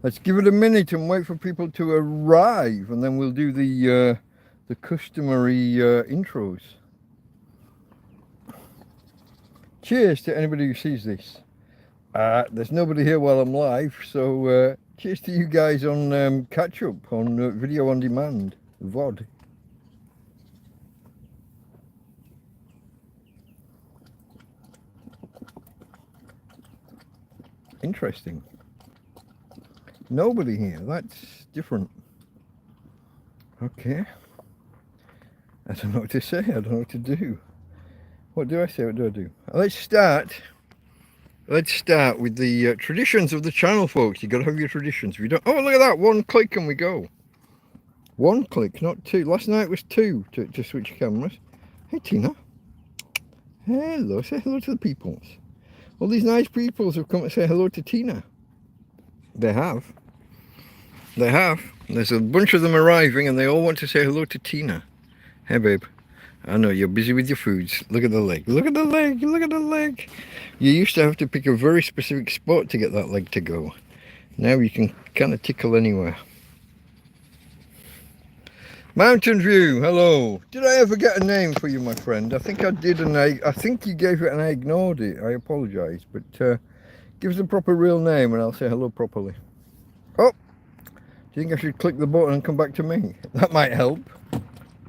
Let's give it a minute and wait for people to arrive, and then we'll do the customary intros. Cheers to anybody who sees this. There's nobody here while I'm live, so cheers to you guys on catch up on video on demand, VOD. Interesting. Nobody here, that's different. Okay. I don't know what to say, I don't know what to do. What do I say, what do I do? Let's start with the traditions of the channel, folks. You got to have your traditions. If you don't, oh, look at that, one click and we go. One click, not two. Last night was two to switch cameras. Hey, Tina. Hello, say hello to the peoples. All these nice peoples have come to say hello to Tina. They have. They have. There's a bunch of them arriving and they all want to say hello to Tina. Hey, babe. I know you're busy with your foods. Look at the leg. Look at the leg. Look at the leg. You used to have to pick a very specific spot to get that leg to go. Now you can kind of tickle anywhere. Mountain View, hello. Did I ever get a name for you, my friend? I think I did, and I think you gave it and I ignored it. I apologise, but give us a proper real name and I'll say hello properly. Oh, do you think I should click the button and come back to me? That might help.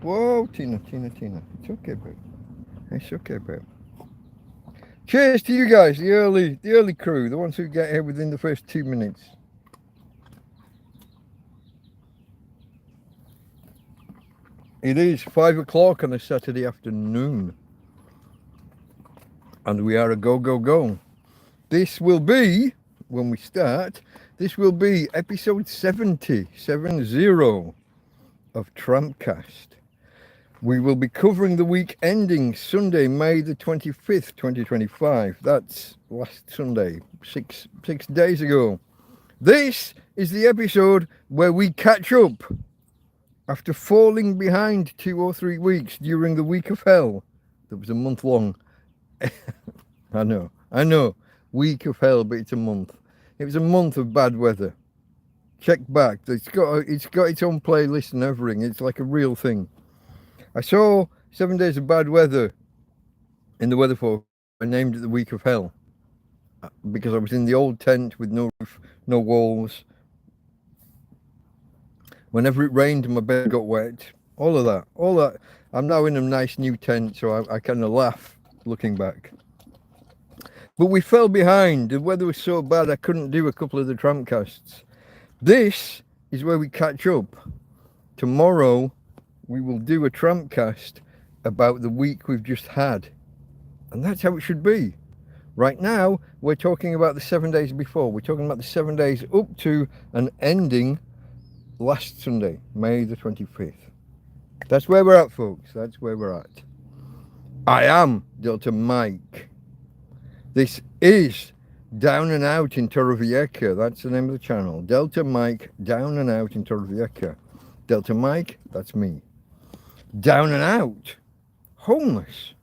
Whoa, Tina. It's okay, babe. It's okay, babe. Cheers to you guys, the early crew, the ones who get here within the first 2 minutes. It is 5 o'clock on a Saturday afternoon. And we are a go. This will be, when we start, this will be episode 70 of TrampCast. We will be covering the week ending Sunday, May the 25th, 2025. That's last Sunday, six days ago. This is the episode where we catch up after falling behind 2 or 3 weeks during the week of hell. That was a month long. I know, week of hell, but it's a month. It was a month of bad weather. Check back. It's got its own playlist and everything. It's like a real thing. I saw 7 days of bad weather in the weather forecast. I named it the week of hell because I was in the old tent with no roof, no walls. Whenever it rained, my bed got wet. All of that. I'm now in a nice new tent, so I kind of laugh looking back. But we fell behind. The weather was so bad I couldn't do a couple of the TrampCasts. This is where we catch up. Tomorrow we will do a TrampCast about the week we've just had. And that's how it should be. Right now, we're talking about the 7 days before. We're talking about the 7 days up to and ending last Sunday, May the 25th. That's where we're at, folks. That's where we're at. I am Delta Mike. This is Down and Out in Torrevieja. That's the name of the channel. Delta Mike, Down and Out in Torrevieja. Delta Mike, that's me. Down and out. Homeless.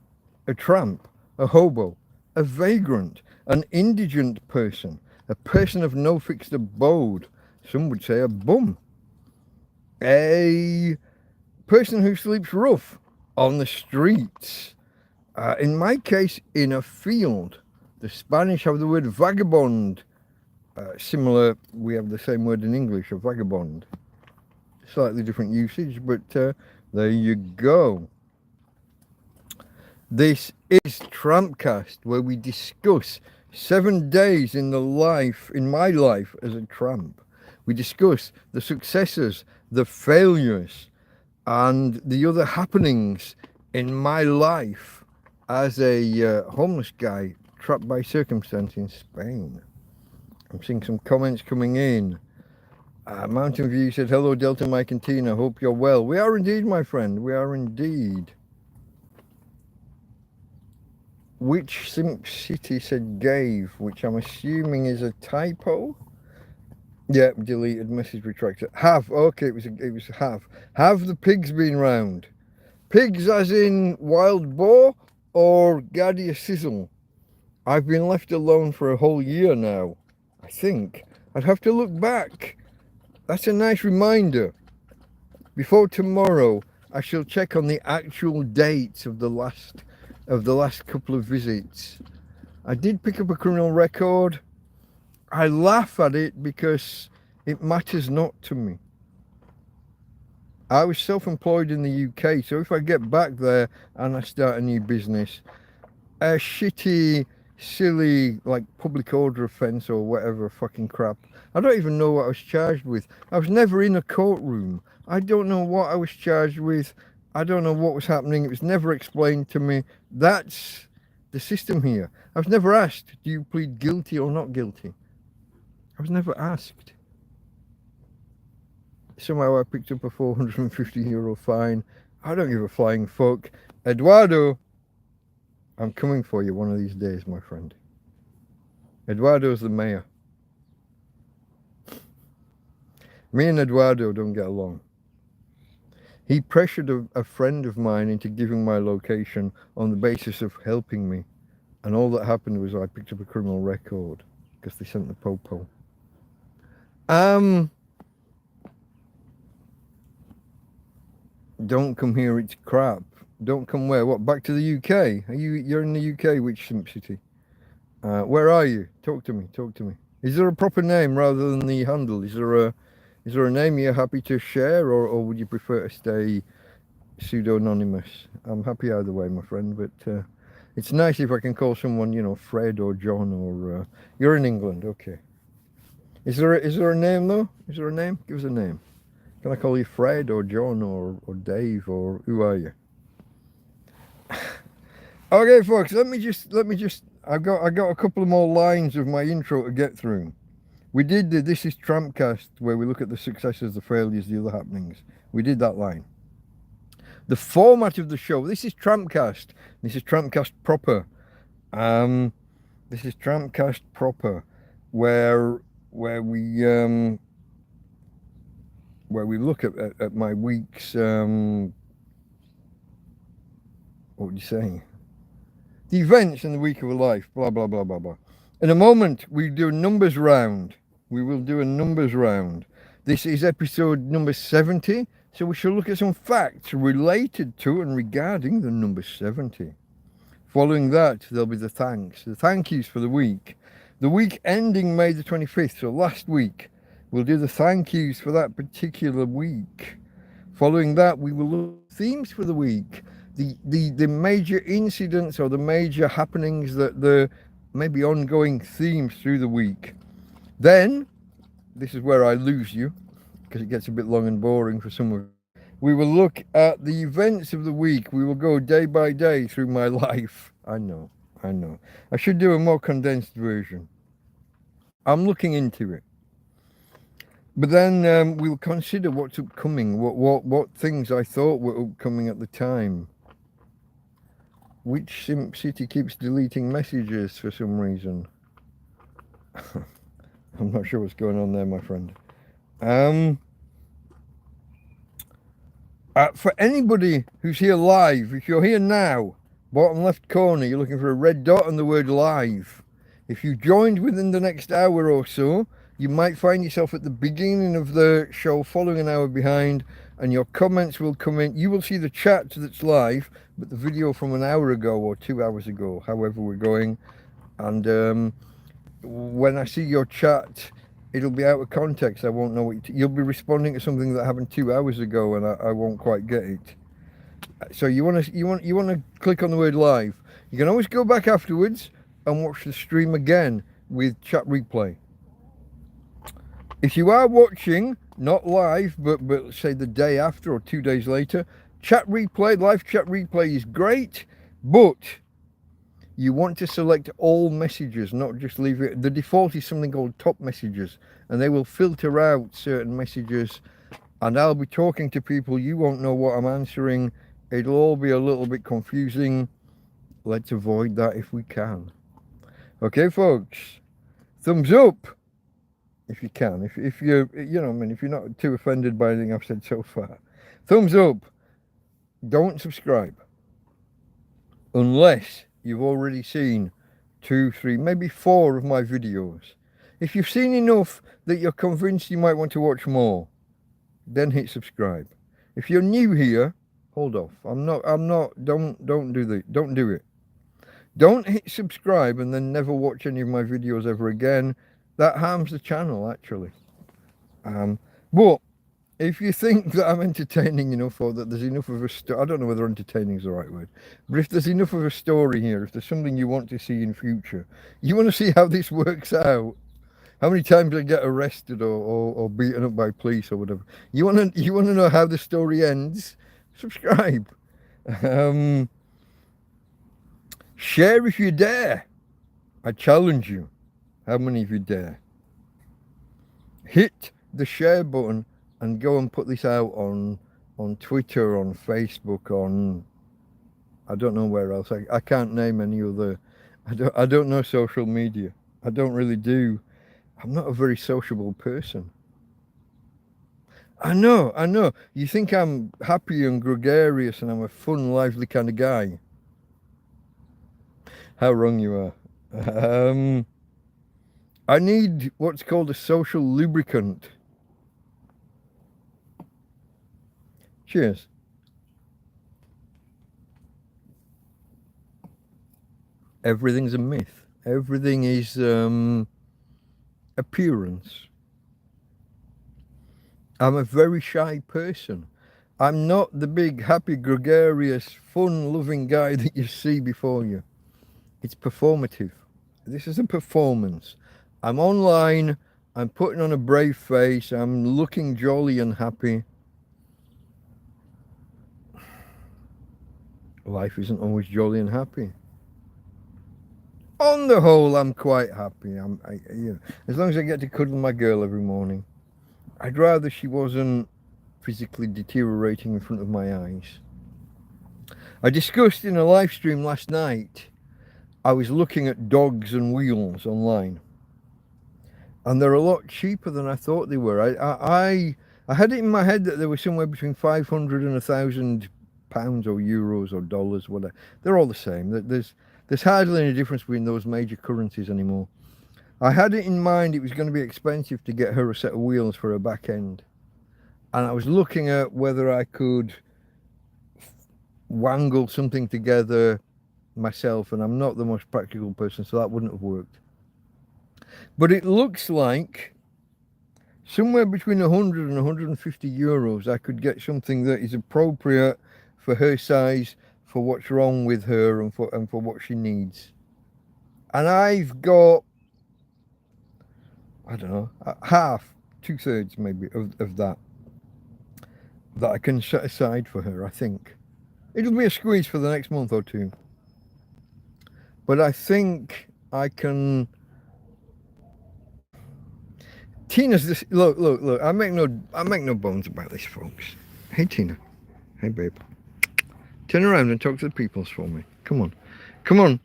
A tramp. A hobo. A vagrant. An indigent person. A person of no fixed abode. Some would say a bum. A person who sleeps rough on the streets. In my case, in a field. The Spanish have the word vagabond. Similar, we have the same word in English, a vagabond. Slightly different usage, but there you go. This is TrampCast, where we discuss 7 days in my life as a tramp. We discuss the successes, the failures, and the other happenings in my life as a homeless guy trapped by circumstance in Spain. I'm seeing some comments coming in. Mountain View said, hello Delta Mike and Tina, hope you're well. We are indeed, my friend, we are indeed. Which Simp City said gave, which I'm assuming is a typo. Yeah, deleted, message retracted. Have, okay, it was have. Have the pigs been round? Pigs as in wild boar or Gaddy Sizzle? I've been left alone for a whole year now, I think. I'd have to look back. That's a nice reminder. Before tomorrow, I shall check on the actual dates of the last couple of visits. I did pick up a criminal record. I laugh at it because it matters not to me. I was self-employed in the UK, so if I get back there and I start a new business, a shitty, silly, like public order offence or whatever fucking crap, I don't even know what I was charged with. I was never in a courtroom. I don't know what I was charged with. I don't know what was happening. It was never explained to me. That's the system here. I was never asked, do you plead guilty or not guilty? I was never asked. Somehow I picked up a €450 fine. I don't give a flying fuck. Eduardo, I'm coming for you one of these days, my friend. Eduardo's the mayor. Me and Eduardo don't get along. He pressured a friend of mine into giving my location on the basis of helping me. And all that happened was I picked up a criminal record because they sent the popo. Don't come here, it's crap. Don't come where? What, back to the UK? You're in the UK, which simp city? Where are you? Talk to me. Is there a proper name rather than the handle? Is there a name you're happy to share, or would you prefer to stay pseudo-anonymous? I'm happy either way, my friend, but it's nice if I can call someone, you know, Fred or John, or you're in England, okay. Is there a name though? Is there a name? Give us a name. Can I call you Fred or John or Dave, or who are you? Okay, folks, let me just I got a couple of more lines of my intro to get through. We did the This is TrampCast, where we look at the successes, the failures, the other happenings. We did that line. The format of the show, this is TrampCast. This is TrampCast proper. This is TrampCast proper, where we look at my week's what would you say? The events in the week of a life, blah blah blah blah blah. In a moment, we do a numbers round. We will do a numbers round. This is episode number 70, so we shall look at some facts related to and regarding the number 70. Following that, there'll be the thank yous for the week. The week ending May the 25th, so last week, we'll do the thank yous for that particular week. Following that, we will look at themes for the week. The major incidents or the major happenings, that the maybe ongoing themes through the week. Then, this is where I lose you, because it gets a bit long and boring for some of you. We will look at the events of the week. We will go day by day through my life. I know. I should do a more condensed version. I'm looking into it. But then we'll consider what's upcoming, what things I thought were upcoming at the time. Which simp city keeps deleting messages for some reason? I'm not sure what's going on there, my friend. For anybody who's here live, if you're here now, bottom left corner, you're looking for a red dot and the word live. If you joined within the next hour or so, you might find yourself at the beginning of the show, following an hour behind, and your comments will come in. You will see the chat that's live, but the video from an hour ago or 2 hours ago, however we're going. And when I see your chat, it'll be out of context. I won't know what you'll be responding to something that happened 2 hours ago, and I won't quite get it. So you want to click on the word live. You can always go back afterwards and watch the stream again with chat replay. If you are watching, not live, but say the day after or 2 days later, chat replay, live chat replay is great, but you want to select all messages, not just leave it. The default is something called top messages, and they will filter out certain messages, and I'll be talking to people. You won't know what I'm answering. It'll all be a little bit confusing. Let's avoid that if we can. Okay, folks, thumbs up if you can. If you're, you know, I mean, if you're not too offended by anything I've said so far, thumbs up. Don't subscribe unless you've already seen 2, 3, maybe 4 of my videos. If you've seen enough that you're convinced you might want to watch more, then hit subscribe. If you're new here, hold off. Don't do it. Don't hit subscribe and then never watch any of my videos ever again. That harms the channel, actually. But if you think that I'm entertaining enough, or that there's enough of a story, I don't know whether entertaining is the right word, but if there's enough of a story here, if there's something you want to see in future, you want to see how this works out, how many times I get arrested or beaten up by police or whatever, you want to know how the story ends, subscribe. Share if you dare. I challenge you. How many of you dare? Hit the share button and go and put this out on Twitter, on Facebook, on I don't know where else. I can't name any other. I don't know social media. I don't really do. I'm not a very sociable person. I know. You think I'm happy and gregarious and I'm a fun, lively kind of guy. How wrong you are. I need what's called a social lubricant. Cheers. Everything's a myth. Everything is appearance. I'm a very shy person. I'm not the big, happy, gregarious, fun-loving guy that you see before you. It's performative. This is a performance. I'm online, I'm putting on a brave face, I'm looking jolly and happy. Life isn't always jolly and happy. On the whole, I'm quite happy. As long as I get to cuddle my girl every morning. I'd rather she wasn't physically deteriorating in front of my eyes. I discussed in a live stream last night, I was looking at dogs and wheels online. And they're a lot cheaper than I thought they were. I had it in my head that they were somewhere between 500 and 1,000 pounds or euros or dollars, whatever. They're all the same. There's hardly any difference between those major currencies anymore. I had it in mind it was going to be expensive to get her a set of wheels for her back end. And I was looking at whether I could wangle something together myself, and I'm not the most practical person, so that wouldn't have worked. But it looks like somewhere between 100 and 150 euros I could get something that is appropriate for her size, for what's wrong with her, and for what she needs. And I've got, I don't know, half, 2/3 maybe of that I can set aside for her. I think it'll be a squeeze for the next month or two, but I think I can. Tina's this. Look. I make no bones about this, folks. Hey, Tina. Hey, babe. Turn around and talk to the peoples for me. Come on,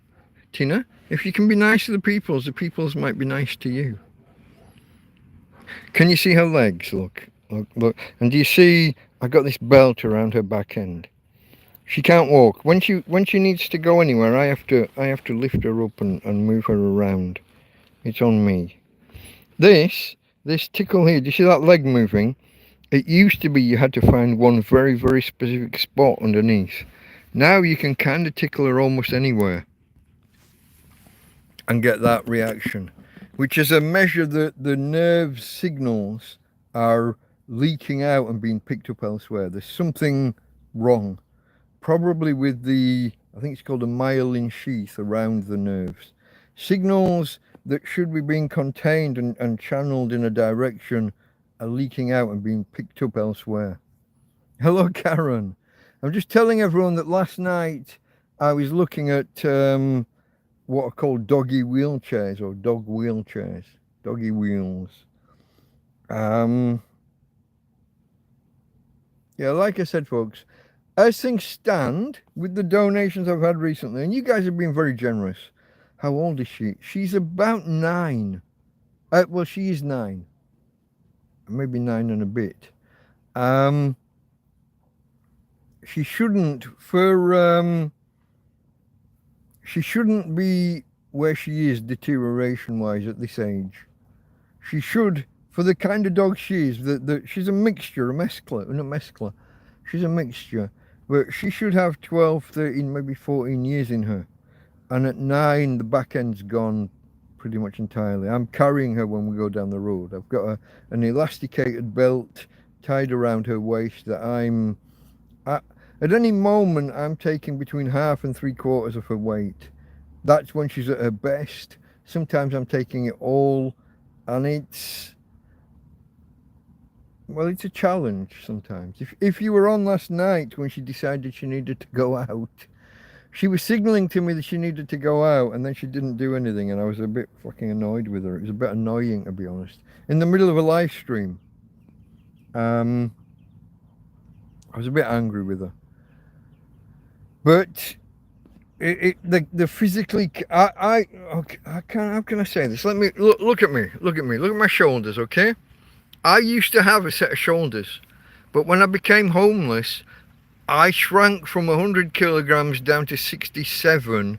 Tina. If you can be nice to the peoples might be nice to you. Can you see her legs? Look. And do you see? I got this belt around her back end. She can't walk. When she needs to go anywhere, I have to lift her up and move her around. It's on me. This tickle here, do you see that leg moving? It used to be you had to find one very, very specific spot underneath. Now you can kind of tickle her almost anywhere and get that reaction, which is a measure that the nerve signals are leaking out and being picked up elsewhere. There's something wrong, probably with the, I think it's called a myelin sheath around the nerves. Signals that should be being contained and channeled in a direction are leaking out and being picked up elsewhere. Hello, Karen. I'm just telling everyone that last night I was looking at what are called doggy wheelchairs, or dog wheelchairs, doggy wheels. Yeah, like I said, folks, as things stand, with the donations I've had recently, and you guys have been very generous. How old is she? She's about 9. Well, she is 9. Maybe 9 and a bit. She shouldn't be where she is deterioration-wise at this age. She should, for the kind of dog she is, she's a mixture, not mescla. She's a mixture, but she should have 12, 13, maybe 14 years in her. And at 9, the back end's gone pretty much entirely. I'm carrying her when we go down the road. I've got an elasticated belt tied around her waist that at any moment, I'm taking between half and 3/4 of her weight. That's when she's at her best. Sometimes I'm taking it all, and it's a challenge sometimes. If you were on last night when she decided she needed to go out, she was signaling to me that she needed to go out, and then she didn't do anything, and I was a bit fucking annoyed with her. It was a bit annoying, to be honest. In the middle of a live stream, I was a bit angry with her. But the physically, okay, how can I say this? Let me look at me, look at my shoulders, okay? I used to have a set of shoulders, but when I became homeless, I shrank from 100 kilograms down to 67,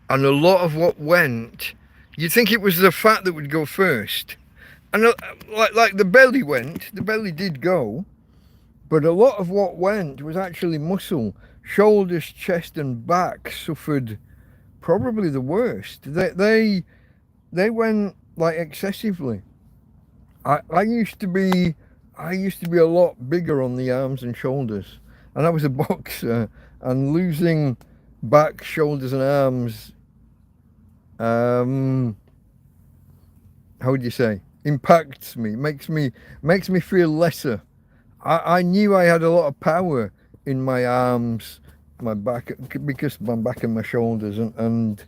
and a lot of what went, you'd think it was the fat that would go first, and like the belly did go, but a lot of what went was actually muscle. Shoulders, chest and back suffered probably the worst. They went like excessively. I used to be a lot bigger on the arms and shoulders, and I was a boxer, and losing back, shoulders and arms, how would you say, impacts me, makes me feel lesser. I knew I had a lot of power in my arms, my back, because my back and my shoulders, and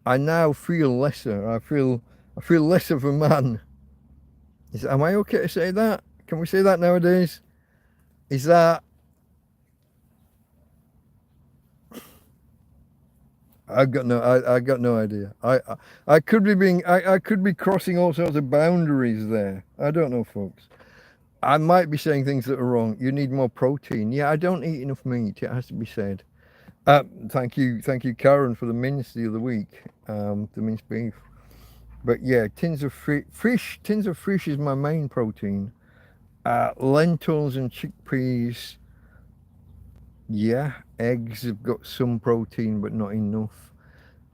I now feel lesser. I feel less of a man. Am I okay to say that? Can we say that nowadays? Is that? I got no idea. I could be crossing all sorts of boundaries there. I don't know, folks. I might be saying things that are wrong. You need more protein. Yeah, I don't eat enough meat. It has to be said. Thank you, Karen, for the mince the other week. The minced beef. But yeah, tins of fish. Tins of fish is my main protein. Lentils and chickpeas. Yeah, eggs have got some protein, but not enough.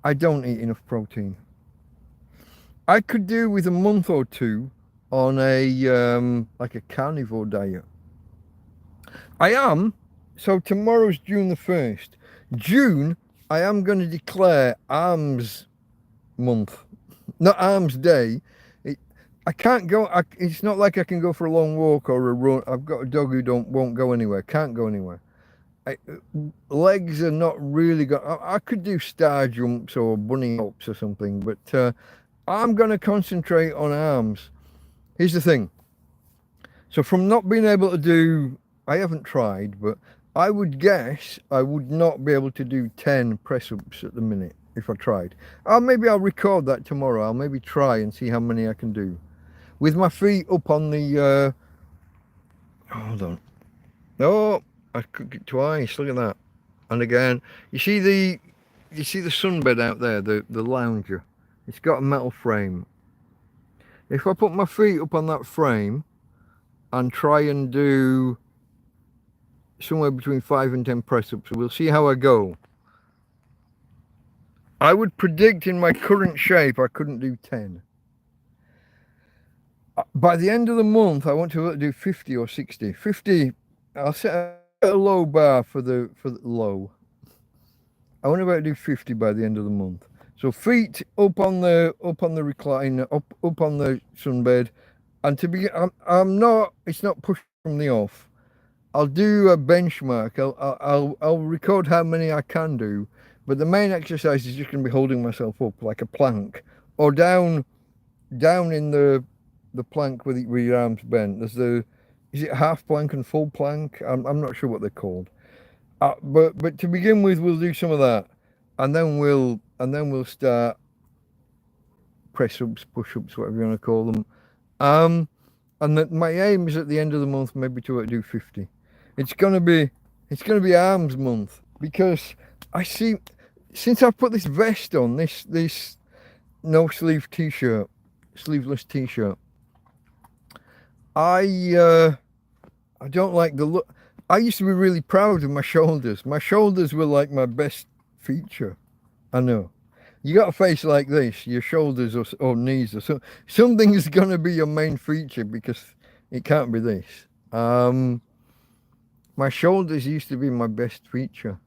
I don't eat enough protein. I could do with a month or two on a like a carnivore diet. I am. So tomorrow's June the 1st. June, I am going to declare Arms Month, not Arms Day. I can't go. It's not like I can go for a long walk or a run. I've got a dog who won't go anywhere. Can't go anywhere. Legs are not really good. I could do star jumps or bunny hops or something, but I'm going to concentrate on arms. Here's the thing. So from not being able to do, I haven't tried, but I would guess I would not be able to do 10 press-ups at the minute if I tried. Maybe I'll record that tomorrow. I'll maybe try and see how many I can do. With my feet up on the, hold on. Oh, I cooked it twice, look at that. And again, you see the sunbed out there, the lounger. It's got a metal frame. If I put my feet up on that frame and try and do somewhere between 5 and 10 press-ups, we'll see how I go. I would predict in my current shape I couldn't do 10. By the end of the month, I want to do 50 or 60. 50, I'll set a low bar for the low. I want to do 50 by the end of the month. So feet up on the recliner, up on the sunbed, and to be, I'm not. It's not pushed from the off. I'll do a benchmark. I'll record how many I can do, but the main exercise is just going to be holding myself up like a plank, or down in the plank with your arms bent. There's is it half plank and full plank? I'm not sure what they're called. But to begin with, we'll do some of that, and then we'll start press-ups, push-ups, whatever you want to call them. And my aim is at the end of the month maybe to do 50. It's gonna be Arms Month, because I see, since I've put this vest on, this no sleeve t-shirt, sleeveless t-shirt, I don't like the look. I used to be really proud of my shoulders. My shoulders were like my best feature. I know. You got a face like this, your shoulders or knees or so, something is going to be your main feature because it can't be this. My shoulders used to be my best feature.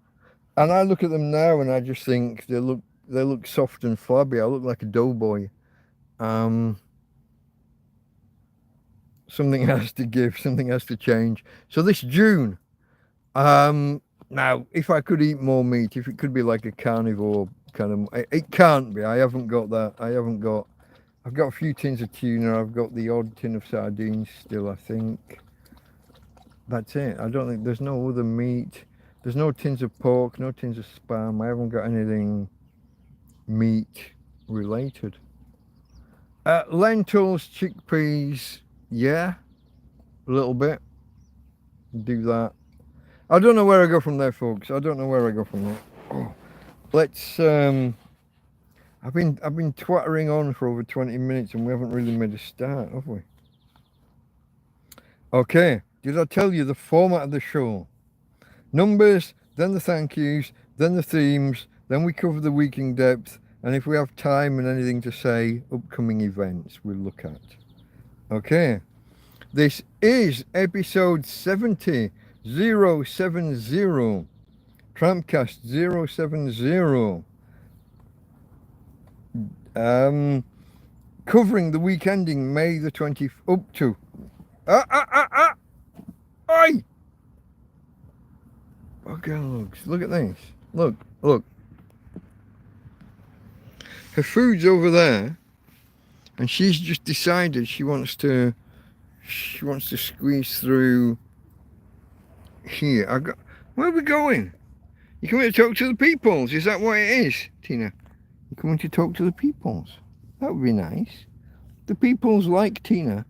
And I look at them now and I just think they look soft and flabby. I look like a doughboy. Something has to give, something has to change. So this June, now if I could eat more meat, if it could be like a carnivore kind of, it can't be. I haven't got that. I've got a few tins of tuna. I've got the odd tin of sardines still, I think. That's it. I don't think there's no other meat. There's no tins of pork, no tins of spam. I haven't got anything meat related. Lentils, chickpeas, yeah, a little bit. Do that. I don't know where I go from there, folks. I don't know where I go from there. Oh. Let's I've been twattering on for over 20 minutes and we haven't really made a start, have we? Okay, did I tell you the format of the show? Numbers, then the thank yous, then the themes, then we cover the week in depth, and if we have time and anything to say, upcoming events we'll look at. Okay, this is episode 70, 070, TrampCast 070, covering the week ending May the 20th, up to, oi! Okay, look at this, look. Her food's over there, and she's just decided she wants to squeeze through here. Where are we going? You coming to talk to the peoples? Is that what it is, Tina? You coming to talk to the peoples? That would be nice. The peoples like Tina.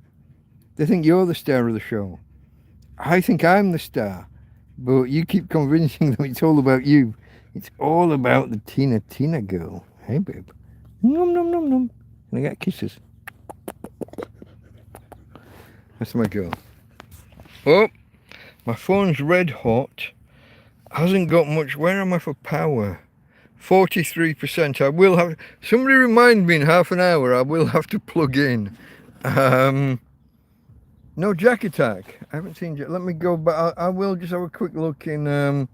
They think you're the star of the show. I think I'm the star, but you keep convincing them it's all about you. It's all about the Tina girl. Hey, babe. Nom nom nom nom. And I got kisses. That's my girl. Oh, my phone's red hot. Hasn't got much. Where am I for power? 43%. I will have. Somebody remind me in half an hour. I will have to plug in. No Jack Attack. I haven't seen Jack. Let me go back. I will just have a quick look in.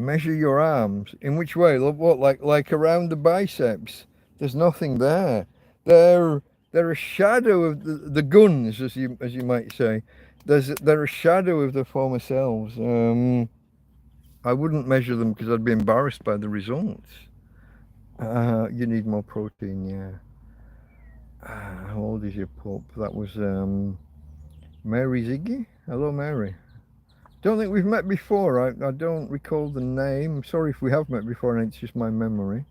Measure your arms. In which way? What? Like around the biceps? There's nothing there. They're a shadow of the guns, as you might say. They're a shadow of their former selves. I wouldn't measure them because I'd be embarrassed by the results. You need more protein, yeah. How old is your pup? That was Mary Ziggy. Hello, Mary. Don't think we've met before. I don't recall the name. I'm sorry if we have met before and it's just my memory.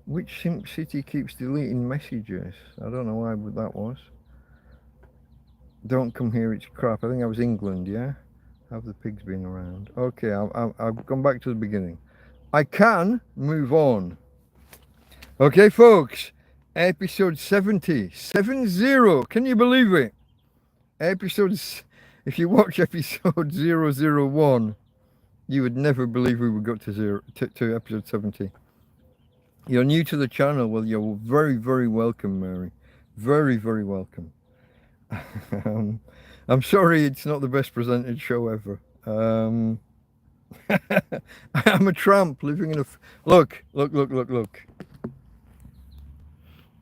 Which Simp City keeps deleting messages? I don't know why that was. Don't come here, it's crap. I think that was England, yeah? Have the pigs been around? Okay, I've gone back to the beginning. I can move on. Okay, folks. Episode 70. 70. Can you believe it? If you watch episode 001, you would never believe we would go to episode 70. You're new to the channel. Well, you're very, very welcome, Mary. Very, very welcome. I'm sorry it's not the best presented show ever. I'm a tramp living in a... Look.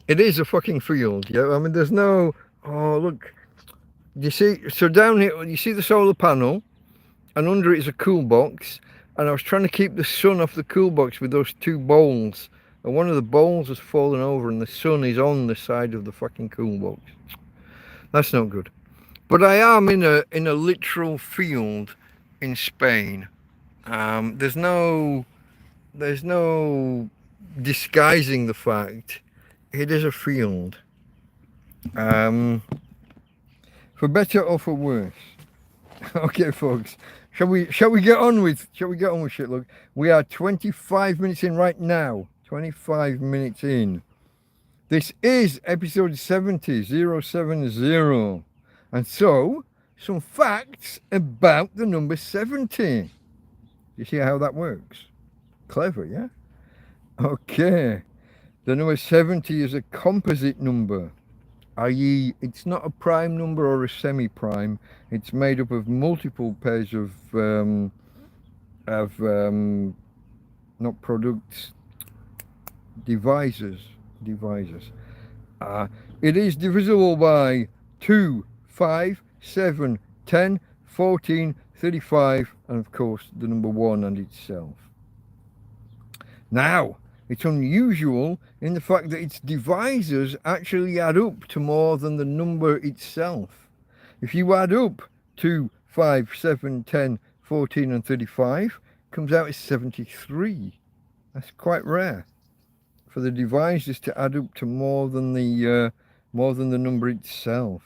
It is a fucking field, yeah? I mean, there's no... Oh, look. You see, so down here, you see the solar panel, and under it is a cool box, and I was trying to keep the sun off the cool box with those two bowls, and one of the bowls has fallen over, and the sun is on the side of the fucking cool box. That's not good. But I am in a literal field in Spain. There's no disguising the fact. It is a field. For better or for worse. Okay, folks. Shall we get on with shit? Look, we are 25 minutes in right now. 25 minutes in. This is episode 70, 070. And so, some facts about the number 70. You see how that works? Clever, yeah? Okay. The number 70 is a composite number, i.e. it's not a prime number or a semi-prime. It's made up of multiple pairs of not products, divisors. It is divisible by 2, 5, 7, 10, 14, 35, and of course the number 1 and itself. Now, it's unusual in the fact that its divisors actually add up to more than the number itself. If you add up 2, 5, 7, 10, 14 and 35, it comes out as 73. That's quite rare for the divisors to add up to more than the number itself.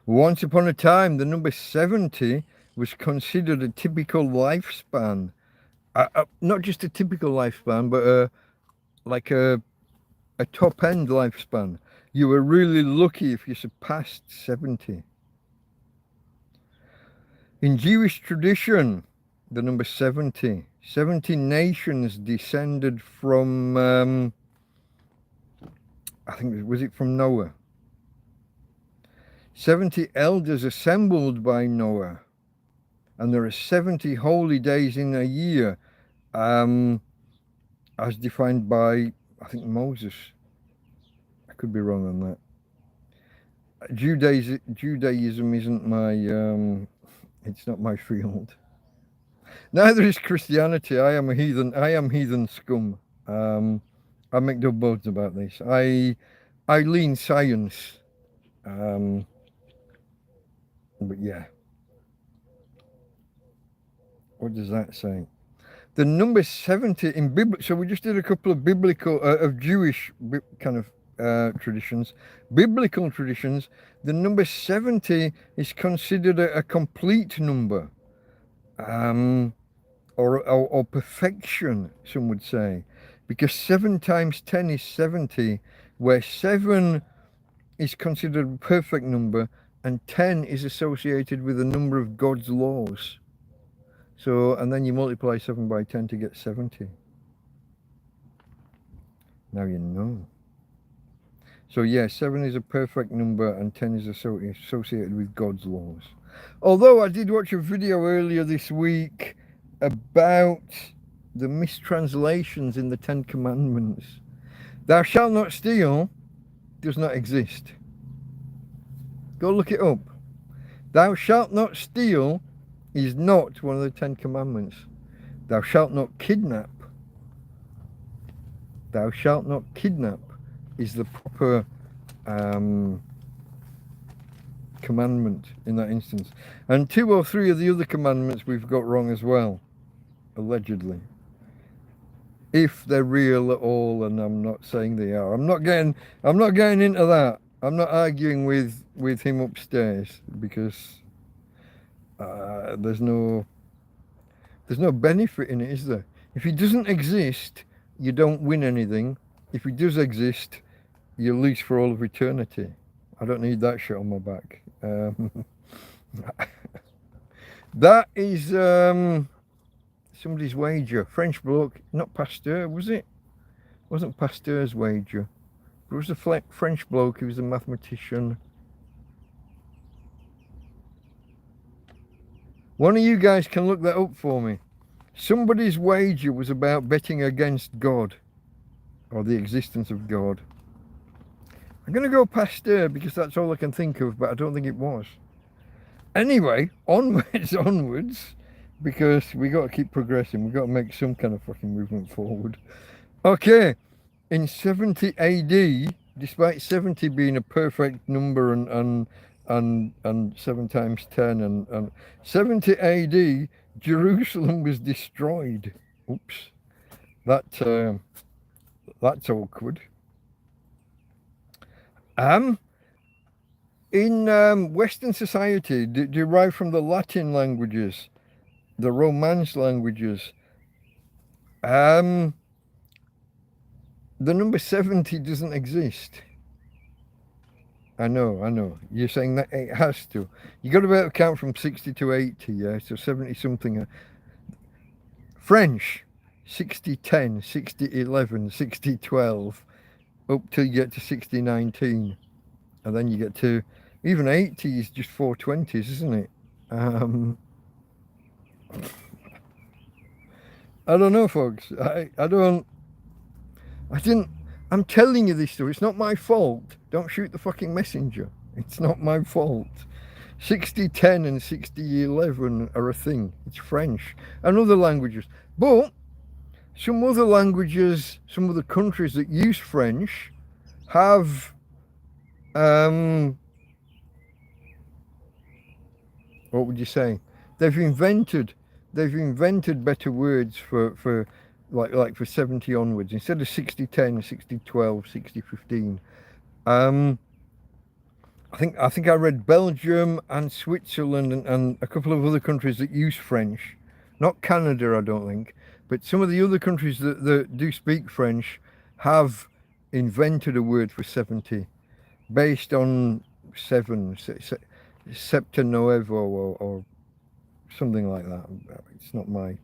Once upon a time, the number 70 was considered a typical lifespan. Not just a typical lifespan, but like a top-end lifespan. You were really lucky if you surpassed 70. In Jewish tradition, the number 70 nations descended from, I think, was it from Noah? 70 elders assembled by Noah, and there are 70 holy days in a year, as defined by, I think, Moses. I could be wrong on that. Judaism isn't my, it's not my field. Neither is Christianity. I am heathen scum. I make no bones about this. I lean science. But yeah. What does that say? The number 70 in so we just did a couple of biblical, of Jewish kind of traditions. Biblical traditions, the number 70 is considered a complete number. Or perfection, some would say, because 7 times 10 is 70, where 7 is considered a perfect number and 10 is associated with a number of God's laws. So, and then you multiply 7 by 10 to get 70. Now you know. So yeah, 7 is a perfect number and 10 is associated with God's laws. Although I did watch a video earlier this week about the mistranslations in the 10 Commandments. Thou shalt not steal does not exist. Go look it up. Thou shalt not steal is not one of the 10 Commandments. Thou shalt not kidnap. Thou shalt not kidnap is the proper commandment in that instance. And 2 or 3 of the other commandments we've got wrong as well, allegedly. If they're real at all, and I'm not saying they are. I'm not getting into that. I'm not arguing with him upstairs because there's no benefit in it, is there? If he doesn't exist, you don't win anything. If he does exist, you lose for all of eternity. I don't need that shit on my back. That is somebody's wager. French bloke, not Pasteur, was it? Wasn't Pasteur's wager. It was a French bloke, he was a mathematician. One of you guys can look that up for me. Somebody's wager was about betting against God, or the existence of God. I'm going to go Pasteur because that's all I can think of, but I don't think it was. Anyway, onwards, because we got to keep progressing. We got to make some kind of fucking movement forward. Okay, in 70 AD, despite 70 being a perfect number and 7 times 10 and 70 AD, Jerusalem was destroyed. Oops, that's awkward. In Western society, derived from the Latin languages, the Romance languages, the number 70 doesn't exist. I know. You're saying that it has to. You got to be able to count from 60 to 80, yeah? So 70 something. French, 60 10, 60 11, 60 12, up till you get to 60 19. And then you get to, even 80 is just 420s, isn't it? I don't know, folks. I'm telling you this stuff. It's not my fault. Don't shoot the fucking messenger. It's not my fault. 60 10 and 60 11 are a thing. It's French and other languages. But some other languages, some other countries that use French have what would you say? They've invented better words for like for 70 onwards. Instead of 60 10, 60 12, 60 15. I think I read Belgium and Switzerland and a couple of other countries that use French. Not Canada, I don't think, but some of the other countries that do speak French have invented a word for 70 based on 7, Septa Nuevo or something like that. It's not my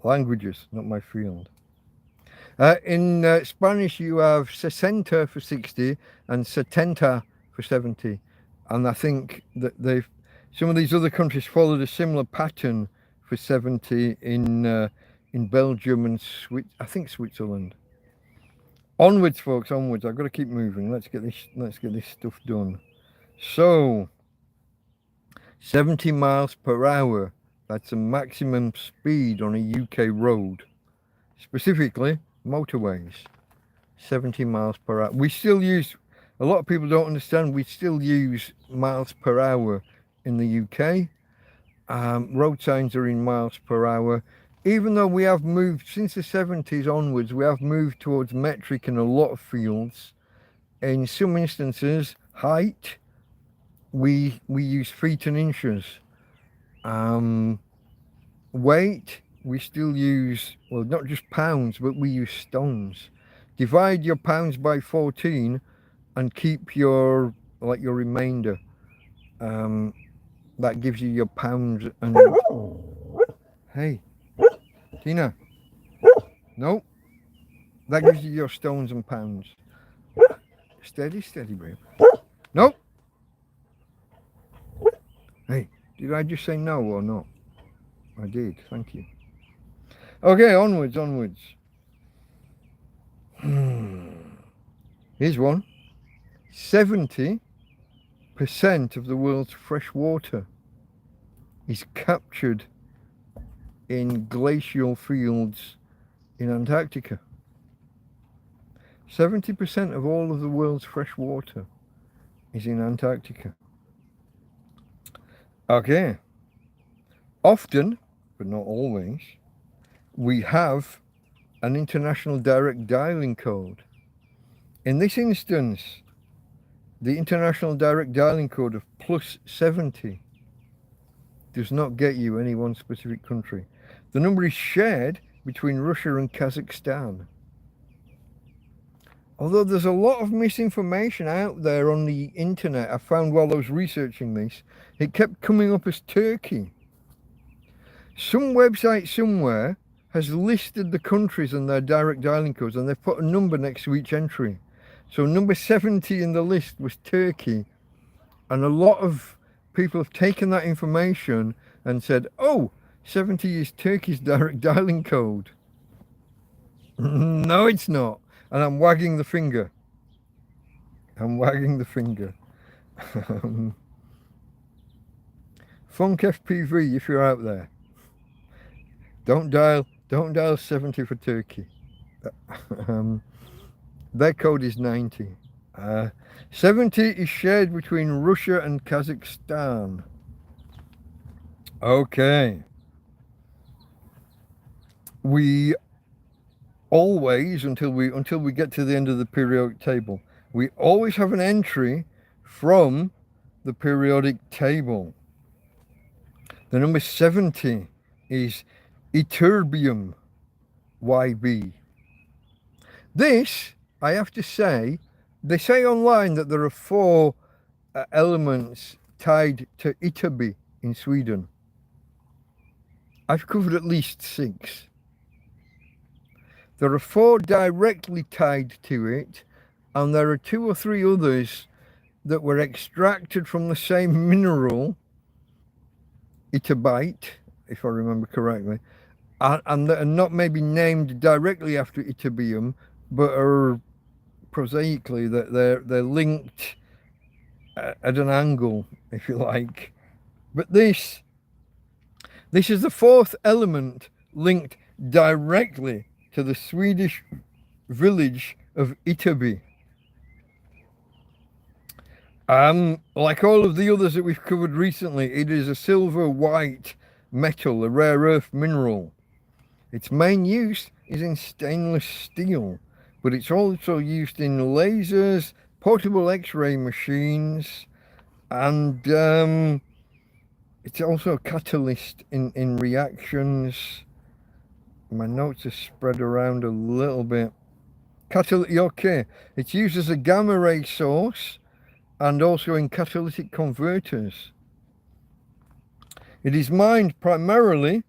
languages, not my field. In Spanish, you have 60 for 60 and 70 for 70. And I think that some of these other countries followed a similar pattern for 70 in Belgium and I think Switzerland. Onwards, folks, onwards. I've got to keep moving. Let's get this stuff done. So 70 miles per hour. That's a maximum speed on a UK road, specifically motorways. 70 miles per hour. We still use, a lot of people don't understand, we still use miles per hour in the UK. Road signs are in miles per hour. Even though we have moved, since the 70s onwards, we have moved towards metric in a lot of fields. In some instances, height, we use feet and inches. Weight, we still use, well, not just pounds, but we use stones. Divide your pounds by 14 and keep your remainder. That gives you your pounds and hey, Tina, no, that gives you your stones and pounds. Steady, babe. No. Hey, did I just say no or not? I did, thank you. Okay, onwards. Here's one. 70% of the world's fresh water is captured in glacial fields in Antarctica. 70% of all of the world's fresh water is in Antarctica. Okay. Often, but not always, we have an international direct dialing code. In this instance, the international direct dialing code of +70 does not get you any one specific country. The number is shared between Russia and Kazakhstan. Although there's a lot of misinformation out there on the internet, I found while I was researching this, it kept coming up as Turkey. Some website somewhere has listed the countries and their direct dialing codes, and they've put a number next to each entry. So number 70 in the list was Turkey, and a lot of people have taken that information and said, oh, 70 is Turkey's direct dialing code. No, it's not. And I'm wagging the finger. Funk FPV, if you're out there, don't dial 70 for Turkey. Their code is 90. 70 is shared between Russia and Kazakhstan. Okay. We always, until we get to the end of the periodic table, we always have an entry from the periodic table. The number 70 is Ytterbium YB. This, I have to say, they say online that there are 4 elements tied to Itaby in Sweden. I've covered at least 6. There are 4 directly tied to it, and there are 2 or 3 others that were extracted from the same mineral, Itabite, if I remember correctly, and that are not maybe named directly after Itabium, but are prosaically that they're linked at an angle, if you like. But this is the 4th element linked directly to the Swedish village of Itaby. Like all of the others that we've covered recently, it is a silver white metal, a rare earth mineral. Its main use is in stainless steel, but it's also used in lasers, portable X-ray machines, and it's also a catalyst in reactions. My notes are spread around a little bit. Okay, it's used as a gamma ray source and also in catalytic converters. It is mined primarily.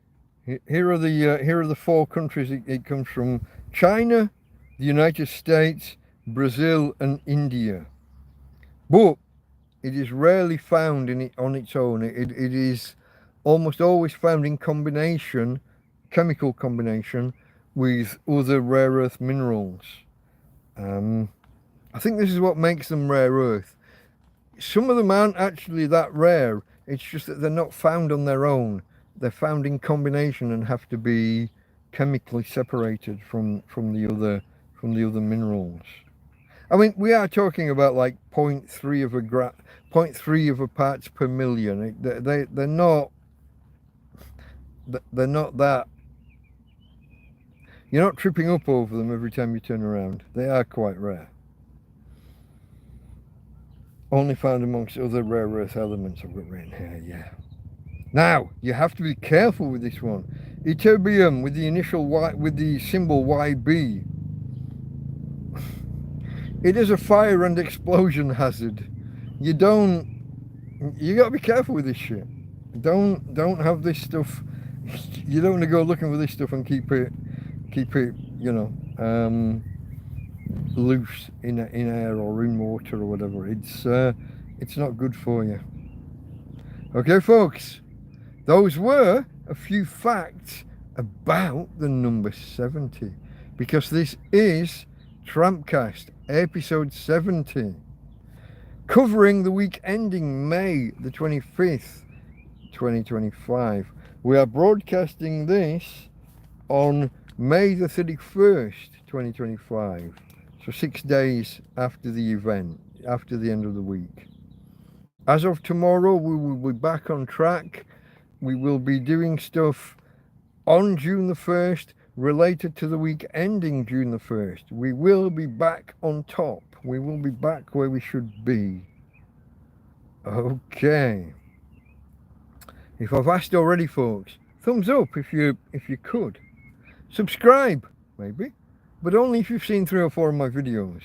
Here are the 4 countries it comes from: China, the United States, Brazil, and India. But it is rarely found on its own. It is almost always found in chemical combination with other rare earth minerals. I think this is what makes them rare earth. Some of them aren't actually that rare. It's just that they're not found on their own. They're found in combination and have to be chemically separated from the other minerals. I mean, we are talking about like 0.3 of a parts per million. They're not that. You're not tripping up over them every time you turn around. They are quite rare. Only found amongst other rare earth elements I've got written here, yeah. Now, you have to be careful with this one. Ytterbium with the initial Y, with the symbol YB. It is a fire and explosion hazard. You gotta be careful with this shit. Don't have this stuff. You don't want to go looking for this stuff and keep it, you know, loose in air or in water or whatever. It's not good for you. Okay, folks, those were a few facts about the number 70, because this is TrampCast episode 70, covering the week ending May the 25th, 2025. We are broadcasting this on May the 31st, 2025. So 6 days after the event, after the end of the week. As of tomorrow, we will be back on track. We will be doing stuff on June the 1st related to the week ending June the 1st. We will be back on top. We will be back where we should be. Okay. If I've asked already, folks, thumbs up if you could. Subscribe, maybe, but only if you've seen 3 or 4 of my videos.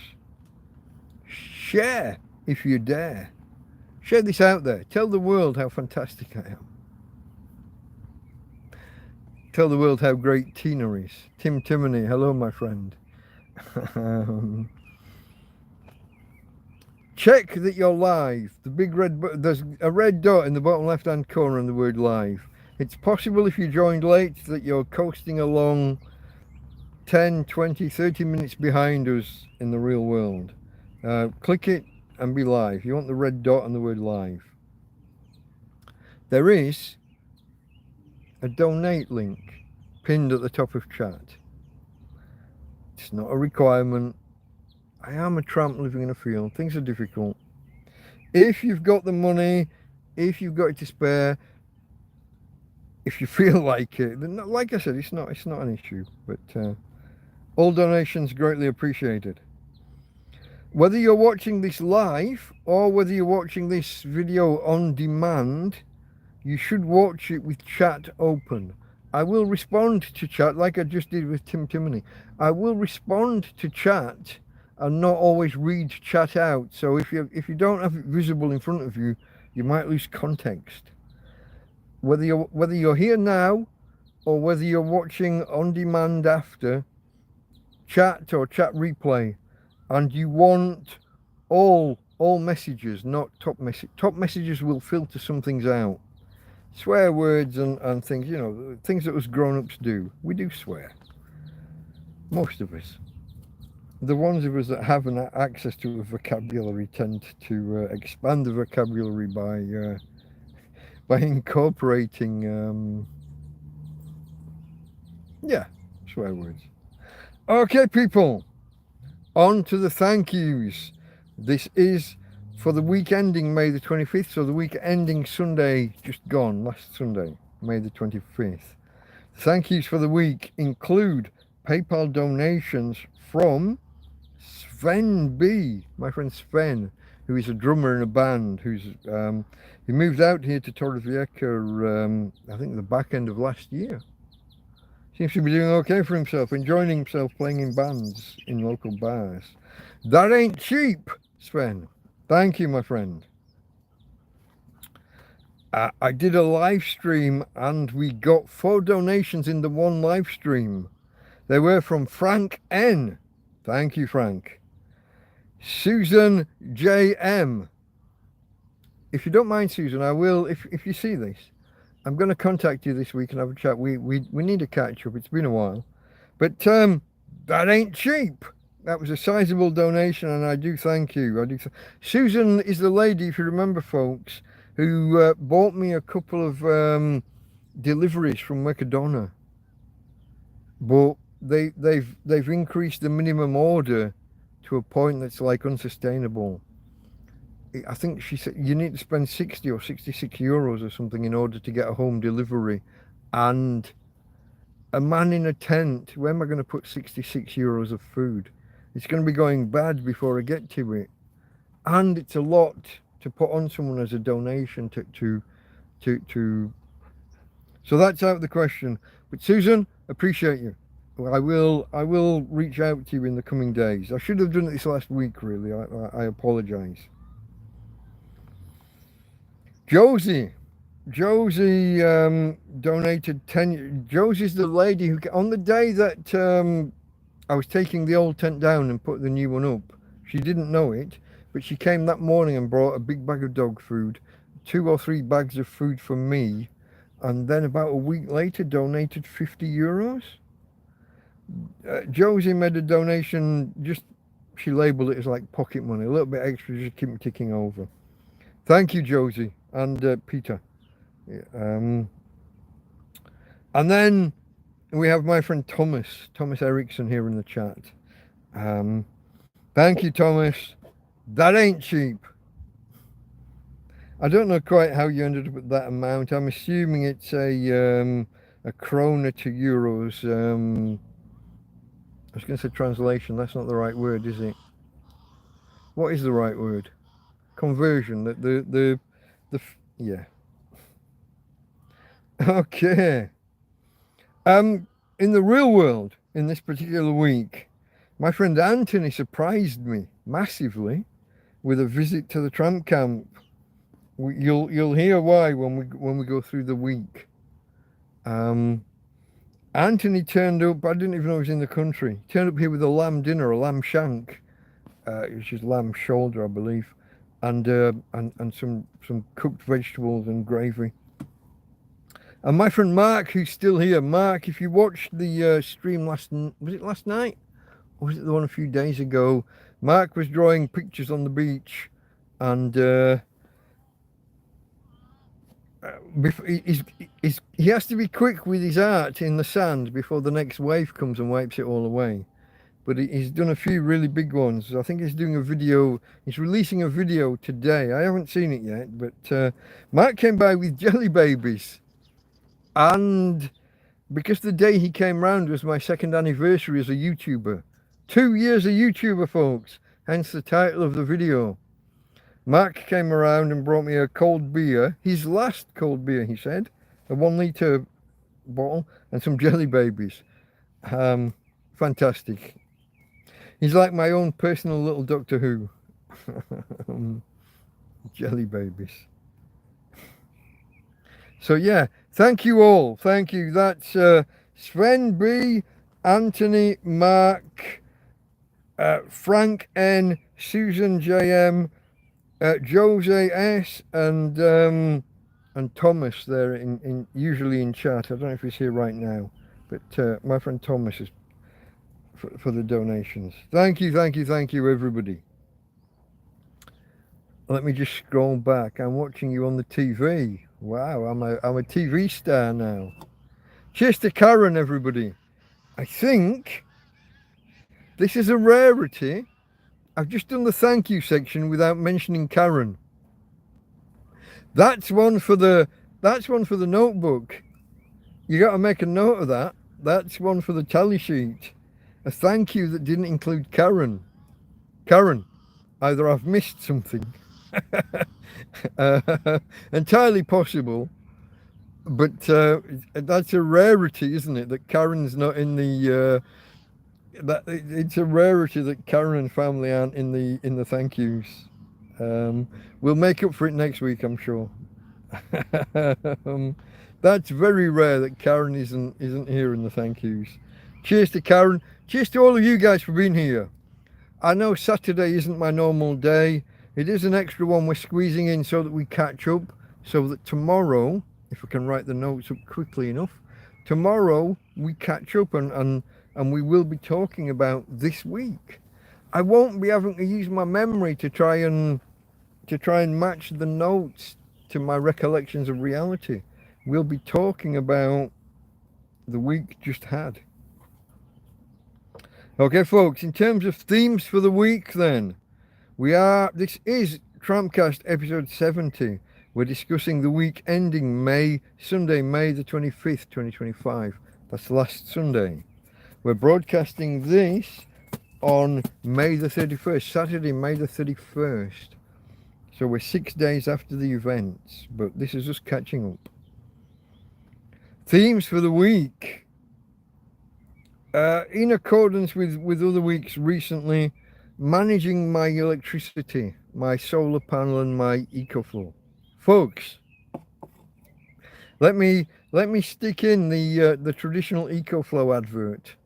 Share if you dare. Share this out there. Tell the world how fantastic I am. Tell the world how great Tina is. Tim Timoney, hello my friend. Check that you're live. The big red button, there's a red dot in the bottom left hand corner on the word live. It's possible if you joined late that you're coasting along 10, 20, 30 minutes behind us in the real world. Click it and be live. You want the red dot on the word live. There is a donate link pinned at the top of chat. It's not a requirement. I am a tramp living in a field. Things are difficult. If you've got the money, if you've got it to spare, if you feel like it, then like I said, it's not an issue. But all donations greatly appreciated. Whether you're watching this live or whether you're watching this video on demand, you should watch it with chat open. I will respond to chat like I just did with Tim Timoney. I will respond to chat and not always read chat out. So if you don't have it visible in front of you, you might lose context. Whether you're here now or whether you're watching on demand after, chat or chat replay, and you want all messages, not top message. Top messages will filter some things out. Swear words and things, you know, things that us grown-ups do. We do swear. Most of us. The ones of us that have an access to a vocabulary tend to expand the vocabulary by incorporating swear words. Okay, people, on to the thank yous. This is for the week ending May the 25th, so the week ending Sunday just gone, last Sunday, May the 25th. Thank yous for the week include PayPal donations from Sven B, my friend Sven, who is a drummer in a band, he moved out here to Torrevieja, I think the back end of last year. Seems to be doing okay for himself, enjoying himself playing in bands in local bars. That ain't cheap, Sven. Thank you, my friend. I did a live stream and we got 4 donations in the one live stream. They were from Frank N. Thank you, Frank. Susan J.M. If you don't mind, Susan, I will, if you see this, I'm going to contact you this week and have a chat. We need to catch up. It's been a while. But that ain't cheap. That was a sizable donation, and I do thank you. Susan is the lady, if you remember, folks, who bought me a couple of deliveries from Mercadona. But they've increased the minimum order to a point that's like unsustainable. I think she said you need to spend 60 or 66 euros or something in order to get a home delivery, and a man in a tent. Where am I going to put 66 euros of food? It's going to be going bad before I get to it, and it's a lot to put on someone as a donation to so that's out of the question. But Susan, appreciate you. I will reach out to you in the coming days. I should have done it this last week, really. I apologize. Josie donated 10. Josie's the lady who, on the day that I was taking the old tent down and put the new one up, she didn't know it, but she came that morning and brought a big bag of dog food, 2 or 3 bags of food for me, and then about a week later donated 50 euros. Josie made a donation, she labelled it as like pocket money, a little bit extra, just keep me ticking over. Thank you, Josie and Peter. And then we have my friend Thomas Eriksson here in the chat. Thank you, Thomas. That ain't cheap. I don't know quite how you ended up at that amount. I'm assuming it's a krona to euros. I was going to say translation. That's not the right word, is it? What is the right word? Conversion. Yeah. Okay. In the real world, in this particular week, my friend Anthony surprised me massively with a visit to the tramp camp. You'll hear why when we go through the week. Anthony turned up. I didn't even know he was in the country. Turned up here with a lamb dinner, a lamb shank. It was just lamb shoulder, I believe, and some cooked vegetables and gravy. And my friend Mark, who's still here. Mark, if you watched the stream was it last night? Or was it the one a few days ago? Mark was drawing pictures on the beach, and he has to be quick with his art in the sand before the next wave comes and wipes it all away. But he's done a few really big ones. I think he's doing a video. He's releasing a video today. I haven't seen it yet, but Mark came by with jelly babies. And because the day he came round was my 2nd anniversary as a YouTuber. 2 years a YouTuber, folks. Hence the title of the video. Mark came around and brought me a cold beer. His last cold beer, he said. A 1 litre bottle and some jelly babies. Fantastic. He's like my own personal little Doctor Who. Jelly babies. So yeah, thank you all. Thank you. That's Sven B, Anthony, Mark, Frank N, Susan JM, Jose S, and Thomas there in usually in chat. I don't know if he's here right now, but my friend Thomas is for the donations. Thank you, thank you, thank you, everybody. Let me just scroll back. I'm watching you on the TV. Wow, I'm a TV star now. Cheers to Karen, everybody. I think this is a rarity. I've just done the thank you section without mentioning Karen. That's one for the notebook. You got to make a note of that. That's one for the tally sheet. A thank you that didn't include Karen. Karen, either I've missed something. Entirely possible, but that's a rarity, isn't it? That Karen's not in the. It's a rarity that Karen and family aren't in the thank yous. We'll make up for it next week, I'm sure. That's very rare that Karen isn't here in the thank yous. Cheers to Karen. Cheers to all of you guys for being here. I know Saturday isn't my normal day. It is an extra one we're squeezing in so that we catch up, so that tomorrow, if I can write the notes up quickly enough, tomorrow we catch up and we will be talking about this week. I won't be having to use my memory to try and match the notes to my recollections of reality. We'll be talking about the week just had. Okay, folks, in terms of themes for the week then, this is TrampCast episode 70. We're discussing the week ending Sunday, May the 25th, 2025. That's last Sunday. We're broadcasting this on May the 31st, Saturday, May the 31st. So we're 6 days after the events, but this is us catching up. Themes for the week. In accordance with other weeks recently, managing my electricity, my solar panel and my EcoFlow. Folks, let me stick in the traditional EcoFlow advert.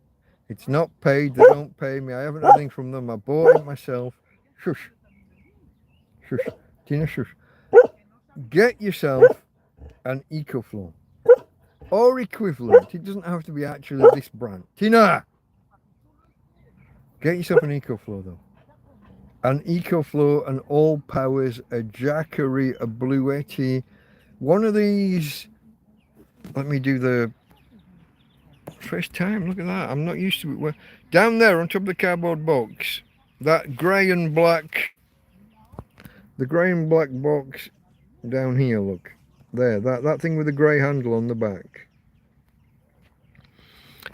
It's not paid, they don't pay me, I haven't had anything from them, I bought it myself. Shush. Shush. Tina, shush. Get yourself an EcoFlow. Or equivalent. It doesn't have to be actually this brand. Tina! Get yourself an EcoFlow though. An EcoFlow, an All Powers, a Jackery, a Bluetti. One of these, let me do the first time, look at that. I'm not used to it. Down there on top of the cardboard box, that grey and black, the grey and black box down here, look. There, that thing with the grey handle on the back.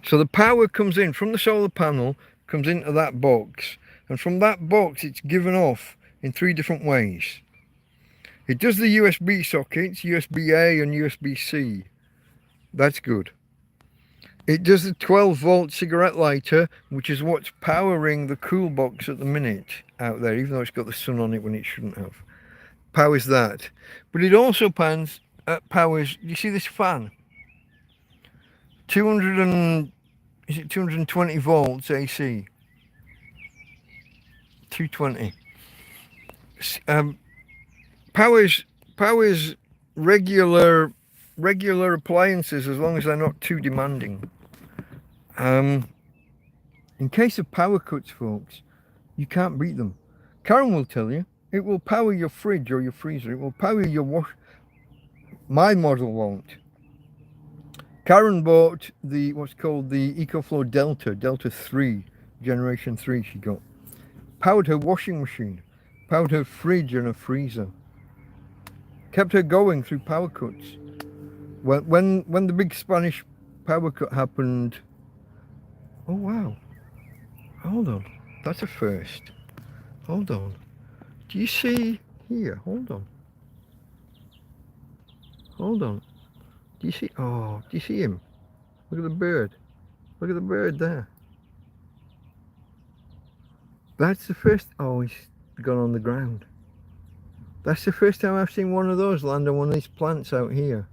So the power comes in from the solar panel, comes into that box, and from that box it's given off in 3 different ways. It does the USB sockets, USB-A and USB-C. That's good. It does the 12-volt cigarette lighter, which is what's powering the cool box at the minute out there, even though it's got the sun on it when it shouldn't have. Powers that. But it also powers, you see this fan? 220 volts AC. 220. Powers regular appliances as long as they're not too demanding. In case of power cuts, folks, you can't beat them. Karen will tell you. It will power your fridge or your freezer. It will power your wash. My model won't. Karen bought what's called the EcoFlow Delta 3, Generation 3 she got. Powered her washing machine, powered her fridge and her freezer. Kept her going through power cuts. When the big Spanish power cut happened, oh wow, hold on, that's a first. Hold on, do you see here, hold on. Do you see, do you see him? Look at the bird there. That's the first. Oh, he's gone on the ground. That's the first time I've seen one of those land on one of these plants out here.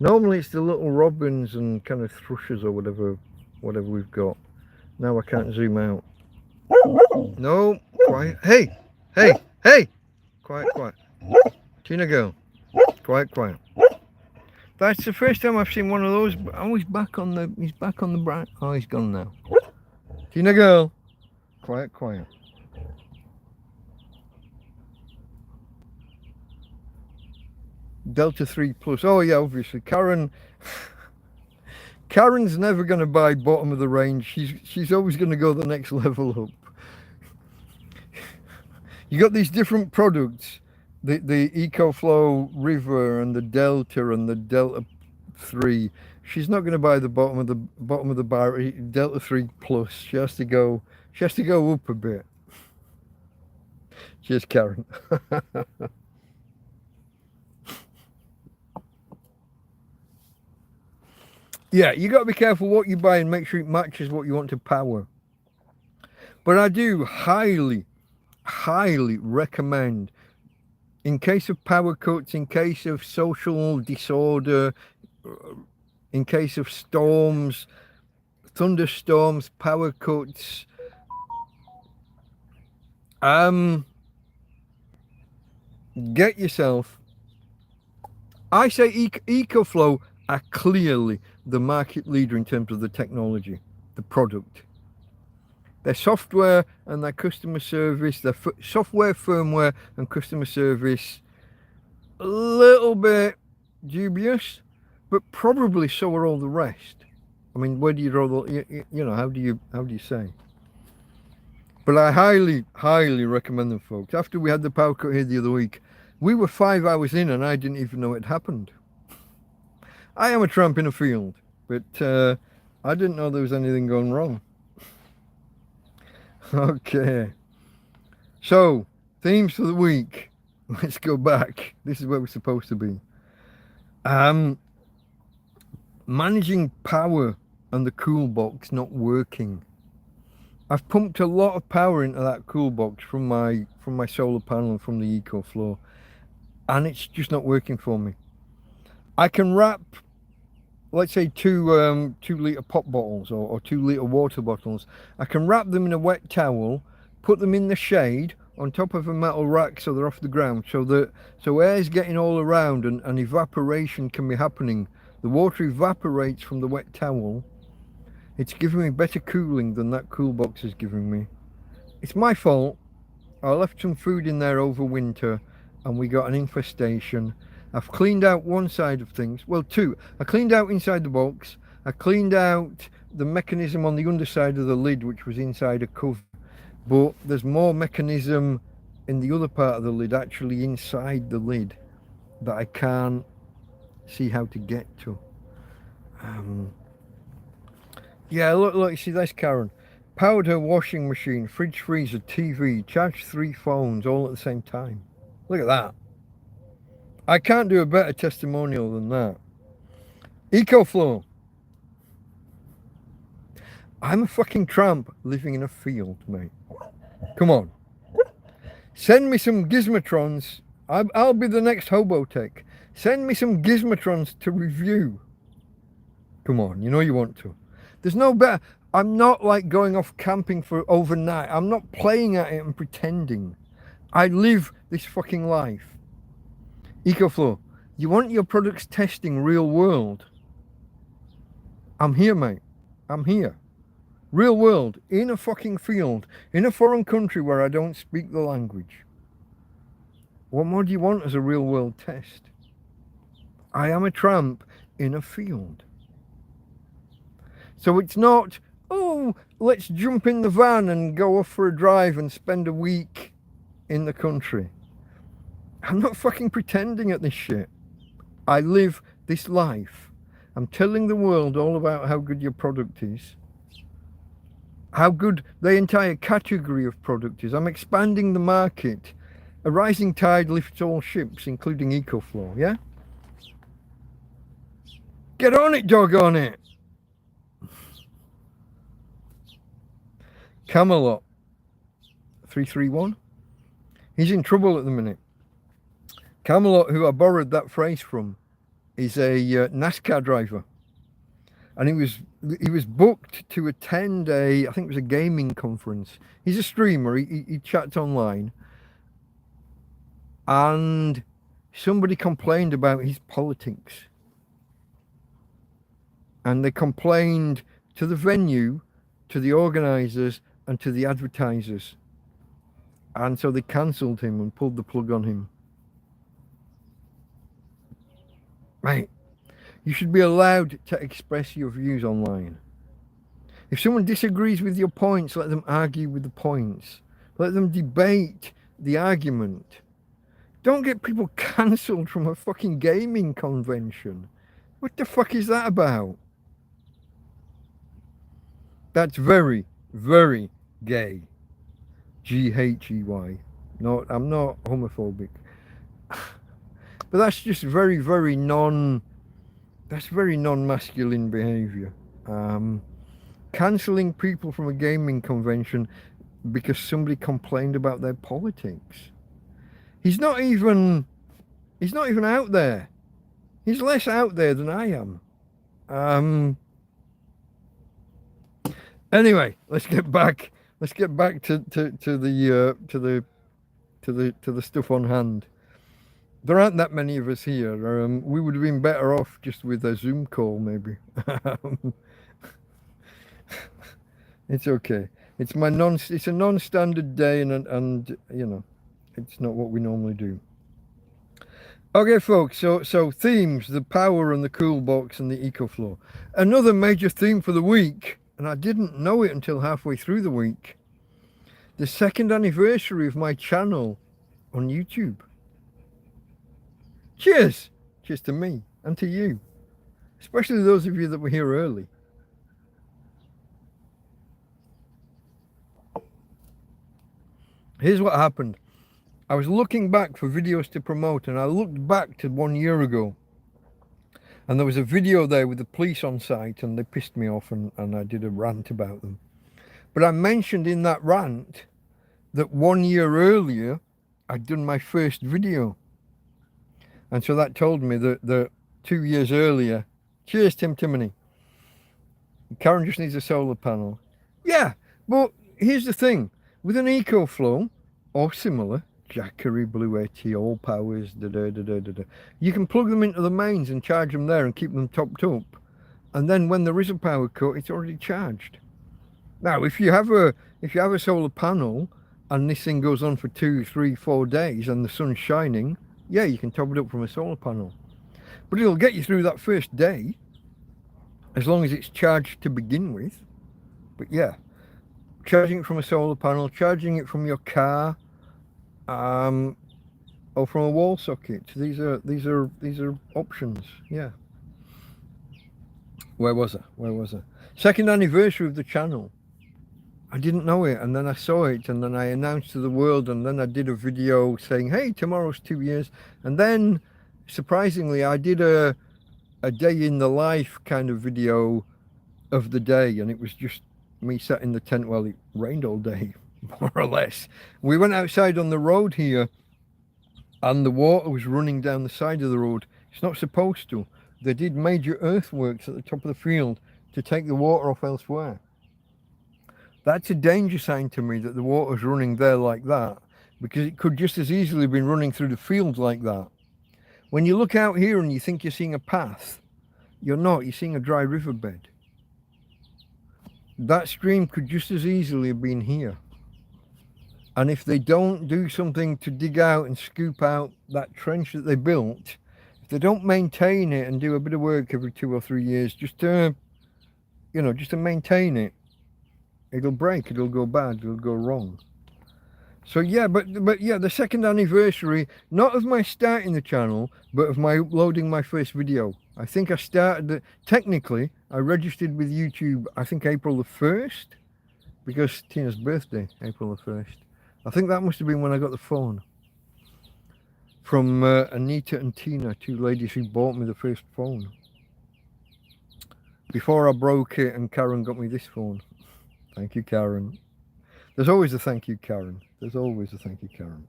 Normally it's the little robins and kind of thrushes or whatever we've got. Now I can't zoom out. No, quiet. Hey, hey, hey! Quiet, quiet. Tina girl, quiet, quiet. That's the first time I've seen one of those. Oh, he's back on the bright. Oh, he's gone now. Tina girl, quiet, quiet. Delta 3 Plus. Oh yeah, obviously. Karen's never going to buy bottom of the range. She's always going to go the next level up. You got these different products, the EcoFlow River and the Delta and the Delta 3. She's not going to buy the bottom of the bar Delta 3 Plus. She has to go up a bit. Cheers, Karen. Yeah, you got to be careful what you buy and make sure it matches what you want to power. But I do highly recommend, in case of power cuts, in case of social disorder, in case of storms, thunderstorms, power cuts, get yourself, I say EcoFlow are clearly the market leader in terms of the technology, the product. Their software and their customer service, their software, firmware and customer service, a little bit dubious, but probably so are all the rest. I mean, where do you draw the, you know, how do you say? But I highly recommend them, folks. After we had the power cut here the other week, we were 5 hours in and I didn't even know it happened. I am a tramp in a field, but I didn't know there was anything going wrong. Okay, so themes for the week. Let's go back. This is where we're supposed to be. Managing power and the cool box not working. I've pumped a lot of power into that cool box from my solar panel and from the EcoFlow, and it's just not working for me. I can wrap, let's say 2 litre pop bottles or 2 litre water bottles. I can wrap them in a wet towel, put them in the shade on top of a metal rack so they're off the ground, so air's getting all around and evaporation can be happening. The water evaporates from the wet towel. It's giving me better cooling than that cool box is giving me. It's my fault. I left some food in there over winter and we got an infestation. I've cleaned out one side of things, well 2. I cleaned out inside the box, I cleaned out the mechanism on the underside of the lid which was inside a cover, but there's more mechanism in the other part of the lid, actually inside the lid, that I can't see how to get to. Yeah, look, you see, that's Karen. Powered her washing machine, fridge, freezer, TV, charged 3 phones all at the same time. Look at that. I can't do a better testimonial than that. EcoFlow. I'm a fucking tramp living in a field, mate. Come on. Send me some gizmotrons. I'll be the next hobo tech. Send me some gizmotrons to review. Come on, you know you want to. There's no better. I'm not like going off camping for overnight. I'm not playing at it and pretending. I live this fucking life. EcoFlow, you want your products testing real world? I'm here, mate. I'm here. Real world, in a fucking field, in a foreign country where I don't speak the language. What more do you want as a real world test? I am a tramp in a field. So it's not, oh, let's jump in the van and go off for a drive and spend a week in the country. I'm not fucking pretending at this shit. I live this life. I'm telling the world all about how good your product is. How good the entire category of product is. I'm expanding the market. A rising tide lifts all ships, including EcoFlow, yeah? Get on it, doggone it! Camelot. 331. He's in trouble at the minute. Camelot, who I borrowed that phrase from, is a NASCAR driver. And he was booked to attend I think it was a gaming conference. He's a streamer. He chats online. And somebody complained about his politics. And they complained to the venue, to the organisers, and to the advertisers. And so they cancelled him and pulled the plug on him. Right. You should be allowed to express your views online. If someone disagrees with your points, let them argue with the points. Let them debate the argument. Don't get people cancelled from a fucking gaming convention. What the fuck is that about? That's very, very gay. G-H-E-Y. No, I'm not homophobic. But that's just very, very that's very non-masculine behaviour. Cancelling people from a gaming convention because somebody complained about their politics. He's not even out there. He's less out there than I am. Anyway, let's get back to the stuff on hand. There aren't that many of us here. We would have been better off just with a Zoom call, maybe. It's okay. It's a non-standard day, and you know, it's not what we normally do. Okay, folks. So themes: the power and the cool box and the EcoFlow. Another major theme for the week, and I didn't know it until halfway through the week. The 2nd anniversary of my channel on YouTube. Cheers! Cheers to me and to you, especially those of you that were here early. Here's what happened. I was looking back for videos to promote, and I looked back to 1 year ago, and there was a video there with the police on site, and they pissed me off, and I did a rant about them. But I mentioned in that rant that 1 year earlier I'd done my first video. And so that told me that 2 years earlier, cheers Tim Timony, Karen just needs a solar panel. Yeah, but here's the thing. With an EcoFlow or similar, Jackery, Blue 80, All Powers, you can plug them into the mains and charge them there and keep them topped up. And then when there is a power cut, it's already charged. Now, if you have a solar panel and this thing goes on for 2, 3, 4 days and the sun's shining, yeah, you can top it up from a solar panel. But it'll get you through that first day, as long as it's charged to begin with. But yeah, charging it from a solar panel, charging it from your car, or from a wall socket. These are options. Yeah. Where was I? 2nd anniversary of the channel. I didn't know it, and then I saw it, and then I announced to the world, and then I did a video saying, hey, tomorrow's 2 years. And then, surprisingly, I did a day in the life kind of video of the day, and it was just me sat in the tent while it rained all day, more or less. We went outside on the road here, and the water was running down the side of the road. It's not supposed to. They did major earthworks at the top of the field to take the water off elsewhere. That's a danger sign to me that the water's running there like that, because it could just as easily have been running through the fields like that. When you look out here and you think you're seeing a path, you're not, you're seeing a dry riverbed. That stream could just as easily have been here. And if they don't do something to dig out and scoop out that trench that they built, if they don't maintain it and do a bit of work every 2 or 3 years just to maintain it, it'll break, it'll go bad, it'll go wrong. So yeah, but yeah, the 2nd anniversary, not of my starting the channel, but of my uploading my first video. I think I started, technically, I registered with YouTube, I think April the 1st, because Tina's birthday, April the 1st. I think that must have been when I got the phone. From Anita and Tina, 2 ladies who bought me the first phone. Before I broke it and Karen got me this phone. Thank you, Karen. There's always a thank you, Karen. There's always a thank you, Karen.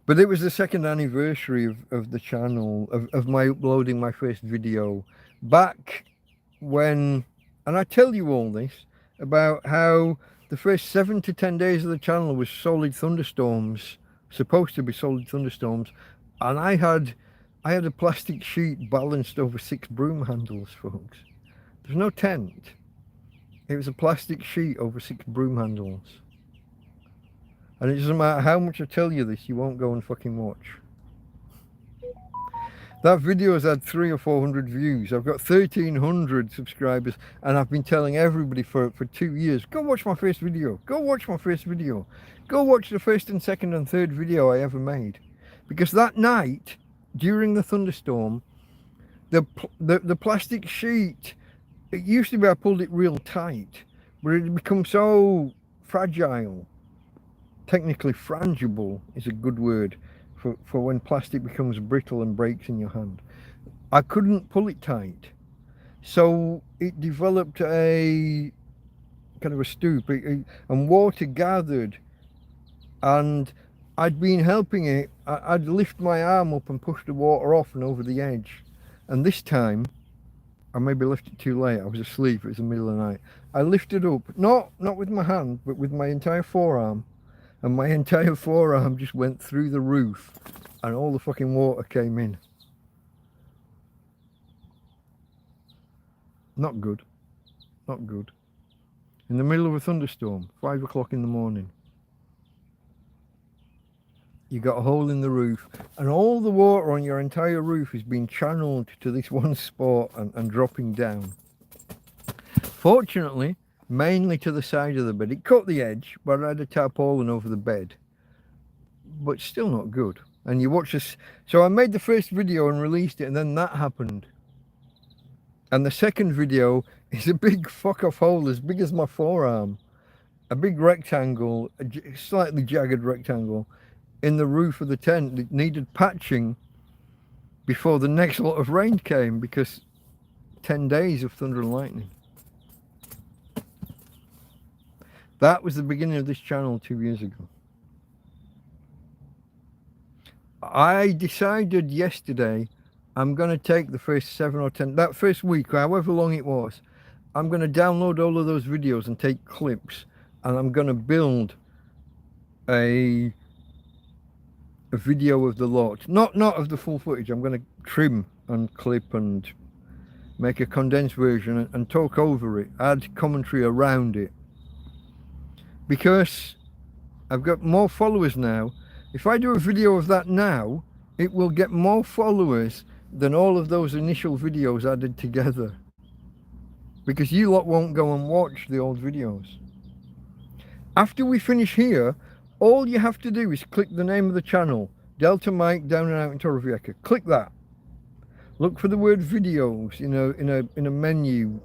But it was the second anniversary of the channel, of my uploading my first video back when, and I tell you all this about how the first 7 to 10 days of the channel was solid thunderstorms, supposed to be solid thunderstorms, and I had a plastic sheet balanced over 6 broom handles, folks. There's no tent. It was a plastic sheet over 6 broom handles. And it doesn't matter how much I tell you this, you won't go and fucking watch. That video has had 300 or 400 views. I've got 1,300 subscribers, and I've been telling everybody for 2 years, go watch my first video. Go watch my first video. Go watch the first and second and third video I ever made. Because that night, during the thunderstorm, the plastic sheet, it used to be I pulled it real tight, but it had become so fragile. Technically frangible is a good word for when plastic becomes brittle and breaks in your hand. I couldn't pull it tight, so it developed a kind of a stoop, and water gathered, and I'd been helping it. I'd lift my arm up and push the water off and over the edge, and this time I maybe left it too late. I was asleep, it was the middle of the night. I lifted up, not with my hand, but with my entire forearm. And my entire forearm just went through the roof and all the fucking water came in. Not good. Not good. In the middle of a thunderstorm, 5 o'clock in the morning. You got a hole in the roof and all the water on your entire roof is being channeled to this one spot and dropping down. Fortunately, mainly to the side of the bed. It cut the edge, but I had a tarpaulin over the bed. But still not good. And you watch this. So I made the first video and released it, and then that happened. And the second video is a big fuck off hole as big as my forearm. A big rectangle, a slightly jagged rectangle in the roof of the tent that needed patching before the next lot of rain came, because 10 days of thunder and lightning. That was the beginning of this channel 2 years ago. I decided yesterday I'm going to take the first 7 or 10, that first week, however long it was, I'm going to download all of those videos and take clips, and I'm going to build a video of the lot. Not of the full footage. I'm going to trim and clip and make a condensed version and talk over it, add commentary around it. Because I've got more followers now. If I do a video of that now, it will get more followers than all of those initial videos added together. Because you lot won't go and watch the old videos. After we finish here, all you have to do is click the name of the channel, Delta Mike Down and Out in Torrevieja. Click that. Look for the word videos in a menu.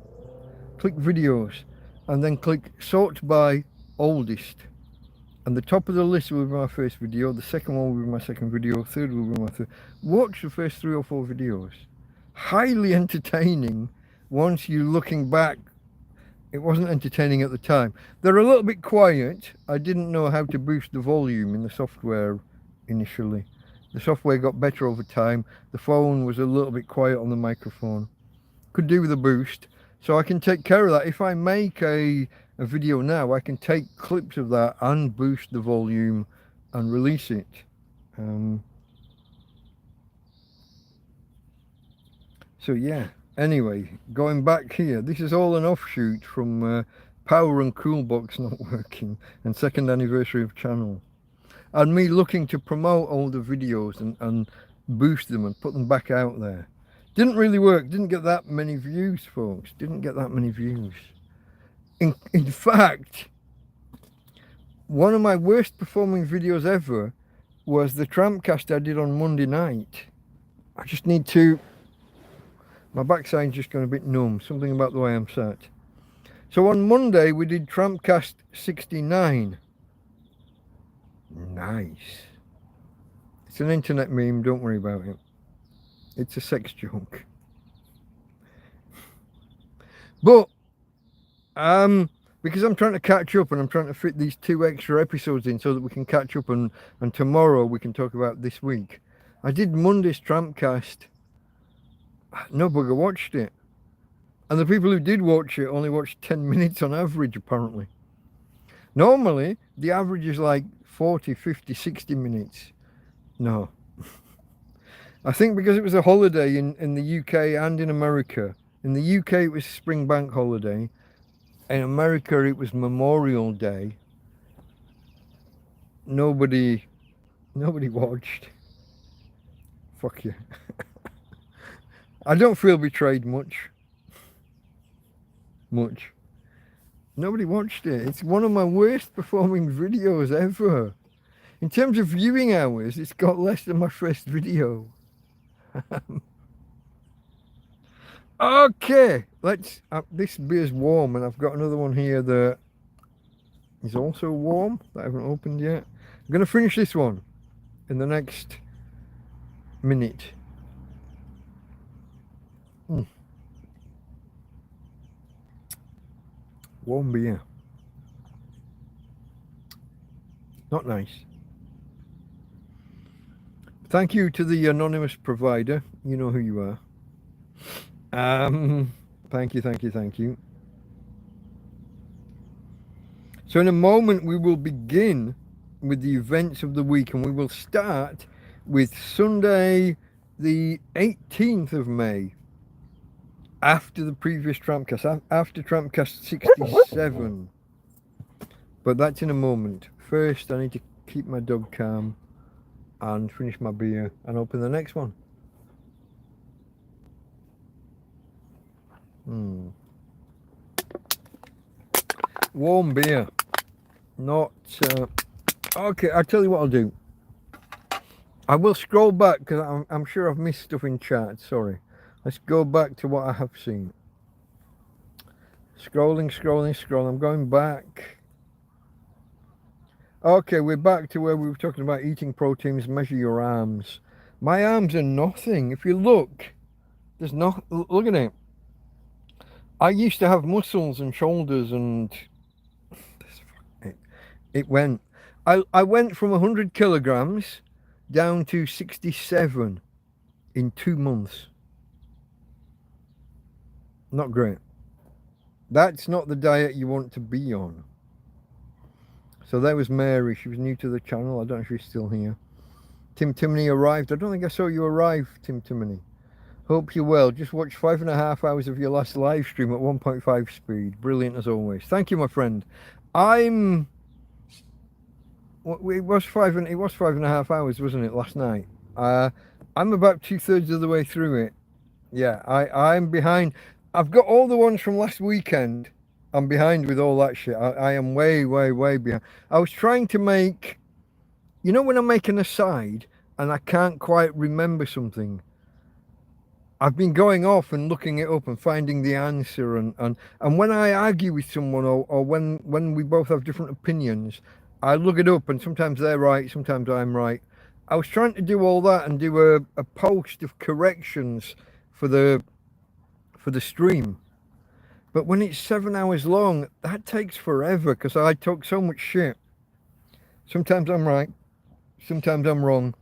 Click videos, and then click sort by oldest, and the top of the list will be my first video, the second one will be my second video, third will be my third. Watch the first 3 or 4 videos. Highly entertaining. Once you're looking back, it wasn't entertaining at the time. They're a little bit quiet. I didn't know how to boost the volume in the software initially. The software got better over time. The phone was a little bit quiet on the microphone. Could do with a boost, so I can take care of that. If I make a video now, I can take clips of that and boost the volume and release it. So yeah, anyway, going back here, this is all an offshoot from power and cool box not working and second anniversary of channel, and me looking to promote all the videos and boost them and put them back out there. Didn't really work. Didn't get that many views, folks. Didn't get that many views. In fact, one of my worst performing videos ever was the TrampCast I did on Monday night. I just need to, my backside's just going a bit numb, something about the way I'm sat. So on Monday we did TrampCast 69. Nice. It's an internet meme, don't worry about it. It's a sex joke. But because I'm trying to catch up and I'm trying to fit these 2 extra episodes in so that we can catch up and tomorrow we can talk about this week. I did Monday's TrampCast. No bugger watched it. And the people who did watch it only watched 10 minutes on average, apparently. Normally, the average is like 40, 50, 60 minutes. No. I think because it was a holiday in the UK and in America. In the UK, it was Spring Bank holiday. In America, it was Memorial Day. Nobody watched. Fuck you. I don't feel betrayed much. Nobody watched it. It's one of my worst performing videos ever. In terms of viewing hours, it's got less than my first video. Okay, let's. This beer's warm, and I've got another one here that is also warm that I haven't opened yet. I'm going to finish this one in the next minute. Warm beer. Not nice. Thank you to the anonymous provider. You know who you are. Thank you. So in a moment we will begin with the events of the week, and we will start with Sunday the 18th of May, after the previous TrampCast, after TrampCast 67. But that's in a moment. First, I need to keep my dog calm and finish my beer and open the next one. Warm beer. Not... okay, I'll tell you what I'll do. I will scroll back because I'm sure I've missed stuff in chat. Sorry. Let's go back to what I have seen. Scrolling. I'm going back. Okay, we're back to where we were talking about eating proteins, measure your arms. My arms are nothing. If you look, there's no... Look at it. I used to have muscles and shoulders, and it went. I went from 100 kilograms down to 67 in 2 months. Not great. That's not the diet you want to be on. So there was Mary. She was new to the channel. I don't know if she's still here. Tim Timony arrived. I don't think I saw you arrive, Tim Timony. Hope you're well. Just watched 5.5 hours of your last live stream at 1.5 speed. Brilliant as always. Thank you, my friend. It was 5.5 hours, wasn't it, last night? I'm about 2/3 of the way through it. Yeah, I'm behind. I've got all the ones from last weekend. I'm behind with all that shit. I am way behind. I was trying to make, you know, when I'm making a side and I can't quite remember something, I've been going off and looking it up and finding the answer, and when I argue with someone or when we both have different opinions, I look it up, and sometimes they're right, sometimes I'm right. I was trying to do all that and do a post of corrections for the stream. But when it's 7 hours long, that takes forever because I talk so much shit. Sometimes I'm right, sometimes I'm wrong.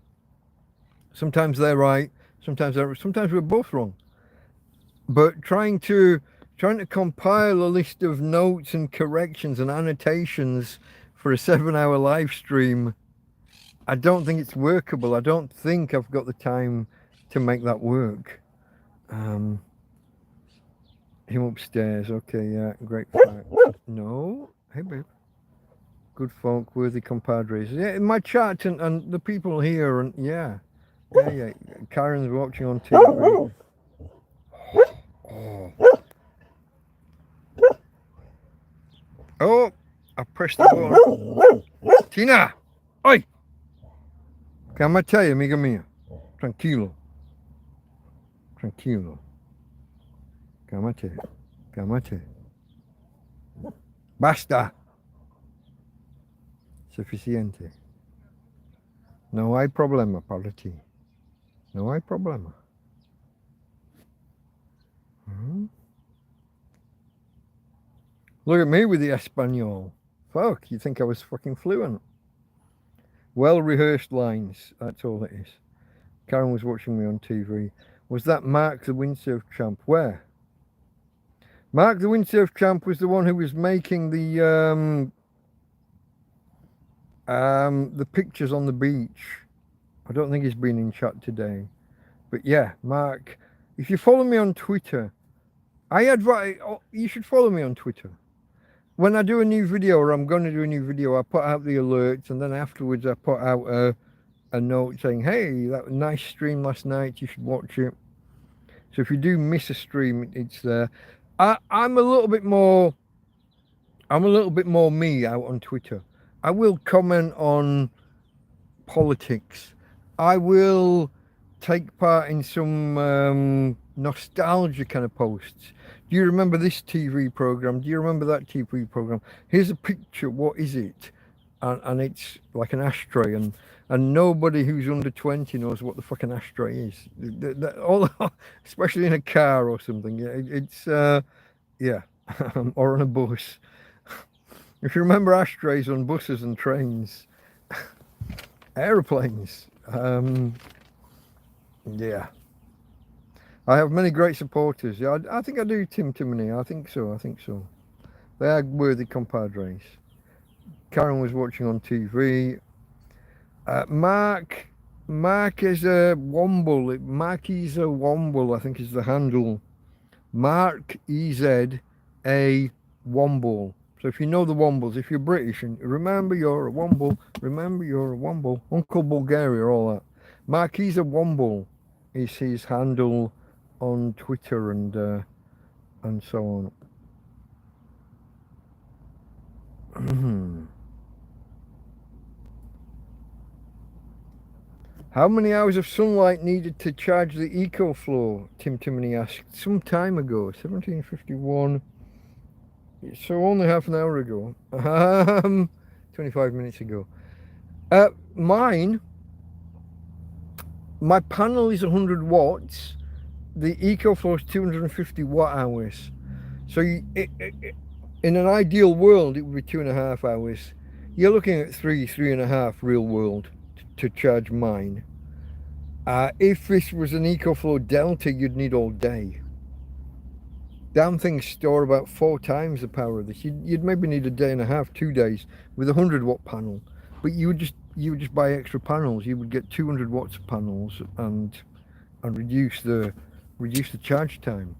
Sometimes they're right, sometimes we're both wrong. But trying to compile a list of notes and corrections and annotations for a 7-hour live stream, I don't think it's workable. I don't think I've got the time to make that work. Him upstairs. Okay, yeah, great fact. No, hey babe. Good folk, worthy compadres. Yeah, in my chat and the people here, and yeah. Karen's watching on TV. Oh, I pressed the button. Tina! Oi! Calmate, amiga mia. Tranquilo. Calmate. Basta. Suficiente. No hay problema para ti. No hay problema. Look at me with the Espanol. Fuck, you think I was fucking fluent. Well-rehearsed lines, that's all it is. Karen was watching me on TV. Was that Mark the Windsurf Tramp? Where? Mark the Windsurf Tramp was the one who was making the pictures on the beach. I don't think he's been in chat today. But yeah, Mark, if you follow me on Twitter, you should follow me on Twitter. When I do a new video, or I'm going to do a new video, I put out the alerts, and then afterwards I put out a note saying, hey, that was a nice stream last night, you should watch it. So if you do miss a stream, it's there. I'm a little bit more me out on Twitter. I will comment on politics. I will take part in some nostalgia kind of posts. Do you remember this TV program? Do you remember that TV program? Here's a picture. What is it? And it's like an ashtray, and nobody who's under 20 knows what the fucking ashtray is. Especially in a car or something. It's yeah, or on a bus. If you remember ashtrays on buses and trains, aeroplanes, yeah. I have many great supporters. Yeah, I think I do, Tim Timony. I think so. They are worthy compadres. Karen was watching on TV. Mark is a Womble. Mark is a Womble, I think is the handle. Mark EZ a Womble. So if you know the Wombles, if you're British and remember you're a Womble, Uncle Bulgaria, all that. Mark is a Womble is his handle on Twitter and so on. How many hours of sunlight needed to charge the EcoFlow? Tim Timony asked some time ago, 1751. So only half an hour ago. 25 minutes ago. My panel is 100 watts. The EcoFlow is 250 watt hours. So in an ideal world, it would be 2.5 hours. You're looking at 3.5 real world to charge mine. If this was an EcoFlow Delta, you'd need all day. Damn things store about 4 times the power of this. You'd maybe need a day and a half, 2 days with a 100 watt panel. But you would just buy extra panels. You would get 200 watts of panels and reduce the charge time.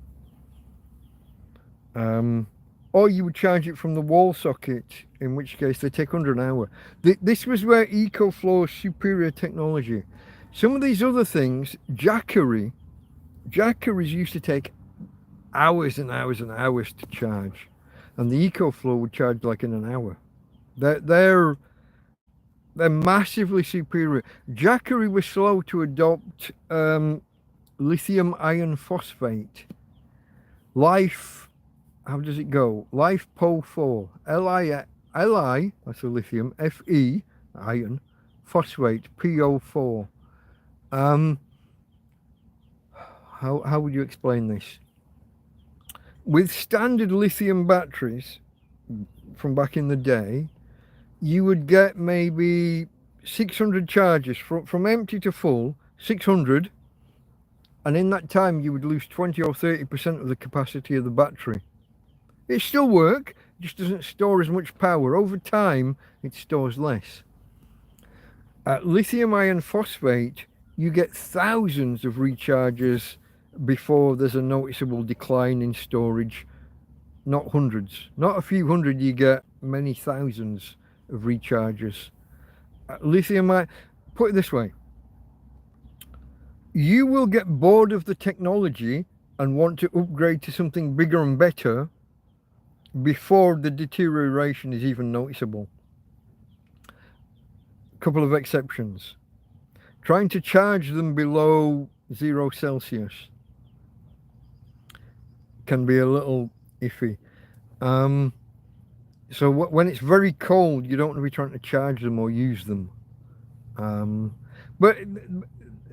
Or you would charge it from the wall socket, in which case they take under an hour. This was where EcoFlow's superior technology. Some of these other things, Jackeries used to take hours and hours and hours to charge, and the EcoFlow would charge like in an hour. They're massively superior. Jackery was slow to adopt lithium iron phosphate. Life, how does it go? Life PO4, Li, that's a lithium, Fe, iron, phosphate, PO4. How would you explain this? With standard lithium batteries from back in the day, you would get maybe 600 charges from empty to full, 600, and in that time you would lose 20 or 30% of the capacity of the battery. It still works, just doesn't store as much power. Over time, it stores less. At lithium iron phosphate, you get thousands of recharges before there's a noticeable decline in storage. Not hundreds, not a few hundred, you get many thousands of recharges. Lithium ion, put it this way, you will get bored of the technology and want to upgrade to something bigger and better before the deterioration is even noticeable. Couple of exceptions. Trying to charge them below 0 Celsius can be a little iffy. So when it's very cold, you don't want to be trying to charge them or use them. But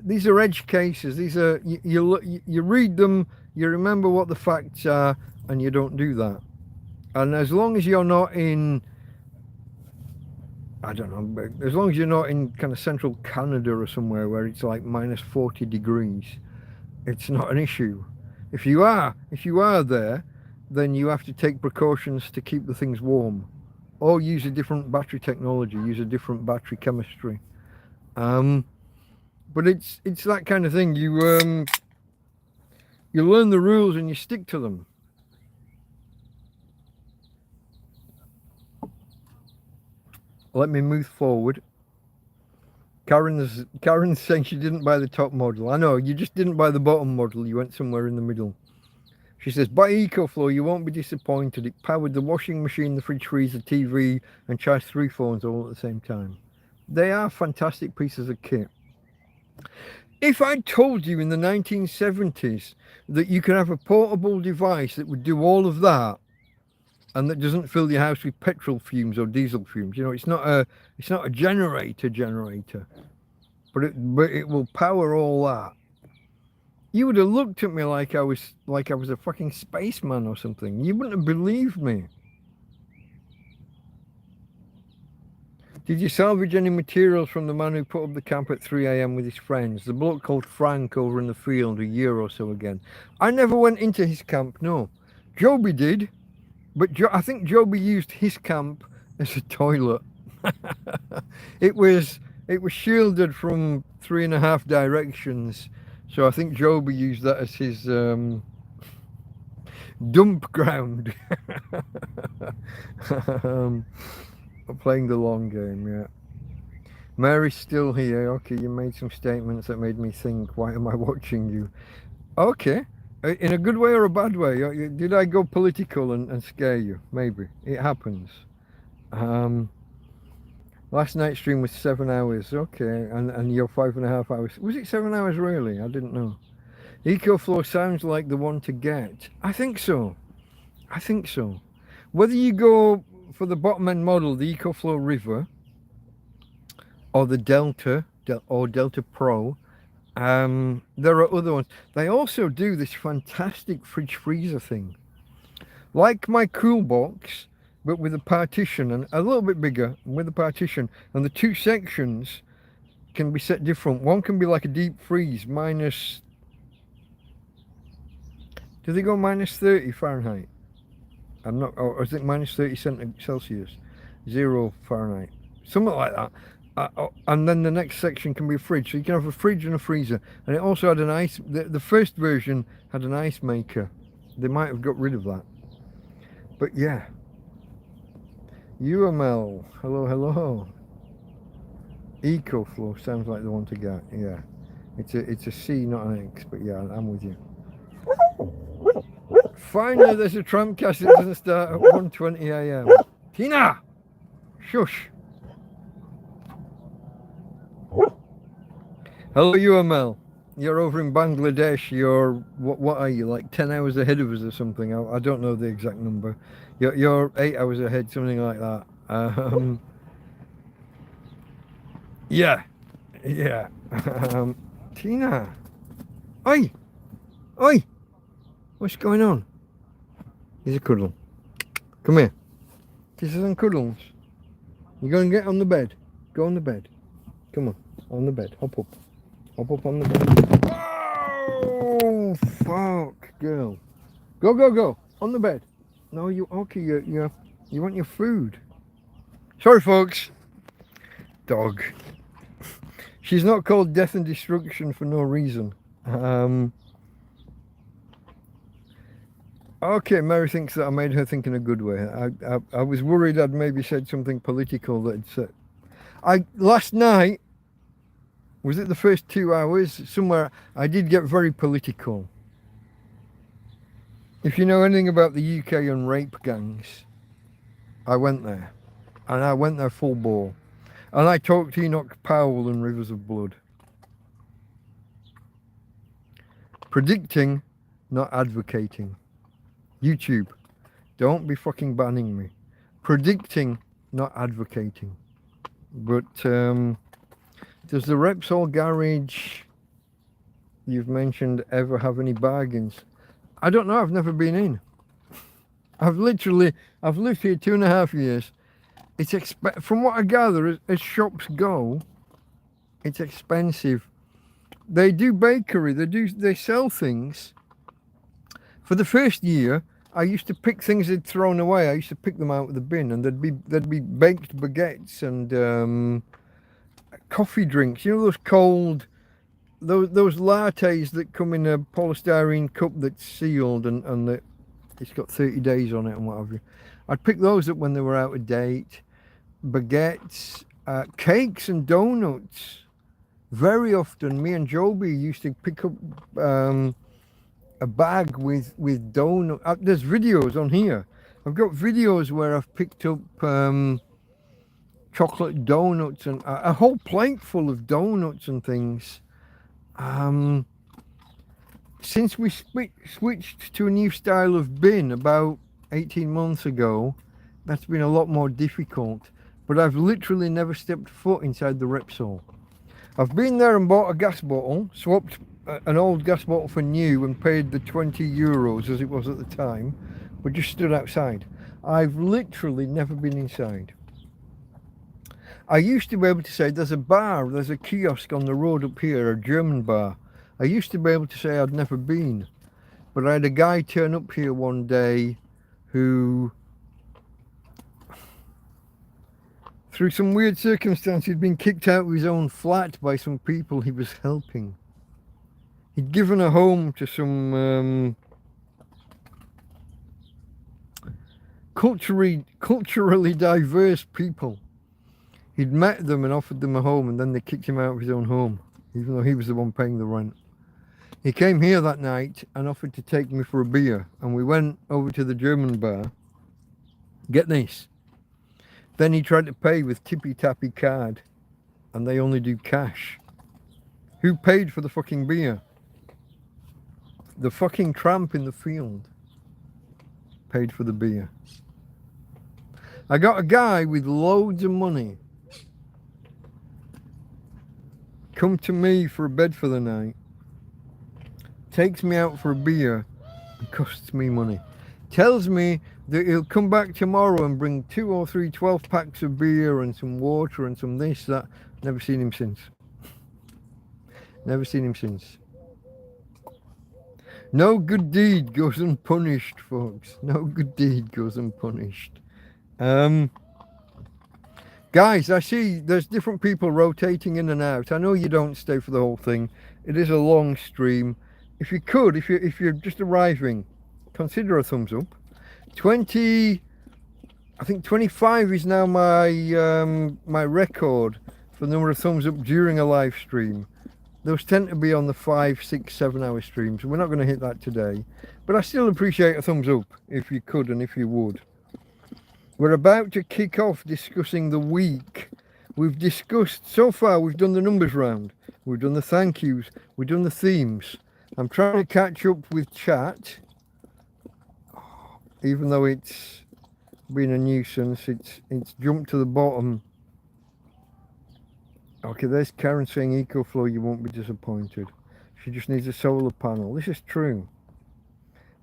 these are edge cases. These are you read them, you remember what the facts are, and you don't do that. And as long as you're not in, I don't know, as long as you're not in kind of central Canada or somewhere where it's like minus 40 degrees, it's not an issue. If you are there, then you have to take precautions to keep the things warm, or use a different battery technology, use a different battery chemistry. But it's that kind of thing. You learn the rules and you stick to them. Let me move forward. Karen's saying she didn't buy the top model. I know, you just didn't buy the bottom model. You went somewhere in the middle. She says, buy EcoFlow, you won't be disappointed. It powered the washing machine, the fridge freezer, TV, and charged 3 phones all at the same time. They are fantastic pieces of kit. If I told you in the 1970s that you could have a portable device that would do all of that, and that doesn't fill your house with petrol fumes or diesel fumes, you know, it's not a generator, but it will power all that. You would have looked at me like I was a fucking spaceman or something. You wouldn't have believed me. Did you salvage any materials from the man who put up the camp at 3 AM with his friends? The bloke called Frank over in the field a year or so again. I never went into his camp, no. Joby did, but I think Joby used his camp as a toilet. It was shielded from 3.5 directions, so I think Joby used that as his dump ground. Playing the long game, yeah. Mary's still here. Okay, you made some statements that made me think, why am I watching you? Okay, in a good way or a bad way? Did I go political and scare you? Maybe. It happens. Last night's stream was 7 hours. Okay, and you're 5.5 hours. Was it 7 hours really? I didn't know. EcoFlow sounds like the one to get. I think so. I think so. Whether you go for the bottom end model, the EcoFlow River, or the Delta or Delta Pro, there are other ones. They also do this fantastic fridge freezer thing, like my cool box, but with a partition and a little bit bigger with a partition, and the two sections can be set different. One can be like a deep freeze, minus, do they go minus 30 Fahrenheit? I'm not, or is it minus 30 Celsius? 0 Fahrenheit, something like that. And then the next section can be a fridge, so you can have a fridge and a freezer. And it also had an ice, the first version had an ice maker. They might have got rid of that, but yeah. UML, hello. EcoFlow sounds like the one to get. Yeah, it's a C, not an X, but yeah, I'm with you. Finally, there's a TrampCast that doesn't start at 1:20 AM. Tina, shush. Hello, UML. You're over in Bangladesh. You're what are you, like 10 hours ahead of us or something? I don't know the exact number. You're 8 hours ahead, something like that. Yeah. Tina, oi, what's going on? Here's a cuddle. Come here. Kisses and cuddles. You going to get on the bed? Go on the bed. Come on the bed. Hop up on the bed. Oh, fuck, girl. Go on the bed. No, you okay? You want your food? Sorry, folks. Dog. She's not called Death and Destruction for no reason. Okay, Mary thinks that I made her think in a good way. I was worried I'd maybe said something political that said. Last night, was it the first 2 hours? Somewhere I did get very political. If you know anything about the UK and rape gangs, I went there. And I went there full bore. And I talked to Enoch Powell and Rivers of Blood. Predicting, not advocating. YouTube, don't be fucking banning me. Predicting, not advocating. But does the Repsol garage you've mentioned ever have any bargains? I don't know, I've never been in. I've lived here 2.5 years. It's from what I gather, as shops go, it's expensive. They do bakery. They sell things. For the first year, I used to pick things they'd thrown away. I used to pick them out of the bin, and there'd be baked baguettes and coffee drinks. You know those cold, those lattes that come in a polystyrene cup that's sealed and it's got 30 days on it and what have you. I'd pick those up when they were out of date. Baguettes, cakes and donuts. Very often, me and Joby used to pick up a bag with donuts. There's videos on here. I've got videos where I've picked up chocolate donuts and a whole plate full of donuts and things. Since we switched to a new style of bin about 18 months ago, that's been a lot more difficult. But I've literally never stepped foot inside the Repsol. I've been there and bought a gas bottle, swapped an old gas bottle for new and paid the 20 euros as it was at the time, but just stood outside. I've literally never been inside. I used to be able to say there's a kiosk on the road up here, a German bar. I used to be able to say I'd never been, but I had a guy turn up here one day who, through some weird circumstance, he'd been kicked out of his own flat by some people he was helping. He'd given a home to some culturally diverse people. He'd met them and offered them a home, and then they kicked him out of his own home, even though he was the one paying the rent. He came here that night and offered to take me for a beer, and we went over to the German bar. Get this. Then he tried to pay with Tippy Tappy card, and they only do cash. Who paid for the fucking beer? The fucking tramp in the field paid for the beer. I got a guy with loads of money come to me for a bed for the night, takes me out for a beer, and costs me money. Tells me that he'll come back tomorrow and bring 2 or 3 12 packs of beer and some water and some this, that. Never seen him since. Never seen him since. No good deed goes unpunished, folks. No good deed goes unpunished. Guys, I see there's different people rotating in and out. I know you don't stay for the whole thing. It is a long stream. If you could, if you're just arriving, consider a thumbs up. I think 25 is now my record for the number of thumbs up during a live stream. Those tend to be on the 5, 6, 7 hour streams. We're not going to hit that today, but I still appreciate a thumbs up if you could and if you would. We're about to kick off discussing the week. We've discussed, so far we've done the numbers round, we've done the thank yous, we've done the themes. I'm trying to catch up with chat, even though it's been a nuisance. It's jumped to the bottom. Okay, there's Karen saying EcoFlow, you won't be disappointed. She just needs a solar panel. This is true.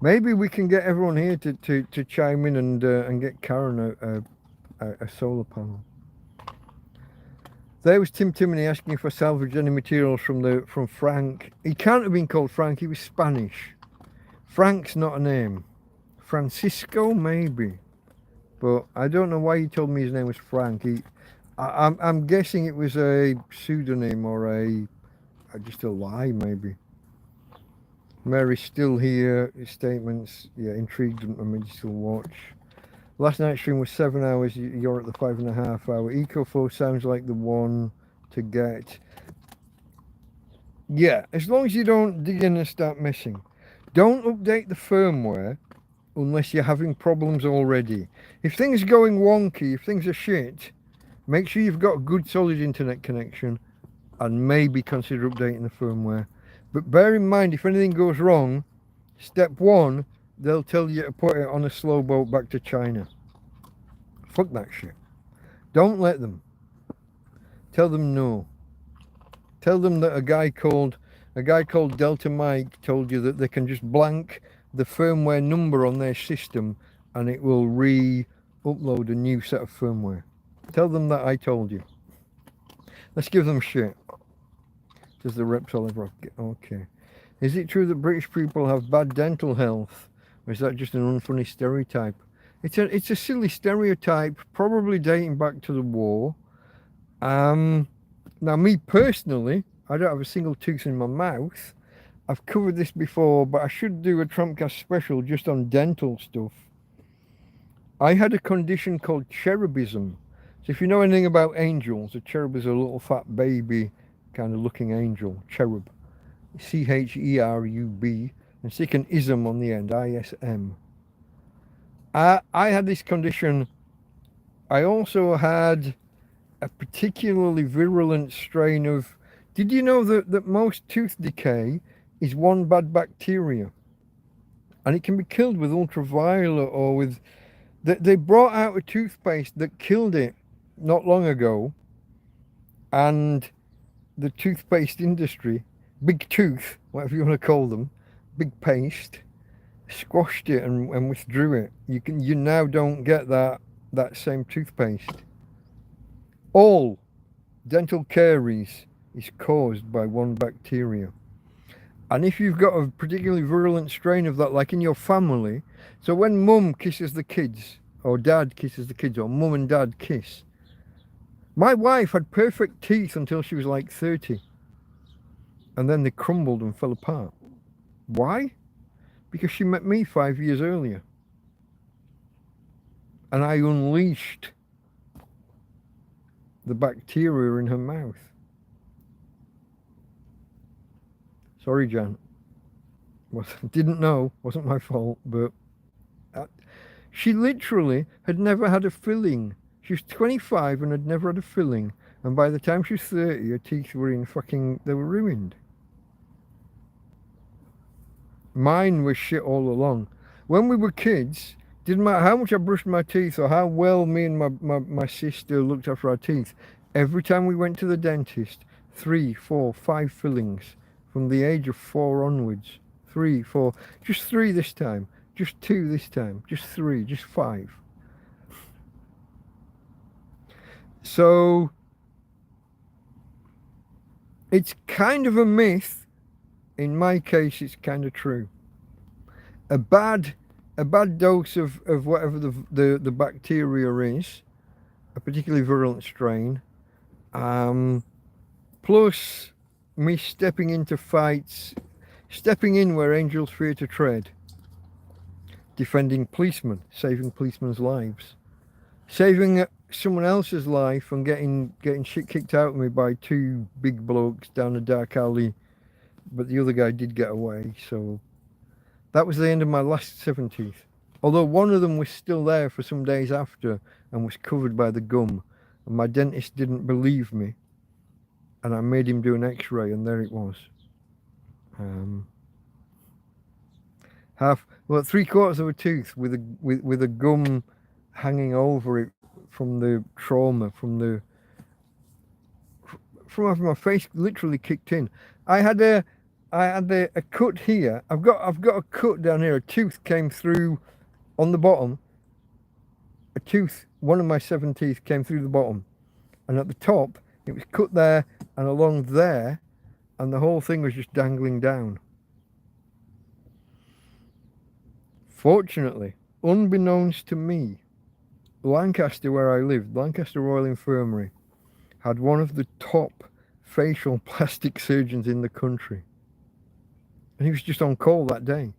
Maybe we can get everyone here to chime in and get Karen a solar panel. There was Tim Timoney asking if I salvaged any materials from Frank. He can't have been called Frank, he was Spanish. Frank's not a name. Francisco, maybe. But I don't know why he told me his name was Frank. I'm guessing it was a pseudonym or just a lie, maybe. Mary's still here. His statements, yeah, intrigued me to still watch. Last night's stream was 7 hours. You're at the 5.5 hour. EcoFlow sounds like the one to get. Yeah, as long as you don't dig in and start messing. Don't update the firmware unless you're having problems already. If things are going wonky, if things are shit, make sure you've got a good solid internet connection and maybe consider updating the firmware. But bear in mind, if anything goes wrong, step 1, they'll tell you to put it on a slow boat back to China. Fuck that shit. Don't let them. Tell them no. Tell them that a guy called Delta Mike told you that they can just blank the firmware number on their system and it will re-upload a new set of firmware. Tell them that I told you. Let's give them shit. Does the reptile ever get... Okay. Is it true that British people have bad dental health? Or is that just an unfunny stereotype? It's a silly stereotype, probably dating back to the war. Now, me personally, I don't have a single tooth in my mouth. I've covered this before, but I should do a TrampCast special just on dental stuff. I had a condition called cherubism. So if you know anything about angels, a cherub is a little fat baby kind of looking angel, cherub. C-H-E-R-U-B, and stick an ism on the end, I-S-M. I had this condition. I also had a particularly virulent strain of... Did you know that most tooth decay is one bad bacteria? And it can be killed with ultraviolet or with... They brought out a toothpaste that killed it not long ago. And the toothpaste industry, Big Tooth, whatever you want to call them, Big Paste, squashed it and withdrew it. You now don't get that same toothpaste. All dental caries is caused by one bacteria. And if you've got a particularly virulent strain of that, like in your family, so when mum kisses the kids, or dad kisses the kids, or mum and dad kiss, my wife had perfect teeth until she was like 30. And then they crumbled and fell apart. Why? Because she met me 5 years earlier. And I unleashed the bacteria in her mouth. Sorry, Jan. Didn't know, wasn't my fault, but she literally had never had a filling. She was 25 and had never had a filling. And by the time she was 30, her teeth were they were ruined. Mine was shit all along. When we were kids, didn't matter how much I brushed my teeth or how well me and my sister looked after our teeth. Every time we went to the dentist, 3, 4, 5 fillings from the age of 4 onwards. 3, 4, just 3 this time, just 2 this time, just 3, just 5. So it's kind of a myth. In my case, it's kind of true. A bad dose of whatever the bacteria is, a particularly virulent strain, plus me stepping into fights, stepping in where angels fear to tread, defending policemen, saving policemen's lives, saving someone else's life and getting shit kicked out of me by 2 big blokes down a dark alley, but the other guy did get away. So that was the end of my last 7 teeth. Although one of them was still there for some days after and was covered by the gum, and my dentist didn't believe me, and I made him do an x-ray, and there it was. 3/4 of a tooth with a gum hanging over it from the trauma, from having my face literally kicked in. I had a cut here. I've got a cut down here. A tooth came through on the bottom. A tooth, one of my 7 teeth came through the bottom, and at the top it was cut there and along there, and the whole thing was just dangling down. Fortunately, unbeknownst to me, Lancaster, where I lived, Lancaster Royal Infirmary, had one of the top facial plastic surgeons in the country. And he was just on call that day.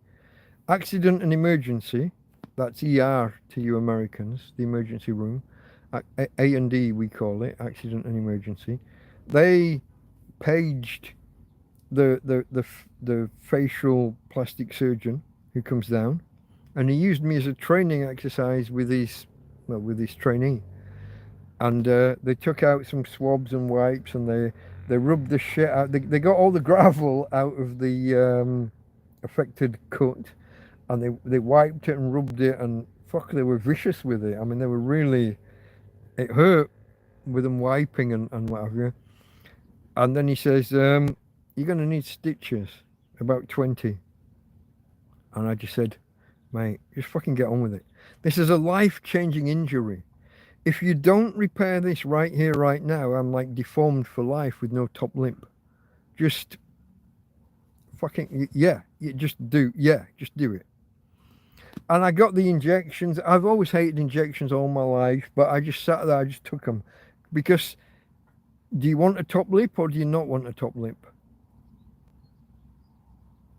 Accident and emergency, that's ER to you Americans, the emergency room. A&D we call it, accident and emergency. They paged the facial plastic surgeon who comes down, and he used me as a training exercise with his trainee. And they took out some swabs and wipes, and they rubbed the shit out. They got all the gravel out of the affected cut, and they wiped it and rubbed it, and fuck, they were vicious with it. I mean, they were really, it hurt with them wiping and what have you. And then he says, you're going to need stitches, about 20. And I just said, mate, just fucking get on with it. This is a life-changing injury. If you don't repair this right here, right now, I'm like deformed for life with no top lip. Just fucking, yeah, just do it. And I got the injections. I've always hated injections all my life, but I just sat there, I just took them. Because do you want a top lip or do you not want a top lip?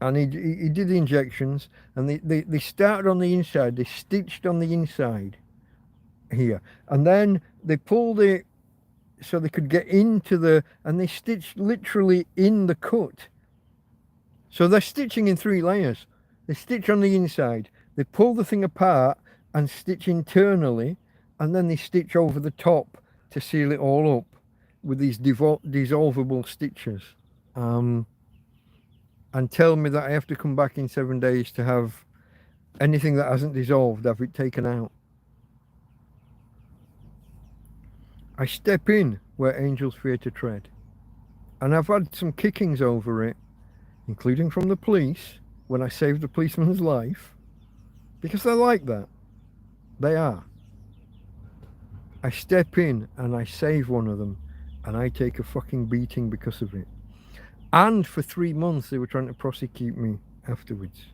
And he did the injections, and they started on the inside. They stitched on the inside here. And then they pulled it so they could get into the, and they stitched literally in the cut. So they're stitching in 3 layers. They stitch on the inside. They pull the thing apart and stitch internally, and then they stitch over the top to seal it all up with these dissolvable stitches. And tell me that I have to come back in 7 days to have anything that hasn't dissolved, have it taken out. I step in where angels fear to tread. And I've had some kickings over it, including from the police, when I saved the policeman's life. Because they're like that. They are. I step in and I save one of them, and I take a fucking beating because of it. And for 3 months they were trying to prosecute me afterwards.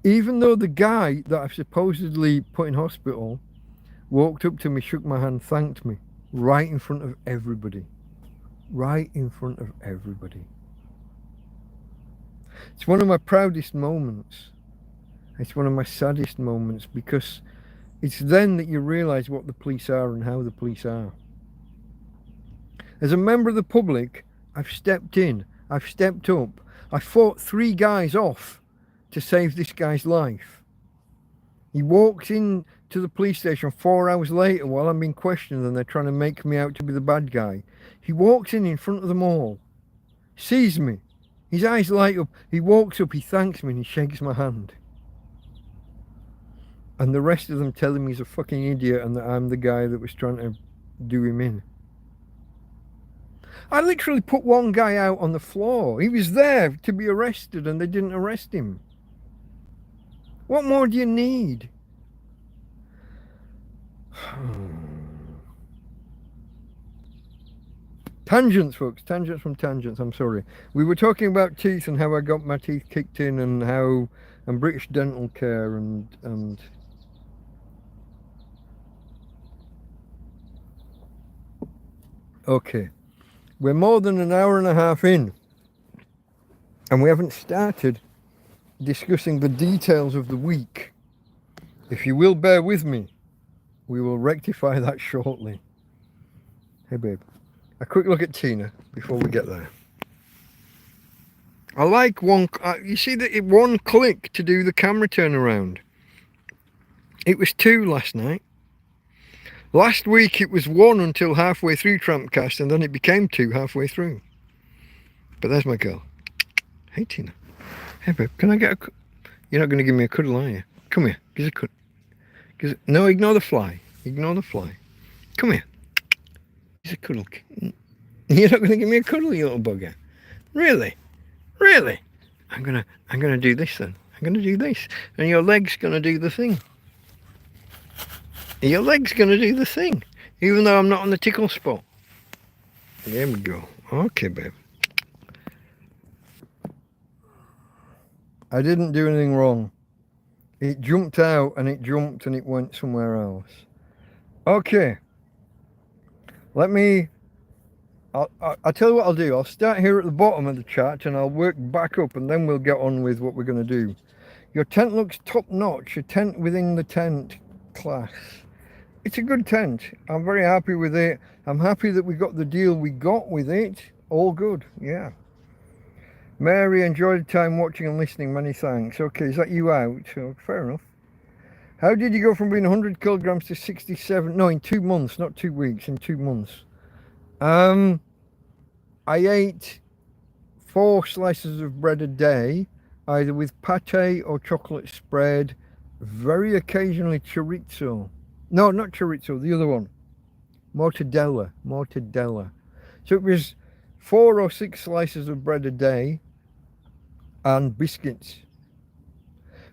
Even though the guy that I've supposedly put in hospital walked up to me, shook my hand, thanked me, right in front of everybody. Right in front of everybody. It's one of my proudest moments. It's one of my saddest moments, because it's then that you realise what the police are and how the police are. As a member of the public, I've stepped in, I've stepped up, I fought 3 guys off to save this guy's life. He walks in to the police station 4 hours later while I'm being questioned and they're trying to make me out to be the bad guy. He walks in front of them all, sees me, his eyes light up, he walks up, he thanks me and he shakes my hand. And the rest of them telling me he's a fucking idiot and that I'm the guy that was trying to do him in. I literally put one guy out on the floor. He was there to be arrested and they didn't arrest him. What more do you need? Tangents, folks. Tangents from tangents. I'm sorry. We were talking about teeth and how I got my teeth kicked in and how, and British dental care and okay. We're more than an hour and a half in, and we haven't started discussing the details of the week. If you will bear with me, we will rectify that shortly. Hey babe, a quick look at Tina before we get there. I like one, you see that one click to do the camera turnaround. It was 2 last night. Last week it was 1 until halfway through TrampCast, and then it became 2 halfway through. But there's my girl. Hey Tina. Hey babe, can I get a... You're not going to give me a cuddle, are you? Come here, give us a cuddle. No, ignore the fly. Ignore the fly. Come here. Give us a cuddle. You're not going to give me a cuddle, you little bugger. Really? Really? I'm gonna do this then. I'm gonna do this. And your leg's gonna do the thing. Your leg's going to do the thing, even though I'm not on the tickle spot. There we go. Okay, babe. I didn't do anything wrong. It jumped out and it jumped and it went somewhere else. Okay. I'll tell you what I'll do. I'll start here at the bottom of the chart and I'll work back up and then we'll get on with what we're going to do. Your tent looks top notch. Your tent within the tent class. It's a good tent. I'm very happy with it. I'm happy that we got the deal we got with it. All good, yeah. Mary, enjoyed the time watching and listening. Many thanks. Okay, is that you out? Oh, fair enough. How did you go from being 100 kilograms to 67? No, in 2 months, not 2 weeks, in 2 months. I ate 4 slices of bread a day, either with pate or chocolate spread, very occasionally chorizo. No, not chorizo, the other one. Mortadella. So it was 4 or 6 slices of bread a day and biscuits.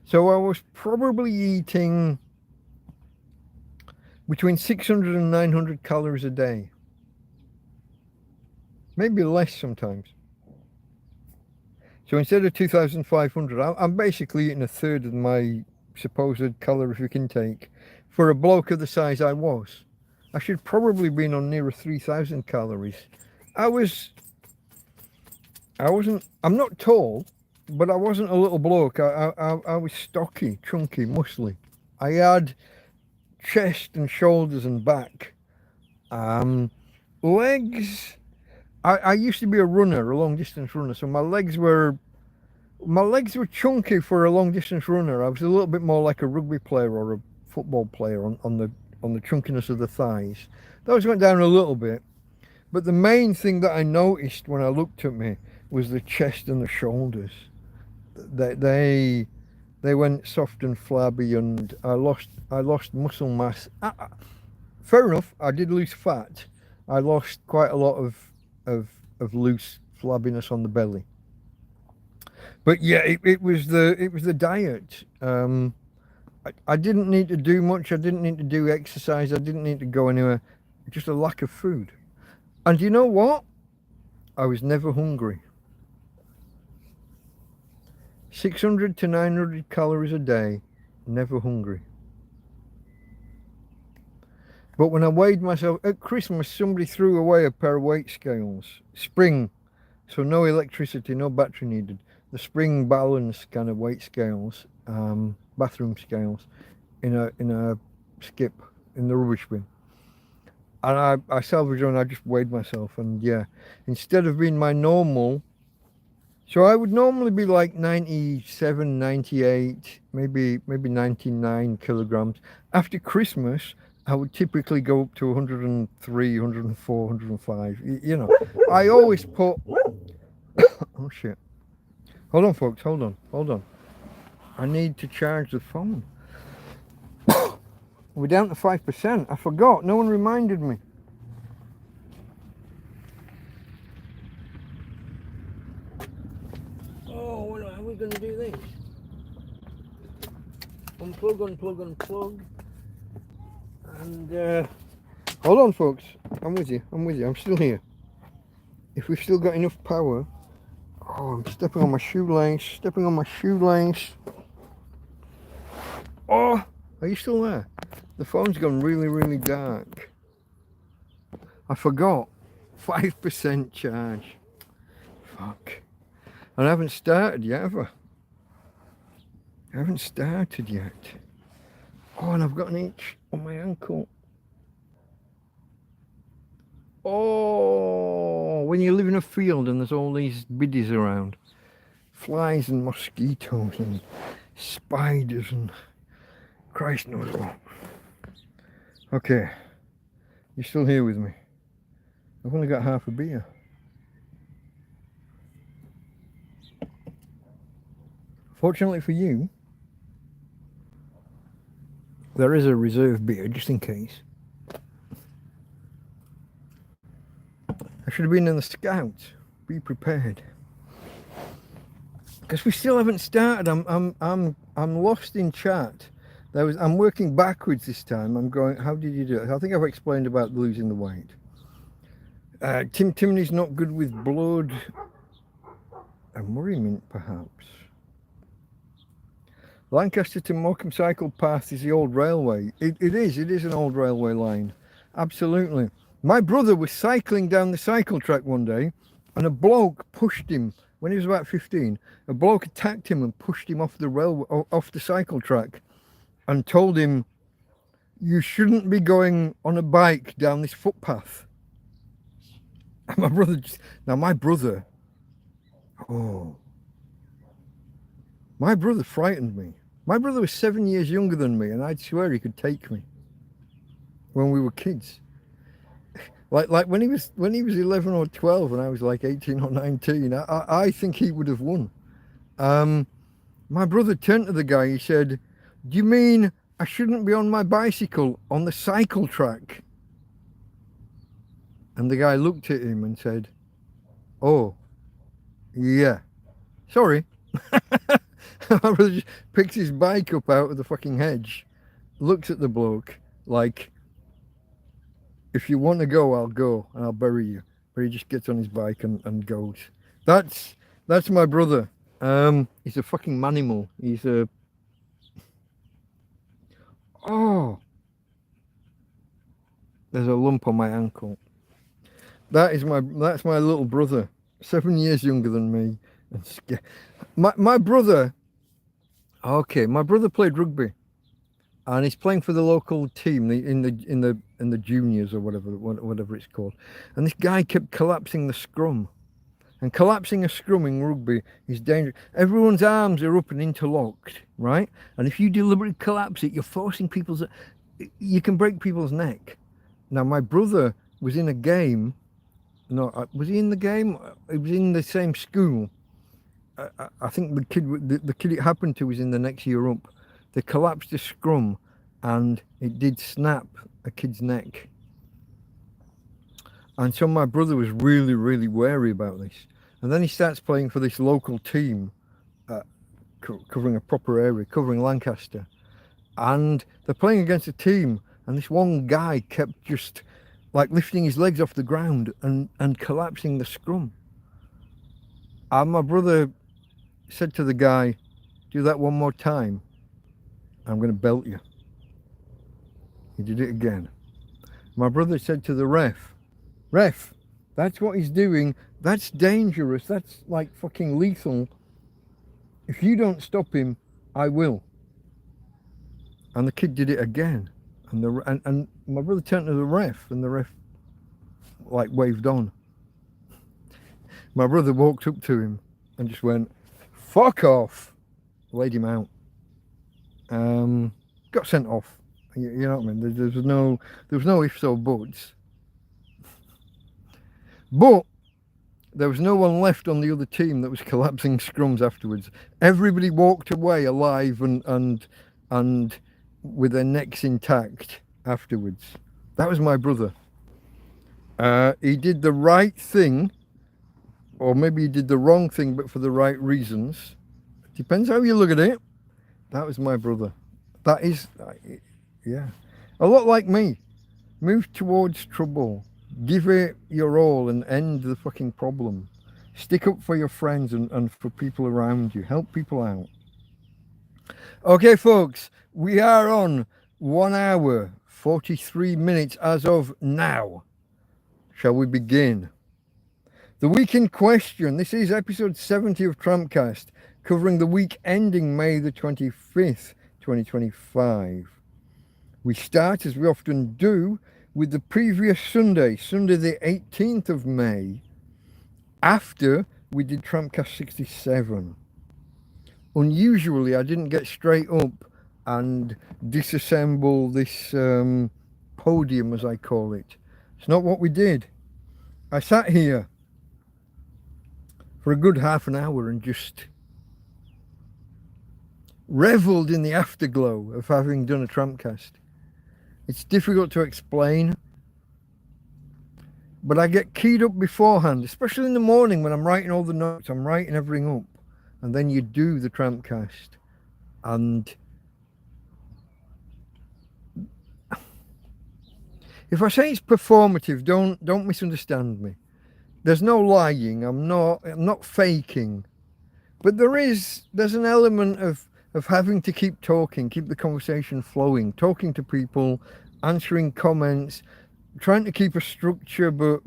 So I was probably eating between 600 and 900 calories a day. Maybe less sometimes. So instead of 2,500, I'm basically eating a third of my supposed calorific intake for a bloke of the size I was. I should probably been on nearer 3,000 calories. I'm not tall, but I wasn't a little bloke. I was stocky, chunky, muscly. I had chest and shoulders and back. Legs, I used to be a runner, a long distance runner, so my legs were chunky for a long distance runner. I was a little bit more like a rugby player or a football player on the chunkiness of the thighs. Those went down a little bit, but the main thing that I noticed when I looked at me was the chest and the shoulders. They went soft and flabby, and I lost muscle mass. Fair enough, I did lose fat. I lost quite a lot of loose flabbiness on the belly. But yeah, it was the diet. I didn't need to do much. I didn't need to do exercise. I didn't need to go anywhere. Just a lack of food. And you know what? I was never hungry. 600 to 900 calories a day, never hungry. But when I weighed myself at Christmas, somebody threw away a pair of weight scales. Spring, so no electricity, no battery needed. The spring balance kind of weight scales, bathroom scales, in a skip in the rubbish bin. And I salvaged one. I just weighed myself, and yeah, instead of being my normal, so I would normally be like 97, 98, maybe 99 kilograms. After Christmas, I would typically go up to 103, 104, 105. You know, I always put. Oh shit! Hold on, folks. Hold on. I need to charge the phone. We're down to 5%. I forgot. No one reminded me. Oh, how are we going to do this? Unplug. And hold on, folks. I'm with you. I'm still here. If we've still got enough power. Oh, I'm stepping on my shoelace. Oh, are you still there? The phone's gone really, really dark. I forgot. 5% charge. Fuck. And I haven't started yet, have I? I haven't started yet. Oh, and I've got an itch on my ankle. Oh, when you live in a field and there's all these biddies around. Flies and mosquitoes and spiders and Christ knows what. Okay, you're still here with me. I've only got half a beer. Fortunately for you, there is a reserve beer just in case. I should have been in the Scouts. Be prepared. Because we still haven't started. I'm lost in chat. I'm working backwards this time. I'm going, how did you do it? I think I've explained about losing the weight. Timney's not good with blood. A Murray mint, perhaps. Lancaster to Morecambe cycle path is the old railway. It is an old railway line. Absolutely. My brother was cycling down the cycle track one day, and a bloke pushed him when he was about 15. A bloke attacked him and pushed him off the cycle track, and told him, "You shouldn't be going on a bike down this footpath." And my brother frightened me. My brother was 7 years younger than me, and I'd swear he could take me when we were kids. Like when he was 11 or 12 and I was like 18 or 19, I think he would have won. My brother turned to the guy, he said, "Do you mean I shouldn't be on my bicycle on the cycle track?" And the guy looked at him and said, "Oh, yeah, sorry." My brother just picks his bike up out of the fucking hedge, looks at the bloke like, if you want to go, I'll go and I'll bury you. But he just gets on his bike and goes. That's my brother. He's a fucking manimal. He's a... Oh! There's a lump on my ankle. That's my little brother. 7 years younger than me. And my brother... Okay, my brother played rugby. And he's playing for the local team in the juniors or whatever it's called. And this guy kept collapsing the scrum. And collapsing a scrum in rugby is dangerous. Everyone's arms are up and interlocked, right? And if you deliberately collapse it, you're forcing people's... You can break people's neck. Now, my brother was in a game. No, was he in the game? He was in the same school. I think the kid it happened to was in the next year up. They collapsed a scrum and it did snap a kid's neck. And so my brother was really, really wary about this. And then he starts playing for this local team, covering a proper area, covering Lancaster. And they're playing against a team, and this one guy kept just like lifting his legs off the ground and collapsing the scrum. And my brother said to the guy, do that one more time, I'm going to belt you. He did it again. My brother said to the ref, that's what he's doing. That's dangerous. That's like fucking lethal. If you don't stop him, I will. And the kid did it again. And my brother turned to the ref, and the ref like waved on. My brother walked up to him and just went, fuck off. Laid him out. Got sent off. You know what I mean? There was no ifs or buts. But there was no one left on the other team that was collapsing scrums afterwards. Everybody walked away alive and with their necks intact afterwards. That was my brother. He did the right thing, or maybe he did the wrong thing, but for the right reasons. Depends how you look at it. That was my brother. That is, yeah. A lot like me. Move towards trouble. Give it your all and end the fucking problem. Stick up for your friends and for people around you. Help people out. Okay, folks, we are on 1 hour, 43 minutes as of now. Shall we begin? The week in question. This is episode 70 of TrampCast, covering the week ending May the 25th, 2025. We start, as we often do, with the previous Sunday the 18th of May, after we did TrampCast 67. Unusually, I didn't get straight up and disassemble this podium, as I call it. It's not what we did. I sat here for a good half an hour and just revelled in the afterglow of having done a TrampCast. It's difficult to explain, but I get keyed up beforehand, especially in the morning when I'm writing all the notes, I'm writing everything up, and then you do the TrampCast. And if I say it's performative, don't misunderstand me. There's no lying. I'm not faking, but there's an element of having to keep talking, keep the conversation flowing, talking to people, answering comments, trying to keep a structure, but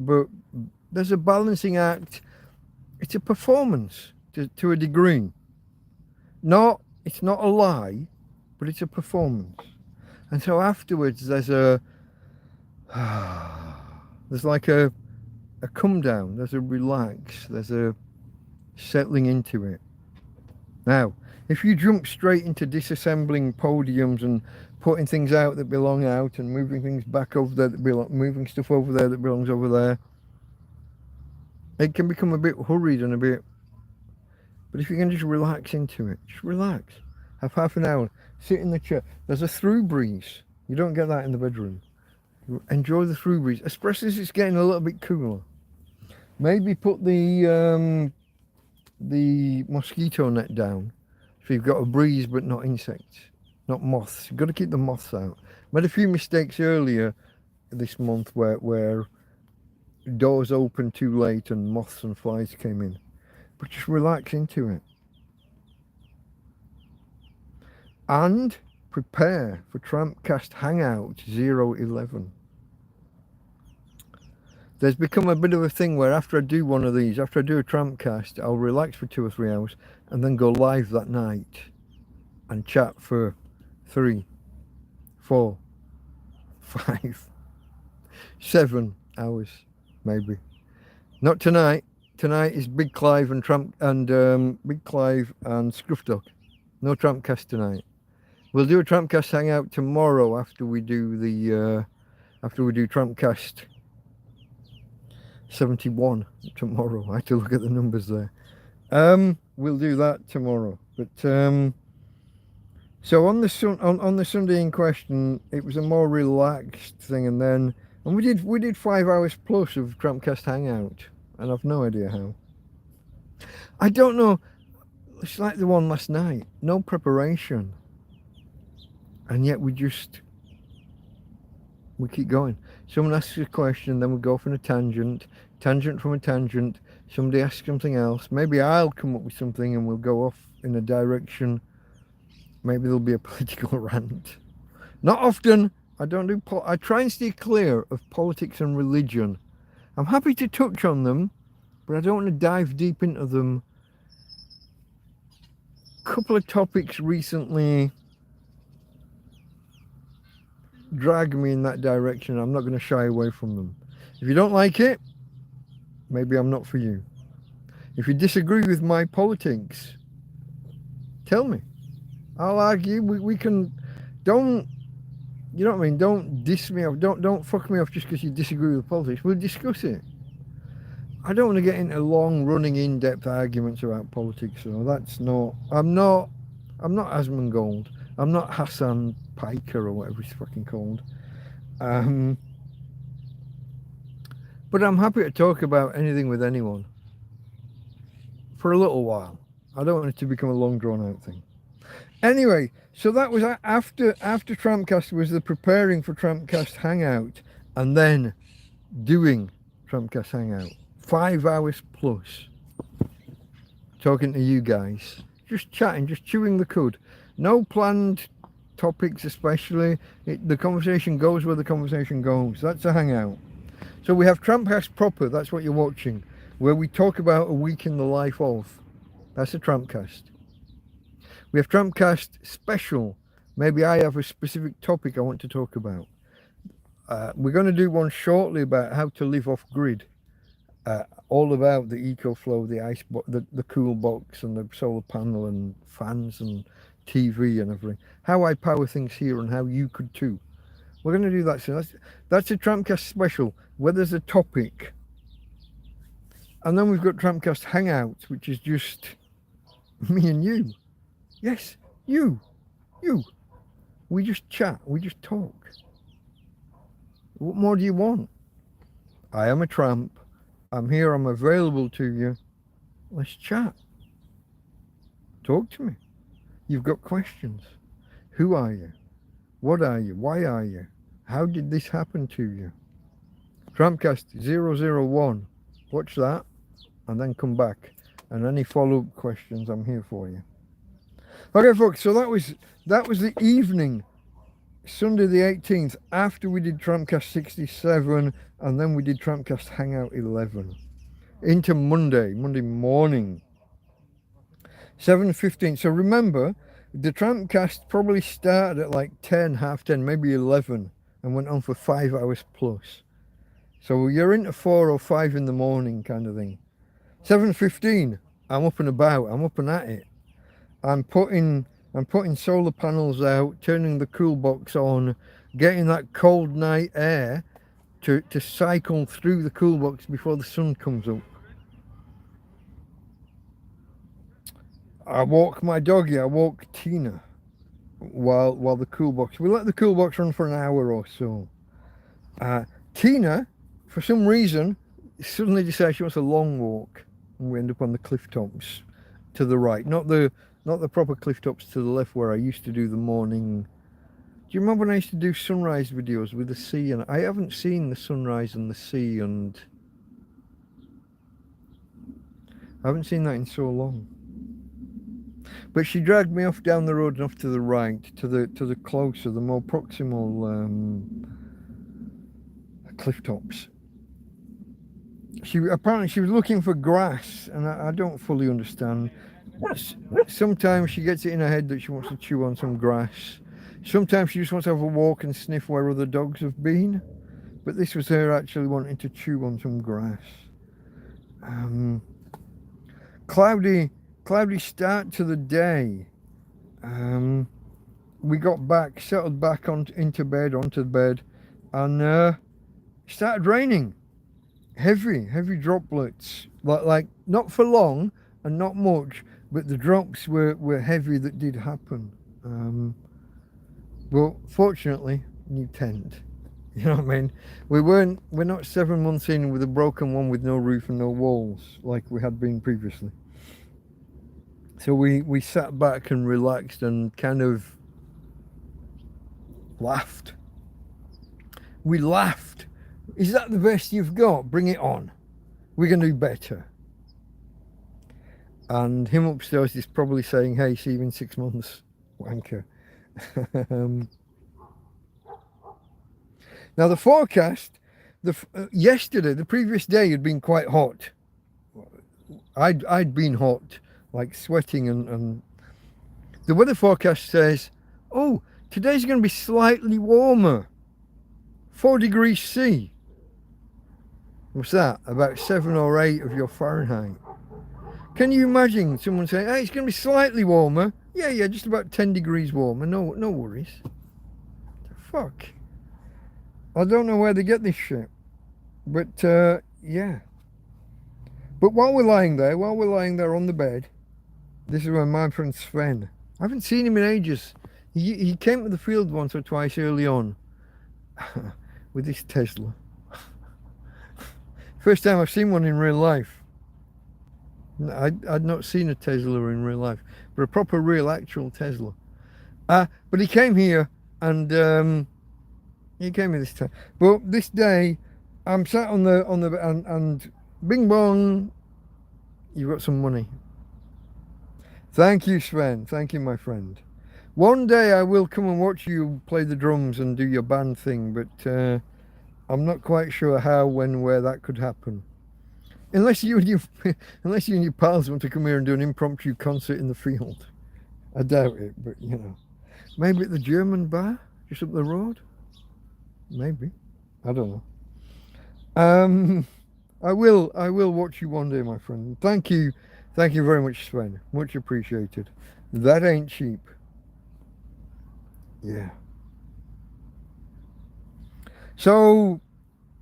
there's a balancing act. It's a performance to a degree. It's not a lie, but it's a performance. And so afterwards there's like a come down, there's a relax, there's a settling into it. Now, if you jump straight into disassembling podiums and putting things out that belong out and moving things back over there that belong, moving stuff over there that belongs over there, it can become a bit hurried and a bit. But if you can just relax into it, just relax. Have half an hour, sit in the chair. There's a through breeze. You don't get that in the bedroom. Enjoy the through breeze, especially as it's getting a little bit cooler. Maybe put the mosquito net down. If So you've got a breeze, but not insects, not moths. You've got to keep the moths out. Made a few mistakes earlier this month where doors opened too late and moths and flies came in. But just relax into it. And prepare for TrampCast Hangout 011. There's become a bit of a thing where after I do one of these, after I do a TrampCast, I'll relax for 2 or 3 hours and then go live that night and chat for 3, 4, 5, 7 hours, maybe. Not tonight. Tonight is Big Clive and Big Clive and Scruff Dog. No TrampCast tonight. We'll do a TrampCast Hangout tomorrow after we do TrampCast 71 tomorrow. I had to look at the numbers there. We'll do that tomorrow. But so on the Sunday in question, it was a more relaxed thing, and we did 5 hours plus of TrampCast Hangout, and I've no idea how. I don't know. It's like the one last night. No preparation, and yet we keep going. Someone asks a question, then we go off on a tangent from a tangent. Somebody asks something else. Maybe I'll come up with something and we'll go off in a direction. Maybe there'll be a political rant. Not often. I try and stay clear of politics and religion. I'm happy to touch on them, but I don't want to dive deep into them. A couple of topics recently drag me in that direction. I'm not going to shy away from them. If you don't like it, maybe I'm not for you. If you disagree with my politics, tell me. I'll argue. We can. Don't, you know what I mean? Don't diss me off. Don't fuck me off just because you disagree with politics. We'll discuss it. I don't want to get into long running in-depth arguments about politics. So that's not. I'm not Asmongold. I'm not Hassan Piker or whatever he's fucking called. But I'm happy to talk about anything with anyone for a little while. I don't want it to become a long drawn out thing. Anyway, so that was after TrampCast was the preparing for TrampCast Hangout and then doing TrampCast Hangout. 5 hours plus. Talking to you guys. Just chatting, just chewing the cud. No planned topics especially. The conversation goes where the conversation goes. That's a hangout. So we have TrampCast proper, that's what you're watching, where we talk about a week in the life of. That's a TrampCast. We have TrampCast special. Maybe I have a specific topic I want to talk about. We're going to do one shortly about how to live off grid. All about the EcoFlow, the cool box and the solar panel and fans and TV and everything. How I power things here and how you could too. We're going to do that soon. That's a TrampCast special where there's a topic. And then we've got TrampCast Hangouts, which is just me and you. Yes, you. We just chat. We just talk. What more do you want? I am a tramp. I'm here. I'm available to you. Let's chat. Talk to me. You've got questions. Who are you? What are you? Why are you? How did this happen to you? TrampCast 001. Watch that and then come back. And any follow-up questions, I'm here for you. Okay, folks, so that was the evening, Sunday the 18th, after we did TrampCast 67, and then we did TrampCast Hangout 11. Into Monday morning, 7:15. So remember, the TrampCast probably started at like 10, half 10, maybe 11, and went on for 5 hours plus. So you're into 4 or 5 in the morning kind of thing. 7:15, I'm up and about, I'm up and at it. I'm putting solar panels out, turning the cool box on, getting that cold night air to cycle through the cool box before the sun comes up. I walk my doggy, I walk Tina while the cool box, we let the cool box run for an hour or so. Tina, for some reason, suddenly decides she wants a long walk, and we end up on the cliff tops to the right, not the not the proper cliff tops to the left where I used to do the morning. Do you remember when I used to do sunrise videos with the sea? And I haven't seen the sunrise and the sea, and I haven't seen that in so long. But she dragged me off down the road and off to the right, to the closer, the more proximal cliff tops. Apparently she was looking for grass, and I don't fully understand. Sometimes she gets it in her head that she wants to chew on some grass. Sometimes she just wants to have a walk and sniff where other dogs have been. But this was her actually wanting to chew on some grass. Cloudy start to the day. We got back, settled back onto the bed, and it started raining. Heavy droplets, like not for long and not much, but the drops were heavy that did happen. Well, fortunately, new tent. You know what I mean? We're not 7 months in with a broken one with no roof and no walls like we had been previously. So we sat back and relaxed and kind of laughed. We laughed. Is that the best you've got? Bring it on. We're going to do better. And him upstairs is probably saying, hey, see you in 6 months, wanker. Now the forecast, yesterday, the previous day had been quite hot. I'd been hot, like sweating, and the weather forecast says, oh, today's going to be slightly warmer, 4 degrees C. What's that? About 7 or 8 of your Fahrenheit. Can you imagine someone saying, hey, it's going to be slightly warmer? Yeah, just about 10 degrees warmer. No worries. The fuck? I don't know where they get this shit. But, yeah. But while we're lying there on the bed, this is where my friend Sven, I haven't seen him in ages. He came to the field once or twice early on with his Tesla. First time I've seen one in real life. I'd not seen a Tesla in real life, but a proper, real, actual Tesla. But he came here, and he came here this time. But this day, I'm sat on the and bing bong, you've got some money. Thank you, Sven. Thank you, my friend. One day I will come and watch you play the drums and do your band thing, but I'm not quite sure how, when, where that could happen. Unless you and your pals want to come here and do an impromptu concert in the field. I doubt it, but you know. Maybe at the German bar, just up the road? Maybe. I don't know. I will watch you one day, my friend. Thank you very much, Sven. Much appreciated. That ain't cheap. Yeah. So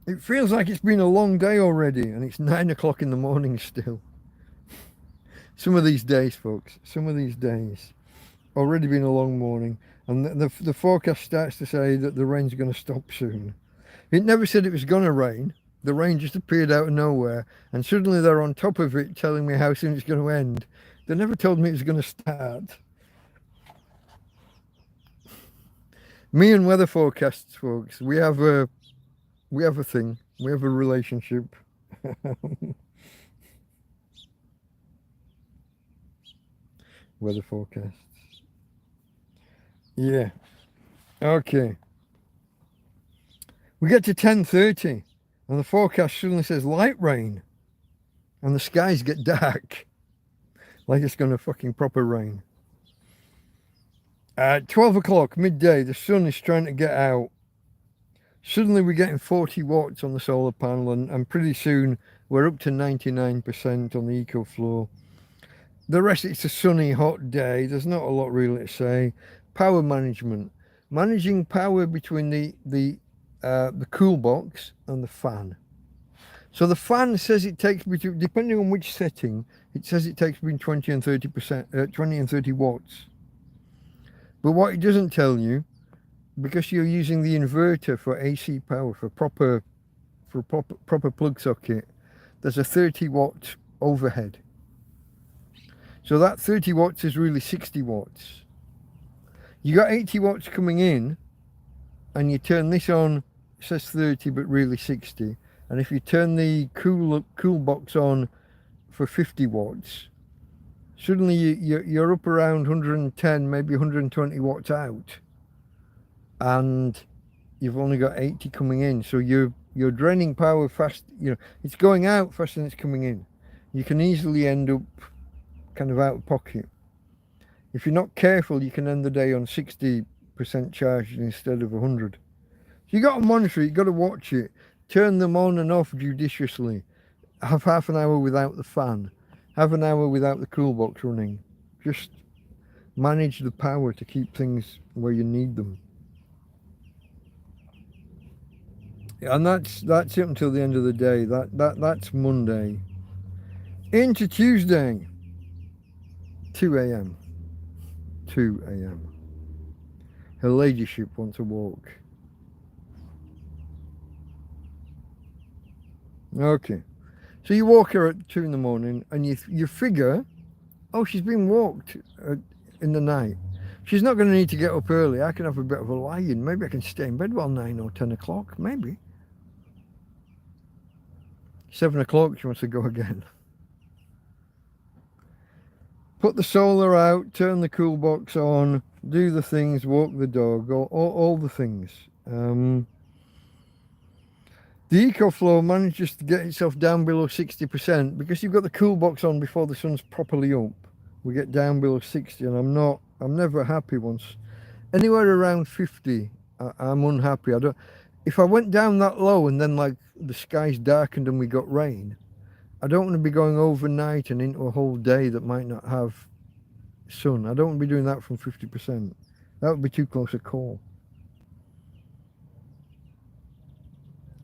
it feels like it's been a long day already, and it's 9 o'clock in the morning still. Some of these days, folks, already been a long morning, and the forecast starts to say that the rain's going to stop soon. It never said it was going to rain. The rain just appeared out of nowhere, and suddenly they're on top of it telling me how soon it's going to end. They never told me it was going to start. Me and weather forecasts, folks, we have a thing. We have a relationship. Weather forecasts. Yeah. Okay. We get to 10:30 and the forecast suddenly says light rain and the skies get dark. Like it's going to fucking proper rain. At 12 o'clock, midday, the sun is trying to get out. Suddenly we're getting 40 watts on the solar panel, and pretty soon we're up to 99% on the EcoFlow. The rest, it's a sunny, hot day. There's not a lot really to say. Power management. Managing power between the cool box and the fan. So the fan says it takes, depending on which setting, it says it takes between 20 and 30 watts. But what it doesn't tell you, because you're using the inverter for AC power, for proper plug socket, there's a 30 watt overhead. So that 30 watts is really 60 watts. You got 80 watts coming in, and you turn this on, it says 30 but really 60. And if you turn the cool box on for 50 watts, suddenly you're up around 110, maybe 120 watts out, and you've only got 80 coming in. So you're draining power fast. You know, it's going out faster than it's coming in. You can easily end up kind of out of pocket. If you're not careful, you can end the day on 60% charge instead of 100. So you got to monitor it, you got to watch it. Turn them on and off judiciously. Have half an hour without the fan. Have an hour without the cool box running. Just manage the power to keep things where you need them. And that's it until the end of the day. That's Monday. Into Tuesday. 2 a.m. 2 a.m. Her ladyship wants a walk. Okay. So you walk her at 2 in the morning and you figure, oh, she's been walked in the night. She's not going to need to get up early. I can have a bit of a lie-in. Maybe I can stay in bed while 9 or 10 o'clock. Maybe. 7 o'clock, she wants to go again. Put the solar out, turn the cool box on, do the things, walk the dog, all the things. The EcoFlow manages to get itself down below 60% because you've got the cool box on before the sun's properly up. We get down below 60, and I'm never happy once. Anywhere around 50, I'm unhappy. If I went down that low and then like the skies darkened and we got rain, I don't want to be going overnight and into a whole day that might not have sun. I don't want to be doing that from 50%. That would be too close a call.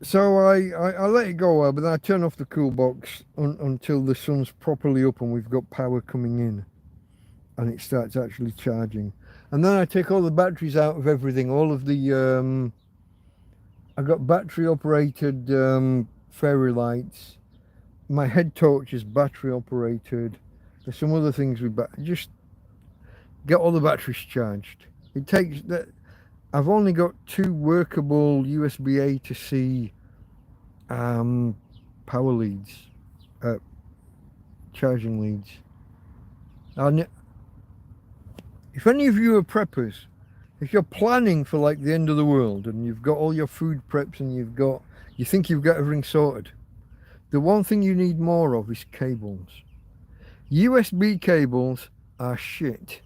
So I let it go, but then I turn off the cool box until the sun's properly up and we've got power coming in and it starts actually charging. And then I take all the batteries out of everything, all of the I got battery operated fairy lights. My head torch is battery operated. There's some other things with just get all the batteries charged. It takes that. I've only got 2 workable USB A to C power leads, charging leads. And if any of you are preppers, if you're planning for like the end of the world and you've got all your food preps and you think you've got everything sorted, the one thing you need more of is cables. USB cables are shit.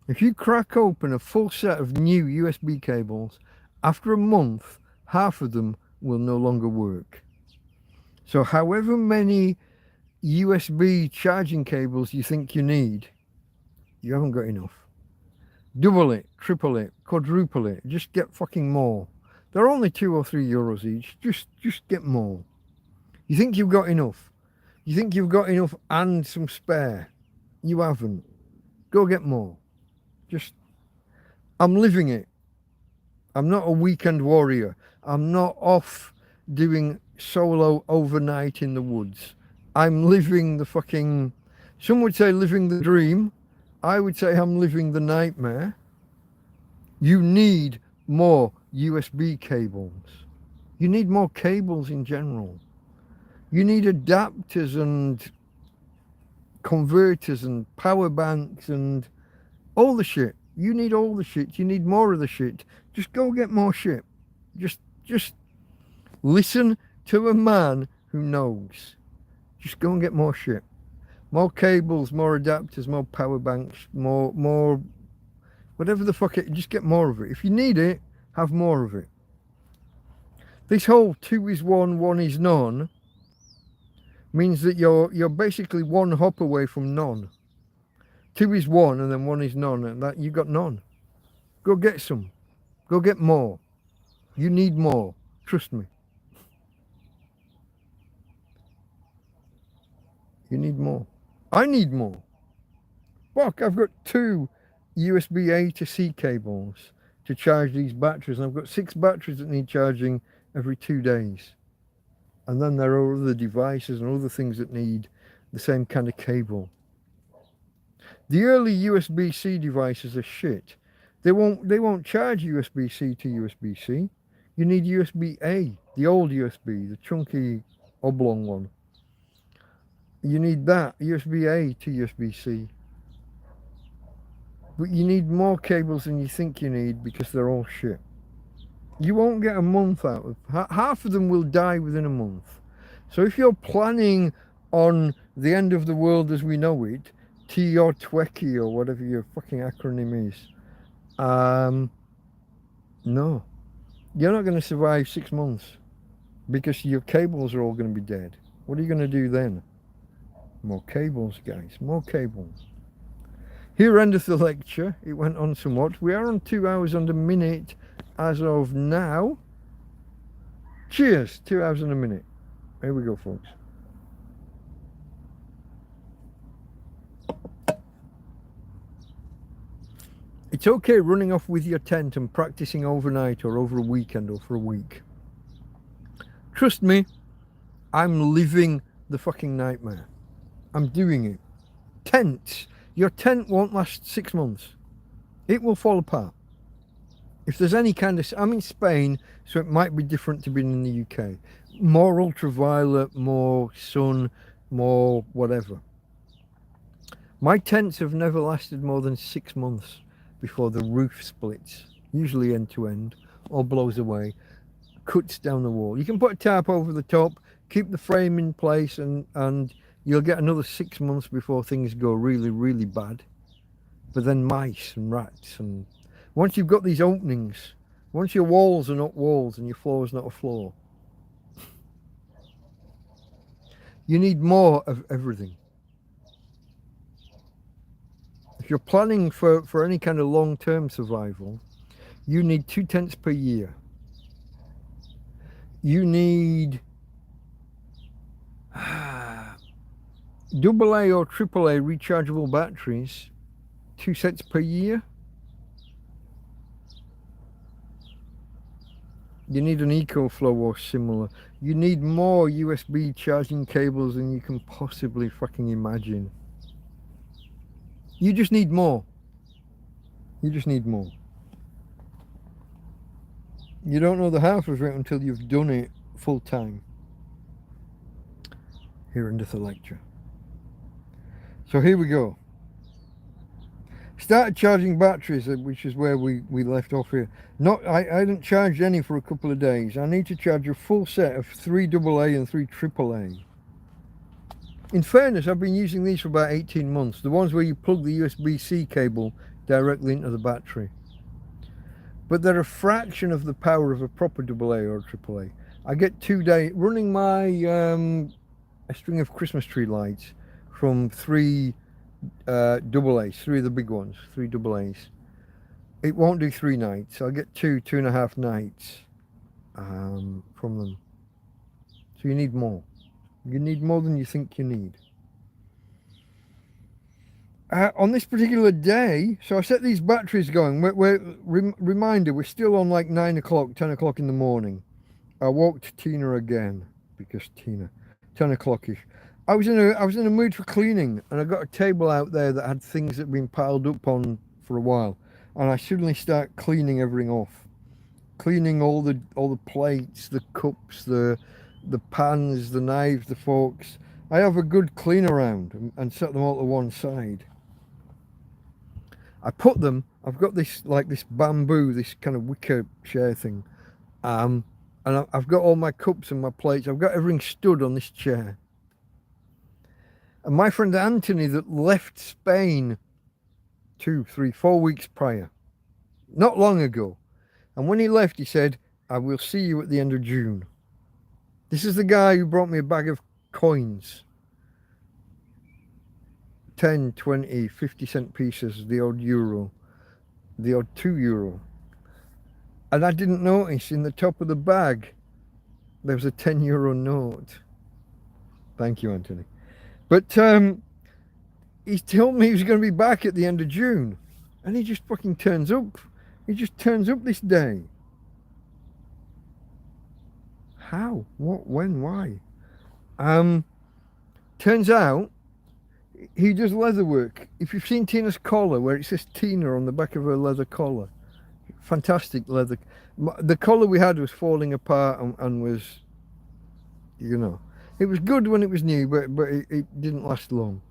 If you crack open a full set of new USB cables, after a month, half of them will no longer work. So however many USB charging cables you think you need, you haven't got enough. Double it, triple it, quadruple it, just get fucking more. They're only €2 or €3 each, just get more. You think you've got enough. You think you've got enough and some spare. You haven't. Go get more. I'm living it. I'm not a weekend warrior. I'm not off doing solo overnight in the woods. I'm living the fucking, some would say living the dream. I would say I'm living the nightmare. You need more USB cables. You need more cables in general. You need adapters and converters and power banks and all the shit. You need all the shit. You need more of the shit. Just go get more shit. Just listen to a man who knows. Just go and get more shit. More cables, more adapters, more power banks, more whatever the fuck it, just get more of it. If you need it, have more of it. This whole 2 is 1, 1 is none means that you're basically one hop away from none. 2 is 1 and then 1 is none, and that you got none. Go get some. Go get more. You need more. Trust me. You need more. I need more. Fuck, I've got 2 USB A to C cables to charge these batteries, and I've got 6 batteries that need charging every 2 days. And then there are other devices and other things that need the same kind of cable. The early USB-C devices are shit. They won't charge USB-C to USB-C. You need USB-A, the old USB, the chunky oblong one. You need that, USB-A to USB-C. But you need more cables than you think you need because they're all shit. You won't get a month out of half of them will die within a month. So if you're planning on the end of the world as we know it, T or Tweki or whatever your fucking acronym is, no, you're not going to survive 6 months because your cables are all going to be dead. What are you going to do then? More cables, guys, more cables. Here endeth the lecture. It went on somewhat. We are on 2 hours and a minute as of now. Cheers, 2 hours and a minute. Here we go, folks. It's okay running off with your tent and practicing overnight or over a weekend or for a week. Trust me, I'm living the fucking nightmare. I'm doing it. Tents. Your tent won't last 6 months. It will fall apart. If there's any kind of... I'm in Spain, so it might be different to being in the UK. More ultraviolet, more sun, more whatever. My tents have never lasted more than 6 months before the roof splits, usually end to end, or blows away, cuts down the wall. You can put a tarp over the top, keep the frame in place, and you'll get another 6 months before things go really, really bad. But then mice and rats, and once you've got these openings, once your walls are not walls and your floor is not a floor, you need more of everything. If you're planning for any kind of long-term survival, you need 2 tents per year. You need AA or AAA rechargeable batteries, 2 sets per year. You need an EcoFlow or similar. You need more USB charging cables than you can possibly fucking imagine. You just need more. You just need more. You don't know the half of it until you've done it full time. Here endeth the lecture. So here we go. Started charging batteries, which is where we left off here. I hadn't charged any for a couple of days. I need to charge a full set of 3 AA and 3 AAA. In fairness, I've been using these for about 18 months. The ones where you plug the USB-C cable directly into the battery. But they're a fraction of the power of a proper AA or AAA. I get 2 days running my a string of Christmas tree lights from 3 AA's, 3 of the big ones, 3 AA's. It won't do 3 nights. I'll get 2.5 nights from them. So you need more. You need more than you think you need. On this particular day, so I set these batteries going. Reminder, we're still on like 9 o'clock, 10 o'clock in the morning. I woke Tina again because Tina, 10 o'clock-ish. I was in a mood for cleaning, and I got a table out there that had things that had been piled up on for a while, and I suddenly start cleaning everything off, cleaning all the plates, the cups, the pans, the knives, the forks. I have a good clean around and set them all to one side. I put them, I've got this bamboo, this kind of wicker chair thing, and I've got all my cups and my plates. I've got everything stood on this chair. And my friend Anthony that left Spain 2, 3, 4 weeks prior, not long ago, and when he left he said, "I will see you at the end of June." This is the guy who brought me a bag of coins. 10, 20, 50 cent pieces, the odd euro, the odd €2. And I didn't notice in the top of the bag, there was a €10 note. Thank you, Anthony. But he told me he was going to be back at the end of June. And he just fucking turns up. He just turns up this day. How? What? When? Why? Turns out he does leather work. If you've seen Tina's collar, where it says Tina on the back of her leather collar, fantastic leather. The collar we had was falling apart and was, you know, it was good when it was new, but it didn't last long.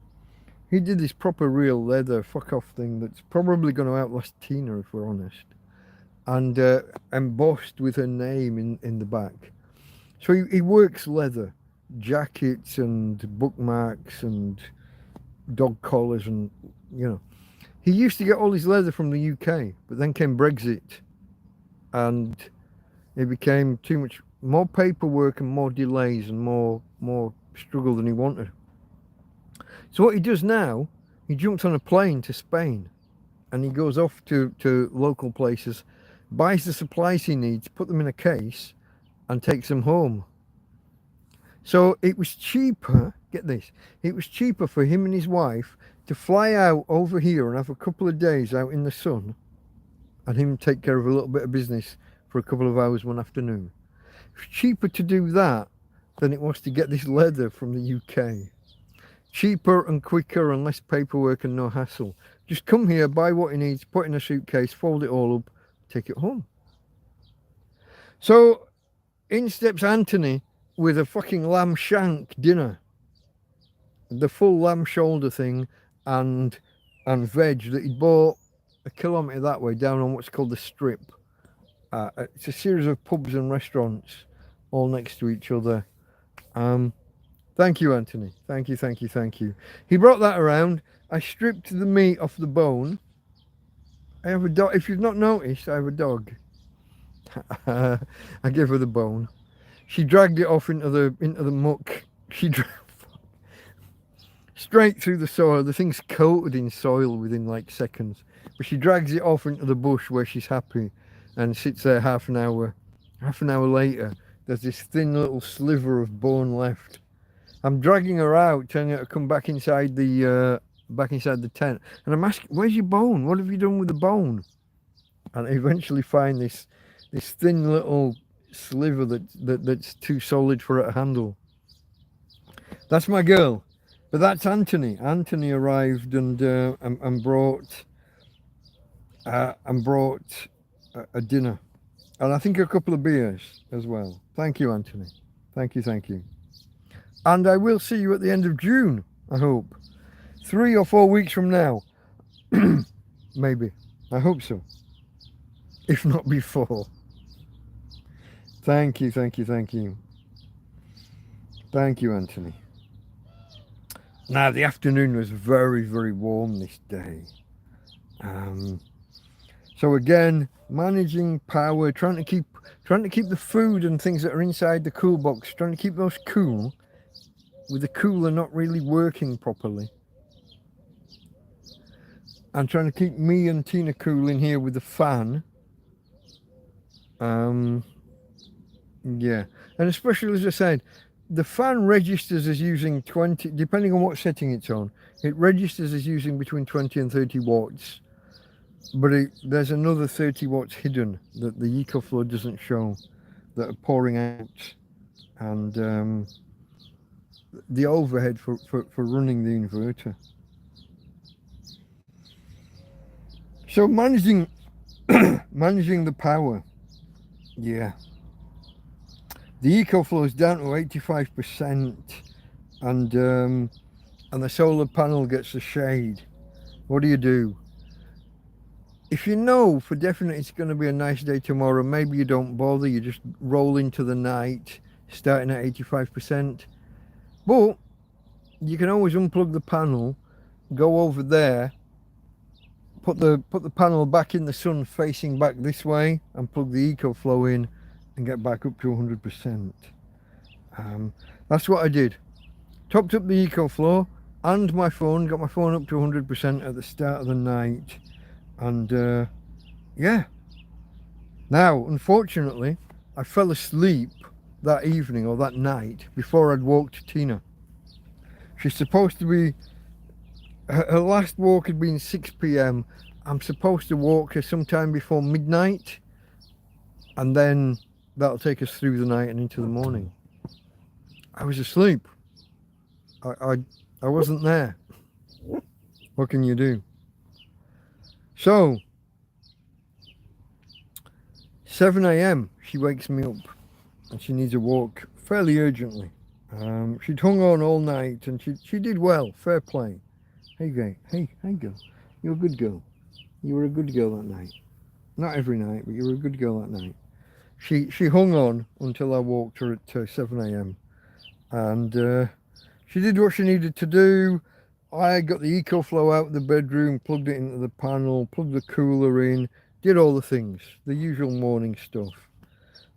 He did this proper real leather fuck off thing that's probably going to outlast Tina if we're honest, and embossed with her name in the back. So he works leather, jackets and bookmarks and dog collars, and you know, he used to get all his leather from the UK, but then came Brexit, and it became too much, more paperwork and more delays and more struggle than he wanted. So what he does now, he jumps on a plane to Spain, and he goes off to local places, buys the supplies he needs, put them in a case, and takes them home. So it was cheaper, get this, it was cheaper for him and his wife to fly out over here and have a couple of days out in the sun, and him take care of a little bit of business for a couple of hours one afternoon. It was cheaper to do that than it was to get this leather from the UK. Cheaper and quicker and less paperwork and no hassle. Just come here, buy what he needs, put it in a suitcase, fold it all up, take it home. So in steps Anthony with a fucking lamb shank dinner. The full lamb shoulder thing and veg that he bought a kilometre that way down on what's called the Strip. It's a series of pubs and restaurants all next to each other. Thank you, Anthony. Thank you. He brought that around. I stripped the meat off the bone. I have a dog. If you've not noticed, I have a dog. I gave her the bone. She dragged it off into the muck. She dragged straight through the soil. The thing's coated in soil within like seconds. But she drags it off into the bush where she's happy and sits there half an hour. Half an hour later, there's this thin little sliver of bone left. I'm dragging her out, telling her to come back inside the tent, and I'm asking, "Where's your bone? What have you done with the bone?" And I eventually find this thin little sliver that's too solid for her to handle. That's my girl, but that's Anthony. Anthony arrived and brought a dinner, and I think a couple of beers as well. Thank you, Anthony. Thank you. And I will see you at the end of June, I hope. 3 or 4 weeks from now. Maybe. I hope so. If not before. Thank you. Thank you, Anthony. Now, the afternoon was very, very warm this day. So again, managing power, trying to keep the food and things that are inside the cool box, trying to keep those cool, with the cooler not really working properly. I'm trying to keep me and Tina cool in here with the fan. Yeah, and especially as I said, the fan registers as using 20, depending on what setting it's on, it registers as using between 20 and 30 watts. But there's another 30 watts hidden that the EcoFlow doesn't show that are pouring out. And the overhead for running the inverter. So managing the power, yeah. The EcoFlow is down to 85%, and the solar panel gets the shade. What do? If you know for definite it's going to be a nice day tomorrow, maybe you don't bother, you just roll into the night, starting at 85%. But you can always unplug the panel, go over there, put the panel back in the sun facing back this way, and plug the EcoFlow in and get back up to 100%. That's what I did. Topped up the EcoFlow and my phone, got my phone up to 100% at the start of the night, and yeah. Now, unfortunately, I fell asleep that evening or that night before I'd walked Tina. She's supposed to be, her last walk had been 6 p.m. I'm supposed to walk her sometime before midnight, and then that'll take us through the night and into the morning. I was asleep. I wasn't there. What can you do? So, 7 a.m. she wakes me up and she needs a walk fairly urgently. She'd hung on all night and she did well, fair play. Hey girl, you're a good girl. You were a good girl that night. Not every night, but you were a good girl that night. She hung on until I walked her at 7 a.m. and she did what she needed to do. I got the EcoFlow out of the bedroom, plugged it into the panel, plugged the cooler in, did all the things, the usual morning stuff.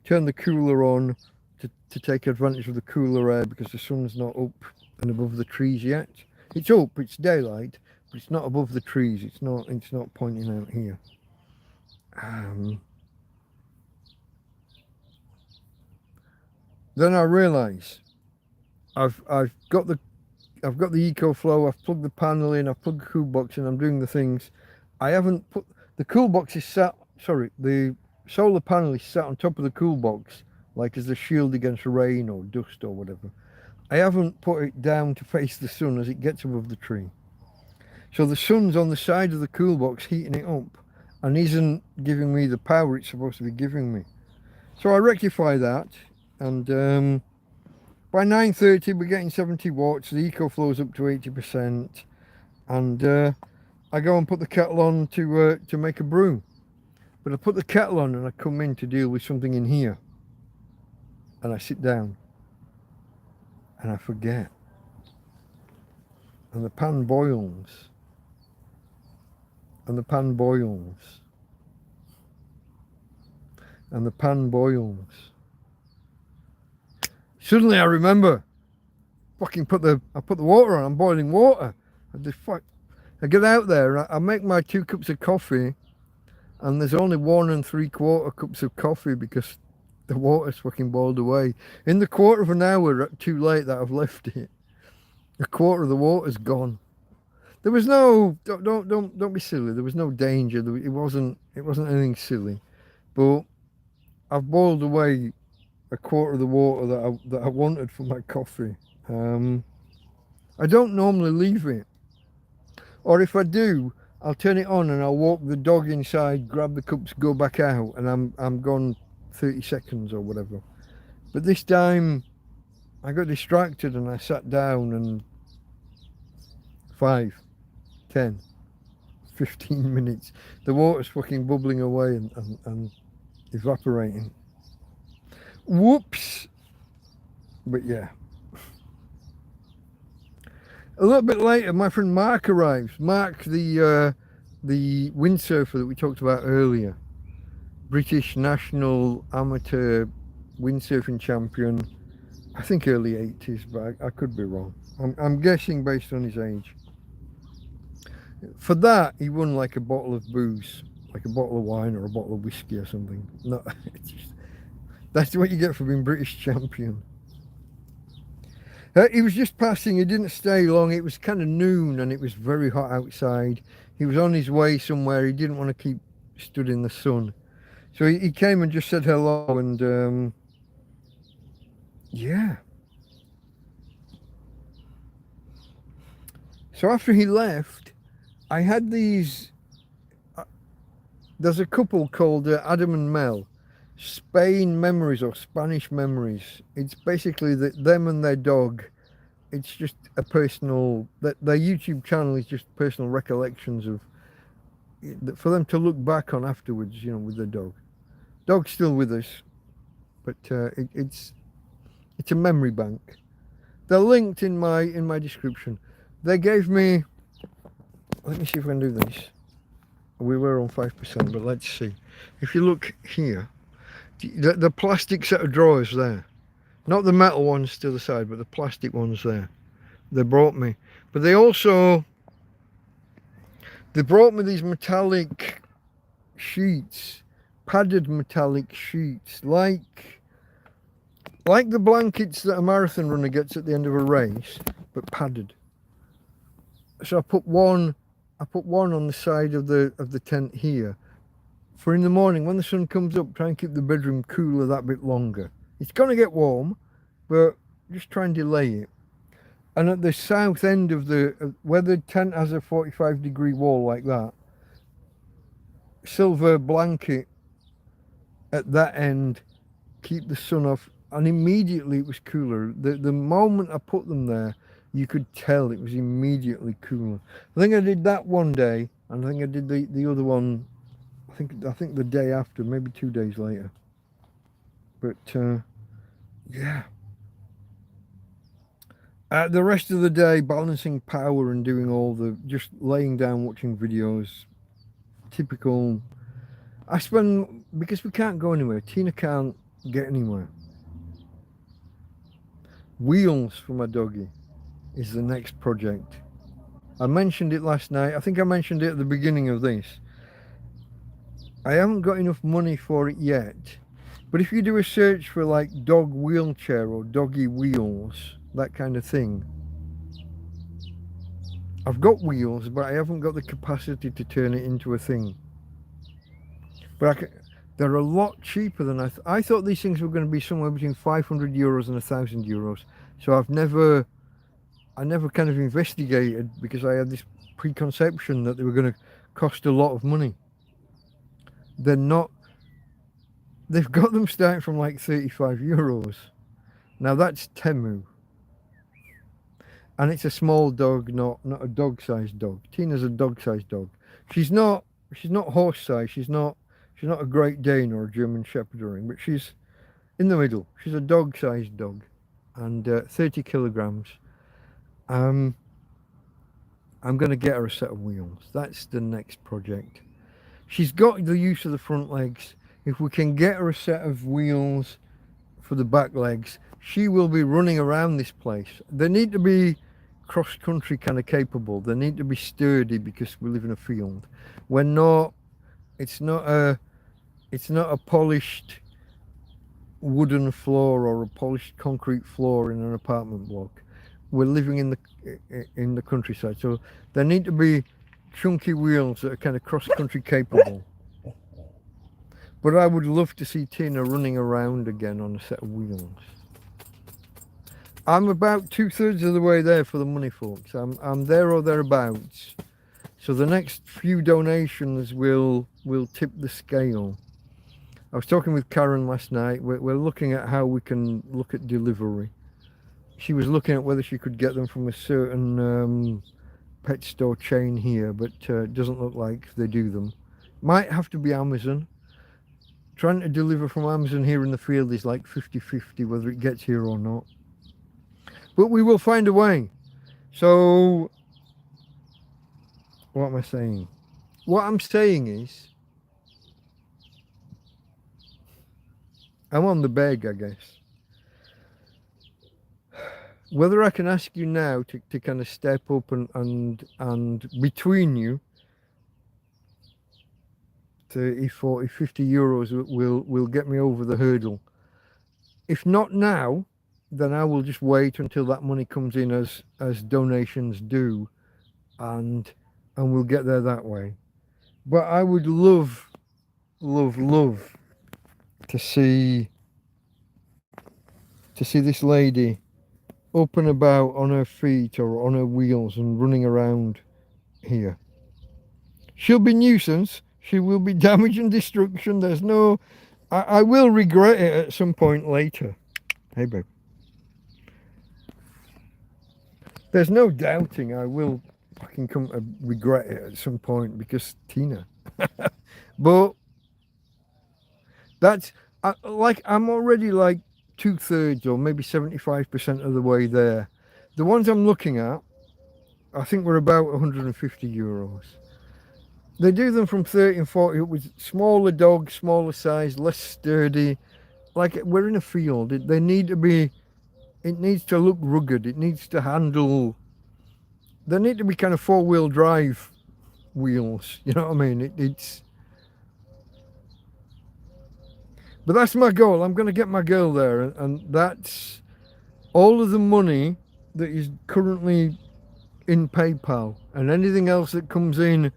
Turned the cooler on to take advantage of the cooler air because the sun's not up and above the trees yet. It's up, it's daylight, but it's not above the trees. It's not pointing out here. Then I realise I've got the EcoFlow, I've plugged the panel in, I've plugged the cool box in, I'm doing the things. I haven't put the cool box is sat, sorry, the solar panel is sat on top of the cool box, like as a shield against rain or dust or whatever. I haven't put it down to face the sun as it gets above the tree. So the sun's on the side of the cool box heating it up and isn't giving me the power it's supposed to be giving me. So I rectify that, and by 9:30 we're getting 70 watts, the EcoFlow's up to 80%, and I go and put the kettle on to make a brew. But I put the kettle on and I come in to deal with something in here, and I sit down and I forget, and the pan boils, and the pan boils, and the pan boils. Suddenly I remember, I put the water on, I'm boiling water. I get out there and I make my 2 cups of coffee, and there's only 1 3/4 cups of coffee because the water's fucking boiled away. In the quarter of an hour too late that I've left it, a quarter of the water's gone. There was no, don't be silly, there was no danger, it wasn't anything silly, but I've boiled away a quarter of the water that I wanted for my coffee. I don't normally leave it, or if I do, I'll turn it on and I'll walk the dog inside, grab the cups, go back out, and I'm gone 30 seconds or whatever. But this time I got distracted and I sat down, and 5, 10, 15 minutes, the water's fucking bubbling away and evaporating. Whoops. But yeah. A little bit later, my friend Mark arrives. Mark, the windsurfer that we talked about earlier, British national amateur windsurfing champion. I think early 80s, but I could be wrong. I'm guessing based on his age. For that, he won like a bottle of booze, like a bottle of wine or a bottle of whiskey or something. No, that's what you get for being British champion. He was just passing, he didn't stay long. It was kind of noon and it was very hot outside. He was on his way somewhere. He didn't want to keep stood in the sun. So he came and just said hello, and yeah. So after he left, I had these, there's a couple called Adam and Mel, Spain Memories or Spanish Memories. It's basically them and their dog. It's just a personal, their YouTube channel is just personal recollections of, for them to look back on afterwards, you know, with their dog. Dog's still with us, but it's a memory bank. They're linked in my description. They gave me, let me see if I can do this. We were on 5%, but let's see. If you look here, the plastic set of drawers there, not the metal ones to the side, but the plastic ones there, they brought me. But they brought me these metallic sheets, padded metallic sheets, like the blankets that a marathon runner gets at the end of a race, but padded. So I put one on the side of the tent here, for in the morning when the sun comes up, try and keep the bedroom cooler that bit longer. It's gonna get warm, but just try and delay it. And at the south end of the, where the tent has a 45-degree wall like that, silver blanket at that end, keep the sun off, and immediately it was cooler. The moment I put them there, you could tell it was immediately cooler. I think I did that one day, and I think I did the other one, I think the day after, maybe 2 days later. But yeah. The rest of the day, balancing power and doing all the, just laying down, watching videos, typical. I spend, because we can't go anywhere, Tina can't get anywhere. Wheels for my doggy is the next project. I mentioned it last night. I think I mentioned it at the beginning of this. I haven't got enough money for it yet. But if you do a search for like dog wheelchair or doggy wheels, that kind of thing, I've got wheels, but I haven't got the capacity to turn it into a thing. But they're a lot cheaper than I thought these things were going to be somewhere between 500 euros and 1,000 euros. So I never kind of investigated, because I had this preconception that they were going to cost a lot of money. They're not. They've got them starting from like 35 euros. Now that's Temu. And it's a small dog, not a dog-sized dog. Tina's a dog-sized dog. She's not horse-sized. She's not a Great Dane or a German Shepherd or anything, but she's in the middle. She's a dog-sized dog, and 30 kilograms. I'm going to get her a set of wheels. That's the next project. She's got the use of the front legs. If we can get her a set of wheels for the back legs, she will be running around this place. They need to be cross-country kind of capable. They need to be sturdy, because we live in a field. We're not. It's not a polished wooden floor or a polished concrete floor in an apartment block. We're living in the countryside, so there need to be chunky wheels that are kind of cross-country capable. But I would love to see Tina running around again on a set of wheels. I'm about 2/3 of the way there for the money, folks. I'm there or thereabouts. So the next few donations will tip the scale. I was talking with Karen last night. We're looking at how we can look at delivery. She was looking at whether she could get them from a certain pet store chain here, but it doesn't look like they do them. Might have to be Amazon. Trying to deliver from Amazon here in the field is like 50-50 whether it gets here or not. But we will find a way. So, what am I saying? What I'm saying is, I'm on the beg, I guess. Whether I can ask you now to kind of step up and between you, 30, 40, 50 euros will get me over the hurdle. If not now, then I will just wait until that money comes in as donations do, and we'll get there that way. But I would love to see this lady up and about on her feet or on her wheels and running around here. She'll be nuisance. She will be damage and destruction. There's no... I will regret it at some point later. Hey, babe. There's no doubting I will fucking come to regret it at some point, because Tina. But that's... I'm already like 2/3 or maybe 75% of the way there. The ones I'm looking at, I think we're about 150 euros. They do them from 30 and 40 with smaller dogs, smaller size, less sturdy. Like, we're in a field. They need to be, it needs to look rugged. It needs to handle, they need to be kind of 4-wheel drive wheels. You know what I mean? But that's my goal. I'm going to get my girl there. And that's all of the money that is currently in PayPal. And anything else that comes in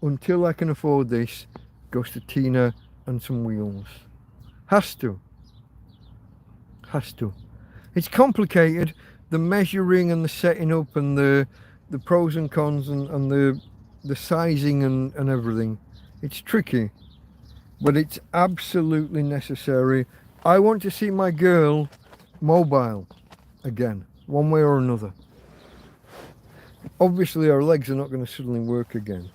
until I can afford this goes to Tina and some wheels. Has to. It's complicated. the measuring and the setting up and the pros and cons and the sizing and everything. It's tricky, but it's absolutely necessary. I want to see my girl mobile again, one way or another. Obviously our legs are not going to suddenly work again,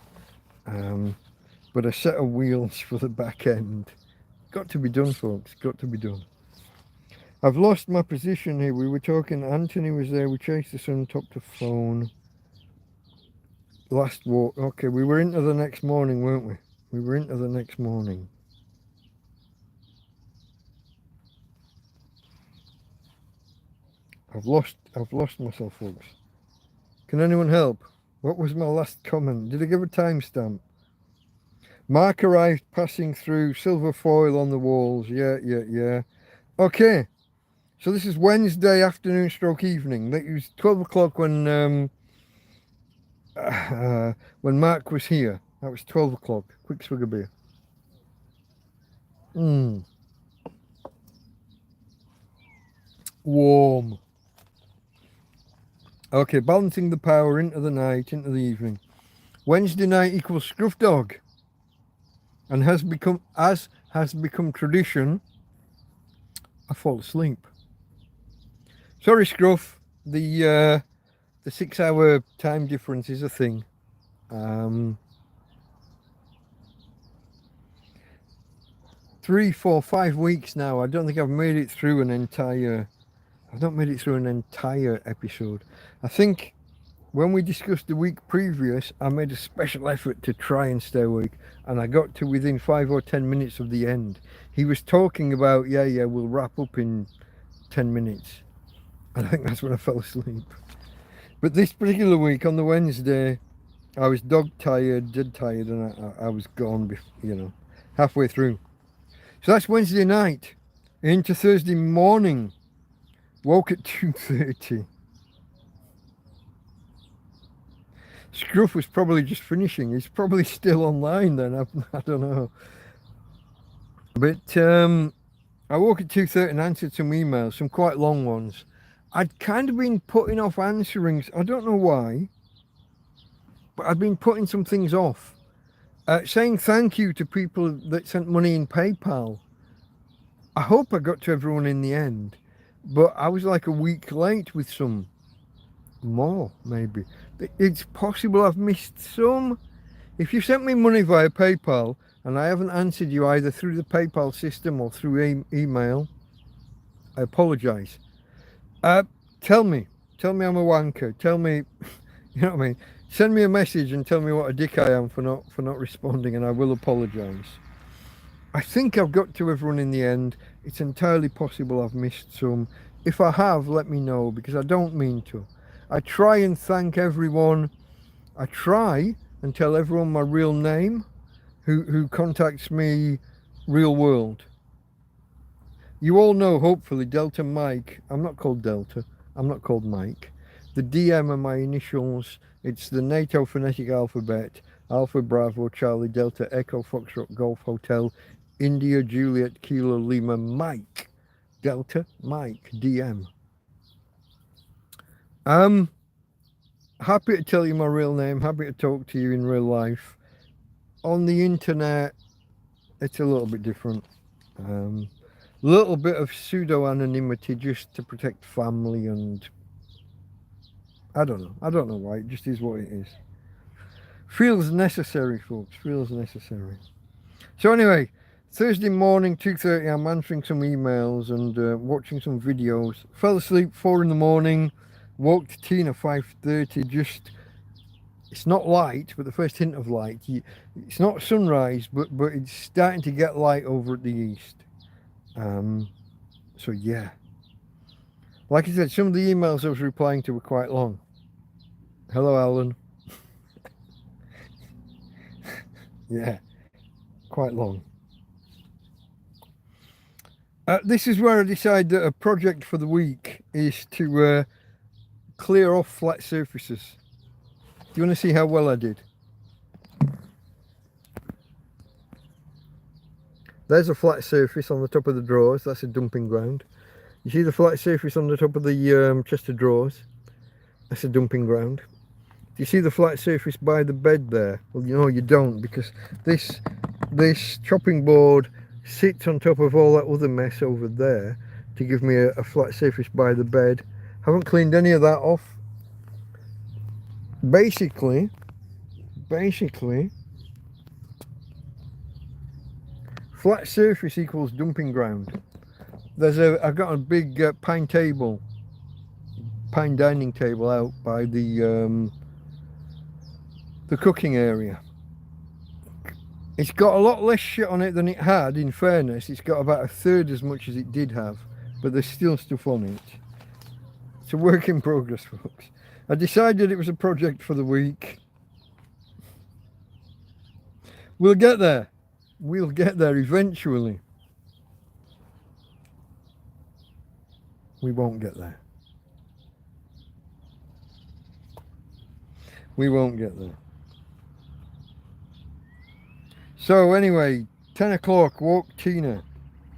but a set of wheels for the back end. Got to be done, folks, got to be done. I've lost my position here. We were talking, Anthony was there, we chased the sun, topped the phone. Last walk, okay, we were into the next morning, weren't we? We were into the next morning. I've lost myself, folks. Can anyone help? What was my last comment? Did I give a timestamp? Mark arrived passing through, silver foil on the walls. Yeah. Okay, so this is Wednesday afternoon stroke evening. It was 12 o'clock when Mark was here. That was 12 o'clock. Quick swig of beer. Warm. Okay, balancing the power into the night, into the evening. Wednesday night equals Scruff Dog. And as has become tradition, I fall asleep. Sorry, Scruff. The 6-hour time difference is a thing. 3, 4, 5 weeks now. I don't think I've made it through an entire. I've not made it through an entire episode. I think when we discussed the week previous, I made a special effort to try and stay awake, and I got to within 5 or 10 minutes of the end. He was talking about, yeah, we'll wrap up in 10 minutes. And I think that's when I fell asleep. But this particular week, on the Wednesday, I was dog tired, dead tired, and I was gone, halfway through. So that's Wednesday night. Into Thursday morning. Woke at 2:30. Scruff was probably just finishing. He's probably still online then. I don't know. But I woke at 2:30 and answered some emails, some quite long ones. I'd kind of been putting off answering. I don't know why, but I'd been putting some things off. Saying thank you to people that sent money in PayPal. I hope I got to everyone in the end. But I was like a week late with some more, maybe. It's possible I've missed some. If you sent me money via PayPal and I haven't answered you either through the PayPal system or through email, I apologise. Tell me I'm a wanker. Tell me, you know what I mean? Send me a message and tell me what a dick I am for not responding, and I will apologise. I think I've got to everyone in the end. It's entirely possible I've missed some. If I have, let me know, because I don't mean to. I try and thank everyone. I try and tell everyone my real name who contacts me real world. You all know, hopefully, Delta Mike. I'm not called Delta. I'm not called Mike. The DM are my initials. It's the NATO phonetic alphabet. Alpha Bravo Charlie Delta Echo Foxtrot Golf Hotel India Juliet Kilo Lima Mike Delta Mike DM. Happy to tell you my real name, happy to talk to you in real life. On the internet, it's a little bit different. Little bit of pseudo anonymity just to protect family, and I don't know why, it just is what it is. Feels necessary, folks, feels necessary. So anyway, Thursday morning, 2:30, I'm answering some emails and watching some videos. Fell asleep 4 in the morning, woke to Tina 5:30, just, it's not light, but the first hint of light. It's not sunrise, but it's starting to get light over at the east. So yeah. Like I said, some of the emails I was replying to were quite long. Hello, Alan. Yeah, quite long. This is where I decide that a project for the week is to clear off flat surfaces. Do you want to see how well I did? There's a flat surface on the top of the drawers. That's a dumping ground. You see the flat surface on the top of the chest of drawers? That's a dumping ground. Do you see the flat surface by the bed there? Well, you know you don't, because this chopping board sits on top of all that other mess over there to give me a flat surface by the bed. Haven't cleaned any of that off. Basically, flat surface equals dumping ground. I've got a big pine dining table out by the cooking area. It's got a lot less shit on it than it had, in fairness. It's got about a third as much as it did have, but there's still stuff on it. It's a work in progress, folks. I decided it was a project for the week. We'll get there. We'll get there eventually. We won't get there. We won't get there. So anyway, 10 o'clock, woke Tina.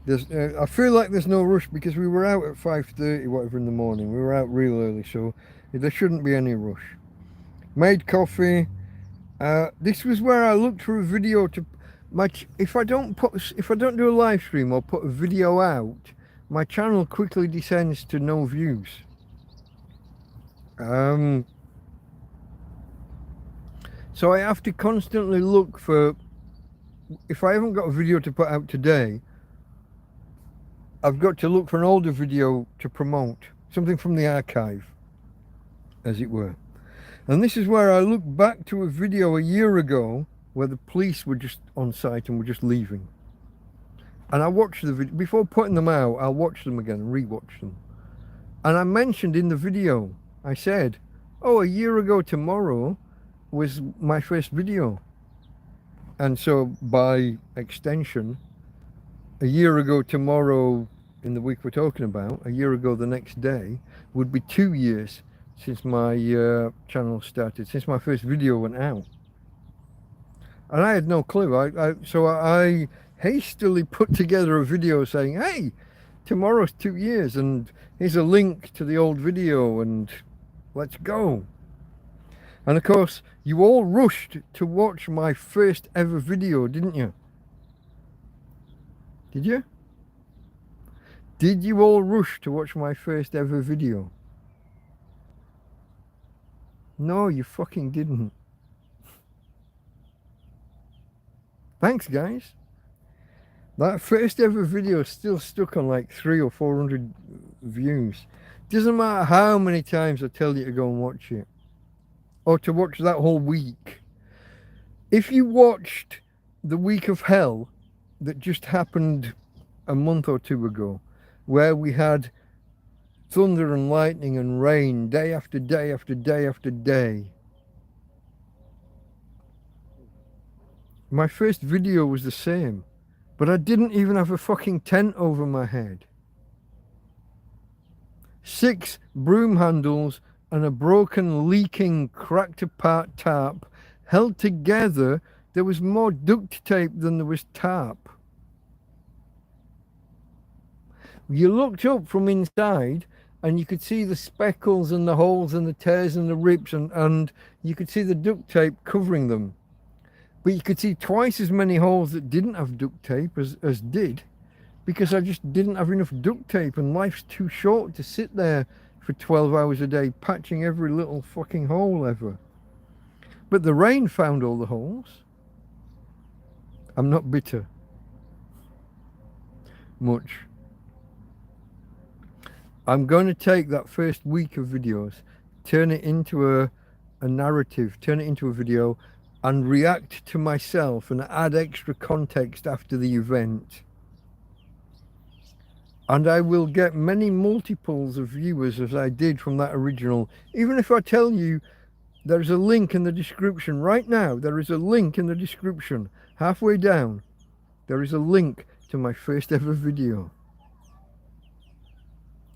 I feel like there's no rush because we were out at 5:30, whatever, in the morning. We were out real early, so there shouldn't be any rush. Made coffee. This was where I looked for a video to if I don't do a live stream or put a video out, my channel quickly descends to no views. So I have to constantly look for, if I haven't got a video to put out today, I've got to look for an older video to promote, something from the archive, as it were. And this is where I look back to a video a year ago where the police were just on site and were just leaving. And I watched the video, before putting them out, I'll watch them again and re-watch them. And I mentioned in the video, I said, oh, a year ago tomorrow was my first video. And so by extension, a year ago tomorrow, in the week we're talking about, a year ago the next day, would be 2 years since my channel started, since my first video went out. And I had no clue. So I hastily put together a video saying, hey, tomorrow's 2 years, and here's a link to the old video, and let's go. And of course, you all rushed to watch my first ever video, didn't you? Did you? Did you all rush to watch my first ever video? No, you fucking didn't. Thanks, guys. That first ever video is still stuck on like 300 or 400 views. Doesn't matter how many times I tell you to go and watch it, or to watch that whole week. If you watched the week of hell that just happened a month or two ago, where we had thunder and lightning and rain day after day after day after day, my first video was the same, but I didn't even have a fucking tent over my head. 6 broom handles and a broken, leaking, cracked apart tarp held together. There was more duct tape than there was tarp. You looked up from inside and you could see the speckles and the holes and the tears and the rips, and you could see the duct tape covering them. But you could see twice as many holes that didn't have duct tape as did, because I just didn't have enough duct tape, and life's too short to sit there for 12 hours a day patching every little fucking hole ever. But the rain found all the holes. I'm not bitter. Much. I'm going to take that first week of videos, turn it into a narrative, turn it into a video, and react to myself and add extra context after the event. And I will get many multiples of viewers as I did from that original. Even if I tell you there's a link in the description right now, there is a link in the description, halfway down, there is a link to my first ever video.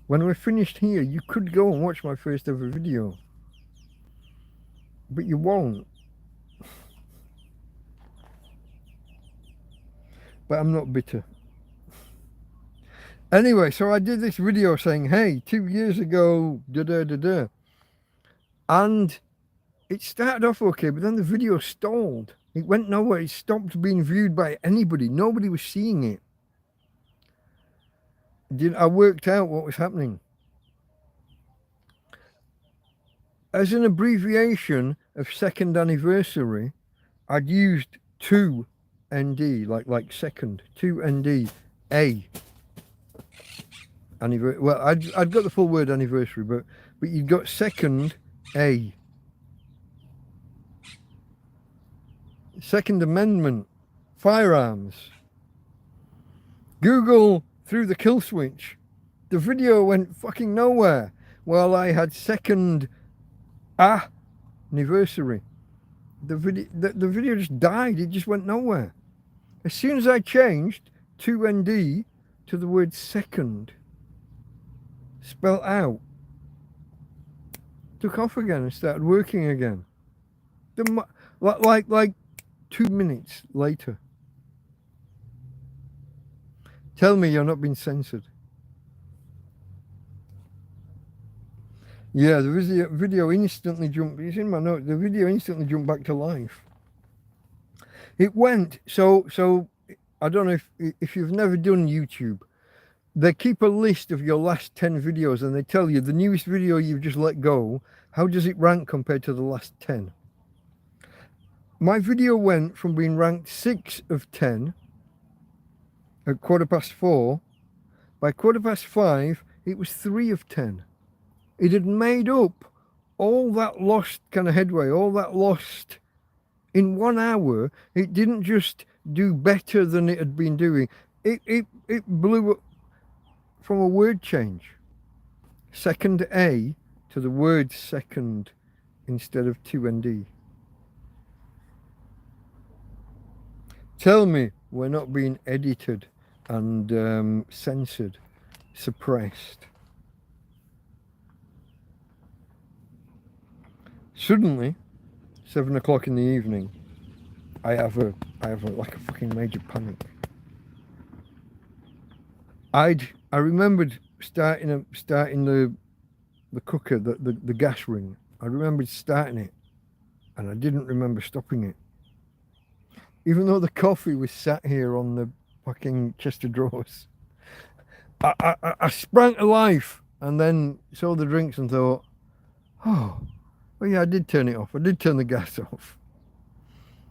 When we're finished here, you could go and watch my first ever video, but you won't. But I'm not bitter. Anyway, so I did this video saying, hey, 2 years ago, da-da-da-da. And it started off okay, but then the video stalled. It went nowhere. It stopped being viewed by anybody. Nobody was seeing it. I worked out what was happening. As an abbreviation of second anniversary, I'd used 2ND, like second, 2ND, A. Well, I'd got the full word anniversary, but you'd got second A. Second Amendment, firearms. Google threw the kill switch. The video went fucking nowhere while I had second anniversary. The video just died. It just went nowhere. As soon as I changed 2ND to the word second, spelled out, took off again and started working again. Like 2 minutes later. Tell me you're not being censored. Yeah, the video instantly jumped. It's in my note. The video instantly jumped back to life. It went so. I don't know if you've never done YouTube. They keep a list of your last 10 videos, and they tell you the newest video you've just let go. How does it rank compared to the last 10? My video went from being ranked 6 of 10 at 4:15. By 5:15, it was 3 of 10. It had made up all that lost kind of headway, all that lost in 1 hour. It didn't just do better than it had been doing. It blew up from a word change. Second A to the word second instead of 2ND. Tell me we're not being edited and censored, suppressed. Suddenly, 7 o'clock in the evening, I have like a fucking major panic. I remembered starting the cooker, the gas ring. I remembered starting it, and I didn't remember stopping it. Even though the coffee was sat here on the fucking chest of drawers. I sprang to life and then saw the drinks and thought, oh, well, yeah, I did turn it off. I did turn the gas off.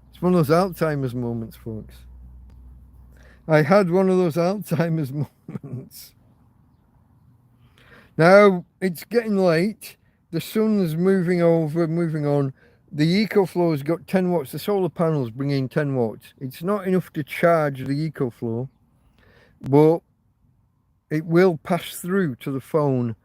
It's one of those Alzheimer's moments, folks. I had one of those Alzheimer's moments. Now, it's getting late. The sun's moving on. The EcoFlow's got 10 watts. The solar panels bring in 10 watts. It's not enough to charge the EcoFlow, but it will pass through to the phone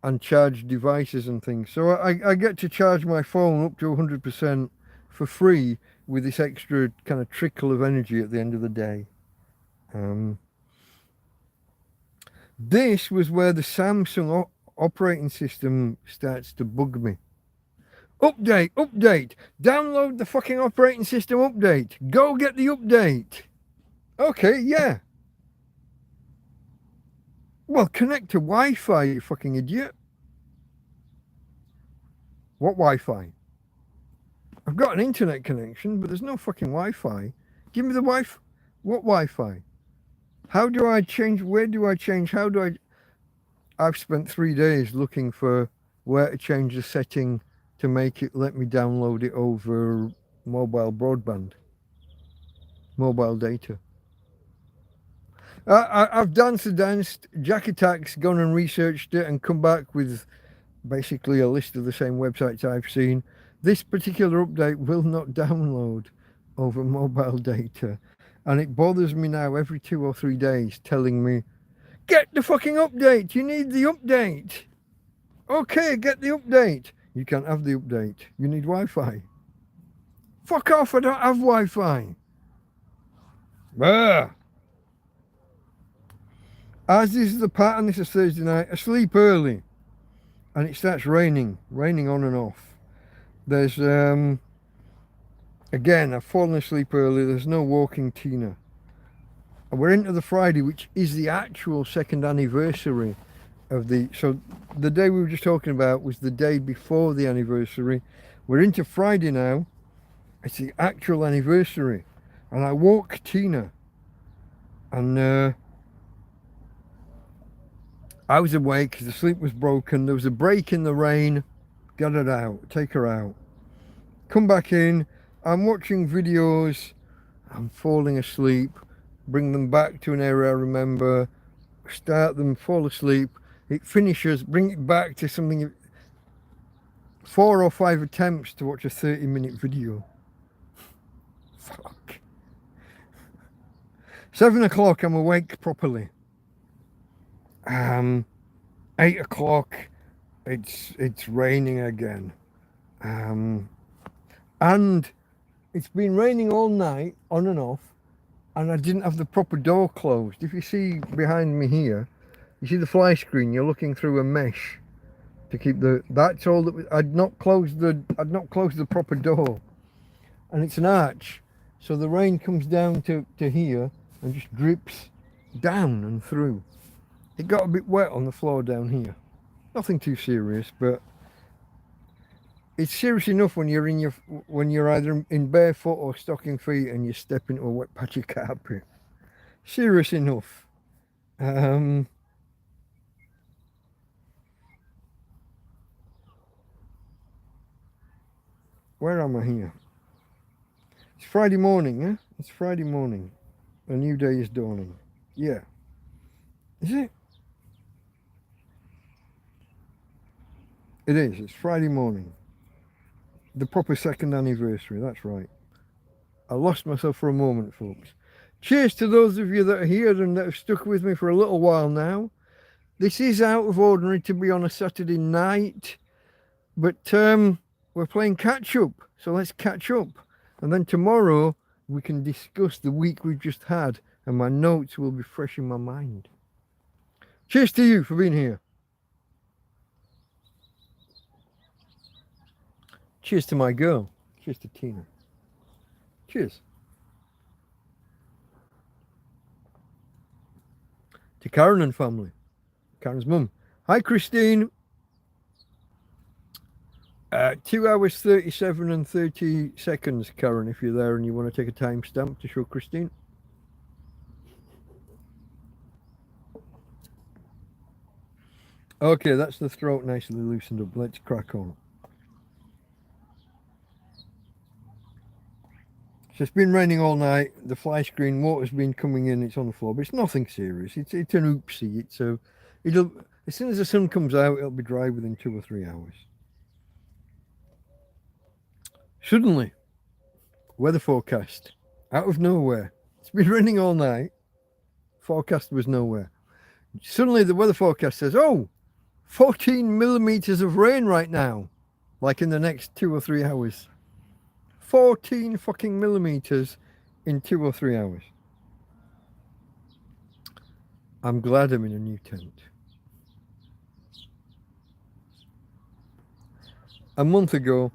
and charge devices and things. So I get to charge my phone up to 100% for free with this extra kind of trickle of energy at the end of the day. This was where the Samsung operating system starts to bug me. Update, download the fucking operating system update. Go get the update. Okay, yeah. Well, connect to Wi-Fi, you fucking idiot. What Wi-Fi? I've got an internet connection, but there's no fucking Wi-Fi. Give me the Wi-Fi. What Wi-Fi? How do I change? Where do I change? How do I? I've spent 3 days looking for where to change the setting to make it let me download it over mobile broadband, mobile data. I've danced, Jack Attack's gone and researched it and come back with basically a list of the same websites I've seen. This particular update will not download over mobile data, and it bothers me now every 2 or 3 days telling me, get the fucking update, you need the update. Okay, get the update. You can't have the update. You need Wi-Fi. Fuck off, I don't have Wi-Fi. As is the pattern, this is Thursday night, I sleep early. And it starts raining on and off. There's, again, I've fallen asleep early. There's no walking Tina. we're into the Friday, which is the actual second anniversary of the, so the day we were just talking about was the day before the anniversary. We're into Friday now. It's the actual anniversary. And I woke Tina, and I was awake because the sleep was broken. There was a break in the rain. Got her out, take her out. Come back in. I'm watching videos. I'm falling asleep. Bring them back to an area I remember. Start them, fall asleep. It finishes, bring it back to something. 4 or 5 attempts to watch a 30-minute video. Fuck. 7 o'clock, I'm awake properly. 8 o'clock, it's raining again. And it's been raining all night, on and off, and I didn't have the proper door closed. If you see behind me here, you see the fly screen, you're looking through a mesh to keep the, that's all that, I'd not closed the proper door. And it's an arch, so the rain comes down to here and just drips down and through. It got a bit wet on the floor down here. Nothing too serious, but it's serious enough when you're in when you're either in barefoot or stocking feet and you step into a wet patch of carpet. Serious enough. Where am I here? It's Friday morning, eh? It's Friday morning. A new day is dawning. Yeah. Is it? It is. It's Friday morning. The proper second anniversary, that's right. I lost myself for a moment, folks. Cheers to those of you that are here and that have stuck with me for a little while now. This is out of ordinary to be on a Saturday night, but we're playing catch up, so let's catch up. And then tomorrow we can discuss the week we've just had, and my notes will be fresh in my mind. Cheers to you for being here. Cheers to my girl. Cheers to Tina. Cheers. To Karen and family. Karen's mum. Hi, Christine. 2 hours 37 and 30 seconds, Karen, if you're there and you want to take a timestamp to show Christine. Okay, that's the throat nicely loosened up. Let's crack on. So it's been raining all night. The fly screen water's been coming in. It's on the floor, but it's nothing serious. It's an oopsie. It'll as soon as the sun comes out, it'll be dry within 2 or 3 hours. Suddenly, weather forecast out of nowhere. It's been raining all night. Forecast was nowhere. Suddenly, the weather forecast says, "Oh, 14 millimeters of rain right now, like in the next 2 or 3 hours." 14 fucking millimeters in 2 or 3 hours. I'm glad I'm in a new tent. A month ago,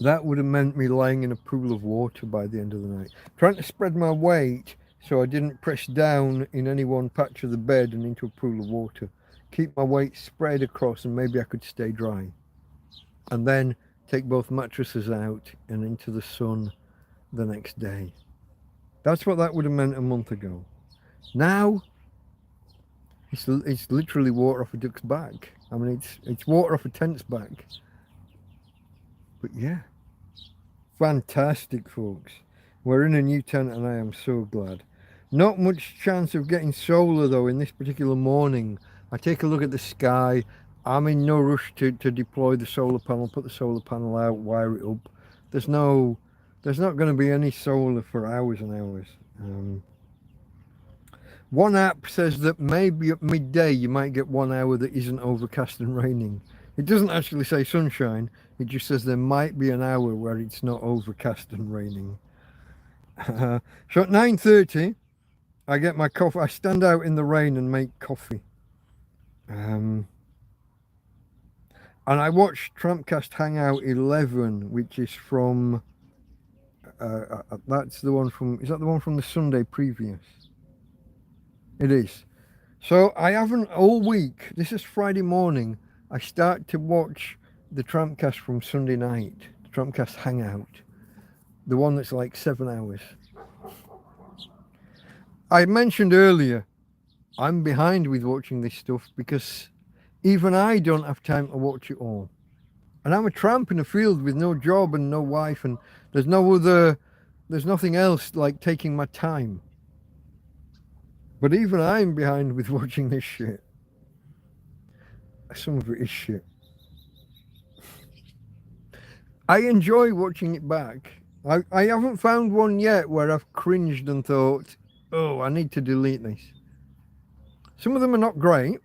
that would have meant me lying in a pool of water by the end of the night. Trying to spread my weight so I didn't press down in any one patch of the bed and into a pool of water. Keep my weight spread across and maybe I could stay dry. And then take both mattresses out and into the sun the next day. That's what that would have meant a month ago. Now, it's literally water off a duck's back. I mean, it's water off a tent's back. But yeah, fantastic, folks. We're in a new tent and I am so glad. Not much chance of getting solar though in this particular morning. I take a look at the sky. I'm in no rush to deploy the solar panel, put the solar panel out, wire it up. There's not going to be any solar for hours and hours. One app says that maybe at midday you might get 1 hour that isn't overcast and raining. It doesn't actually say sunshine. It just says there might be an hour where it's not overcast and raining. So at 9:30, I get my coffee. I stand out in the rain and make coffee. And I watched TrampCast Hangout 11, which is from, that's the one from, is that the one from the Sunday previous? It is. So I haven't all week. This is Friday morning. I start to watch the TrampCast from Sunday night, the TrampCast Hangout, the one that's like 7 hours. I mentioned earlier, I'm behind with watching this stuff because even I don't have time to watch it all. And I'm a tramp in a field with no job and no wife, and there's nothing else like taking my time. But even I'm behind with watching this shit. Some of it is shit. I enjoy watching it back. I haven't found one yet where I've cringed and thought, oh, I need to delete this. Some of them are not great.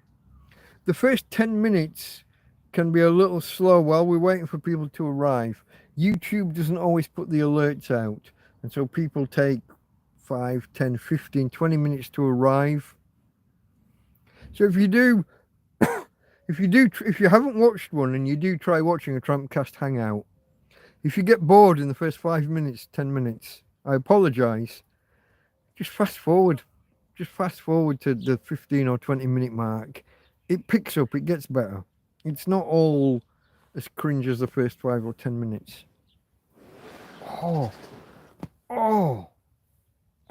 The first 10 minutes can be a little slow while we're waiting for people to arrive. YouTube doesn't always put the alerts out, and so people take 5, 10, 15, 20 minutes to arrive. So if you haven't watched one and you do try watching a TrampCast Hangout, if you get bored in the first 5 minutes, 10 minutes, I apologise. Just fast forward. Just fast forward to the 15 or 20 minute mark. It picks up, it gets better. It's not all as cringe as the first 5 or 10 minutes. Oh, I'm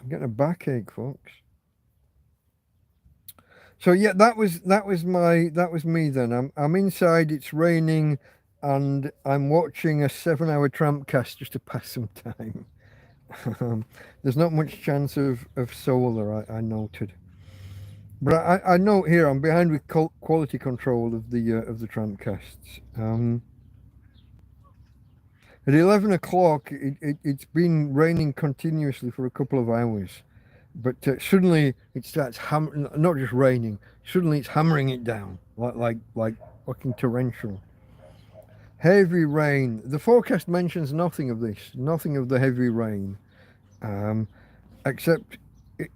getting a backache, folks. So yeah, that was me then. I'm inside, it's raining, and I'm watching a 7-hour TrampCast just to pass some time. There's not much chance of solar, I noted. But I note here I'm behind with quality control of the TrampCasts. At 11 o'clock, it's been raining continuously for a couple of hours. But suddenly it starts hammering, not just raining, suddenly it's hammering it down, like fucking torrential. Heavy rain. The forecast mentions nothing of this, nothing of the heavy rain, except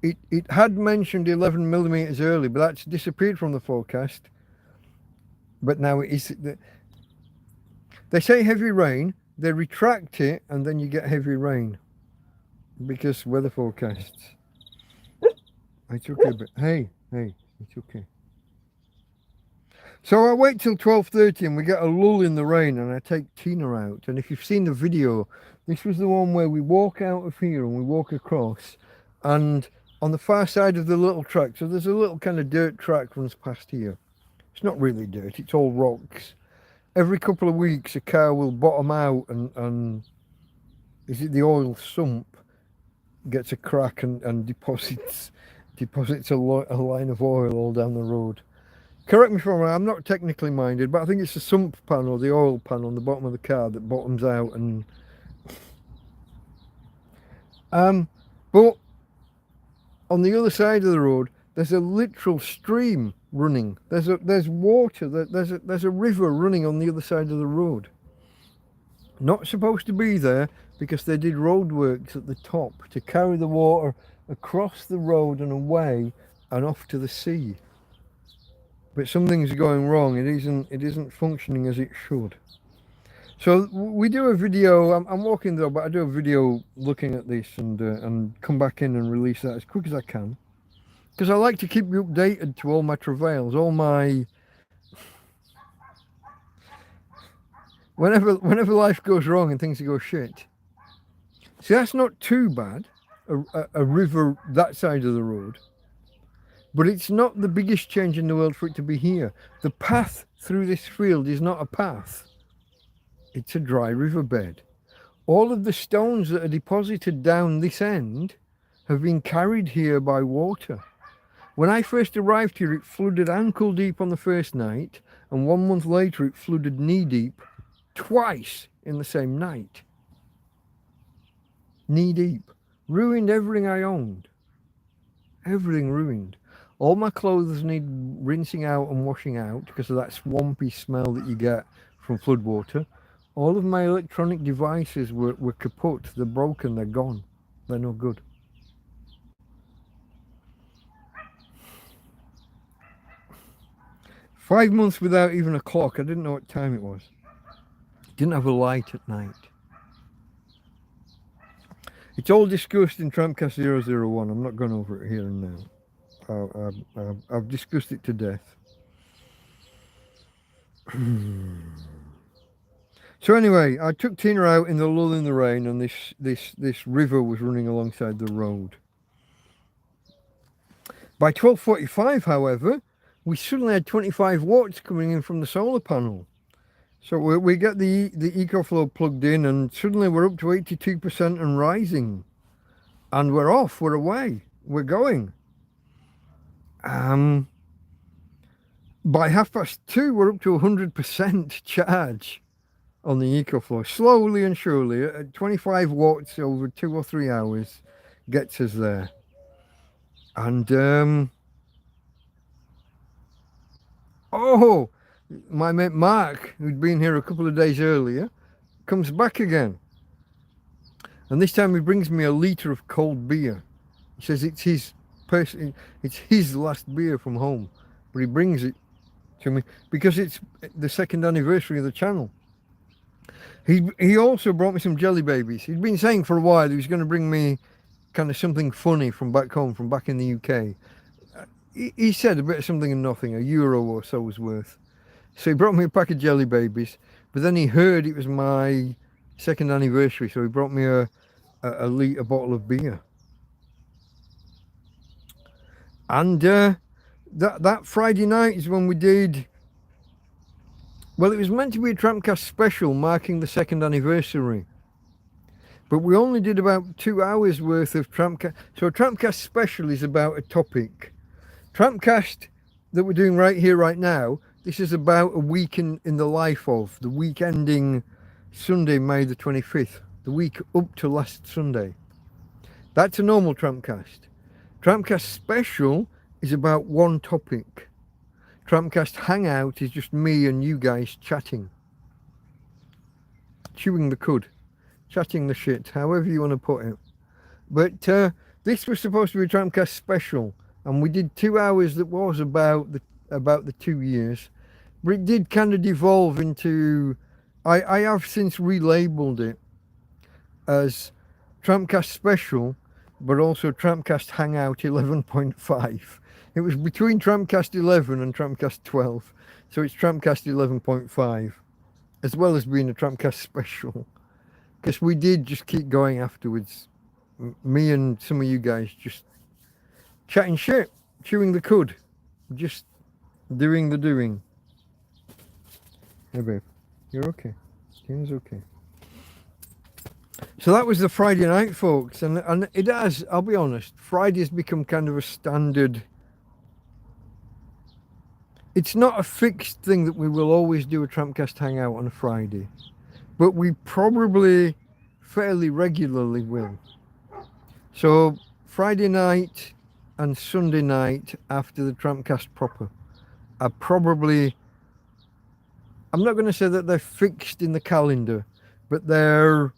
it had mentioned 11 millimeters early, but that's disappeared from the forecast. But now it is. They say heavy rain, they retract it, and then you get heavy rain because weather forecasts. It's okay, but hey, it's okay. So I wait till 12:30 and we get a lull in the rain and I take Tina out. And if you've seen the video, this was the one where we walk out of here and we walk across, and on the far side of the little track, so there's a little kind of dirt track runs past here. It's not really dirt, it's all rocks. Every couple of weeks a car will bottom out and is it the oil sump gets a crack and deposits a line of oil all down the road. Correct me if I'm wrong, I'm not technically minded, but I think it's the sump pan or the oil pan on the bottom of the car that bottoms out. And but on the other side of the road there's a literal stream running. There's water, there's a river running on the other side of the road. Not supposed to be there because they did roadworks at the top to carry the water across the road and away and off to the sea. But something's going wrong. It isn't functioning as it should. So we do a video. I'm walking though, but I do a video looking at this and come back in and release that as quick as I can, because I like to keep you updated to all my travails, all my whenever life goes wrong and things go shit. See, that's not too bad. A river that side of the road, but it's not the biggest change in the world for it to be here. The path through this field is not a path, it's a dry riverbed. All of the stones that are deposited down this end have been carried here by water. When I first arrived here, it flooded ankle deep on the first night, and 1 month later it flooded knee deep twice in the same night. Knee deep. Ruined everything I owned. Everything ruined. All my clothes need rinsing out and washing out because of that swampy smell that you get from floodwater. All of my electronic devices were kaput. They're broken, they're gone. They're no good. Five months without even a clock. I didn't know what time it was. Didn't have a light at night. It's all discussed in TrampCast 001. I'm not going over it here and now. I've discussed it to death. So anyway, I took Tina out in the lull in the rain, and this river was running alongside the road. By 12:45, however, we suddenly had 25 watts coming in from the solar panel. So we get the EcoFlow plugged in, and suddenly we're up to 82% and rising. And we're off, we're away, we're going. By 2:30, we're up to 100% charge on the EcoFlow. Slowly and surely, at 25 watts over 2 or 3 hours gets us there. And oh, my mate Mark, who'd been here a couple of days earlier, comes back again. And this time he brings me a litre of cold beer. He says it's his last beer from home, but he brings it to me because it's the 2nd anniversary of the channel. He also brought me some jelly babies. He'd been saying for a while he was going to bring me kind of something funny from back home, from back in the UK. He said a bit of something and nothing, €1 or so was worth. So he brought me a pack of jelly babies, but then he heard it was my 2nd anniversary, so he brought me a bottle of beer. And that Friday night is when we did, well, it was meant to be a TrampCast special marking the 2nd anniversary, but we only did about 2 hours worth of TrampCast. So a TrampCast special is about a topic. TrampCast that we're doing right here, right now, this is about a week in the life of, the week ending Sunday, May the 25th, the week up to last Sunday. That's a normal TrampCast. TrampCast special is about one topic. TrampCast Hangout is just me and you guys chatting. Chewing the cud. Chatting the shit, however you want to put it. But this was supposed to be a TrampCast special, and we did 2 hours that was about the 2 years. But it did kind of devolve into, I have since relabeled it as TrampCast Special, but also TrampCast Hangout 11.5. It was between TrampCast 11 and TrampCast 12, so it's TrampCast 11.5, as well as being a TrampCast Special. Because we did just keep going afterwards. Me and some of you guys just chatting shit, chewing the cud, just doing the doing. Hey babe, you're okay. Tina's okay. So that was the Friday night, folks, and it has, I'll be honest, Friday's become kind of a standard. It's not a fixed thing that we will always do a TrampCast Hangout on a Friday, but we probably fairly regularly will. So Friday night and Sunday night after the TrampCast proper are probably, I'm not going to say that they're fixed in the calendar, but they're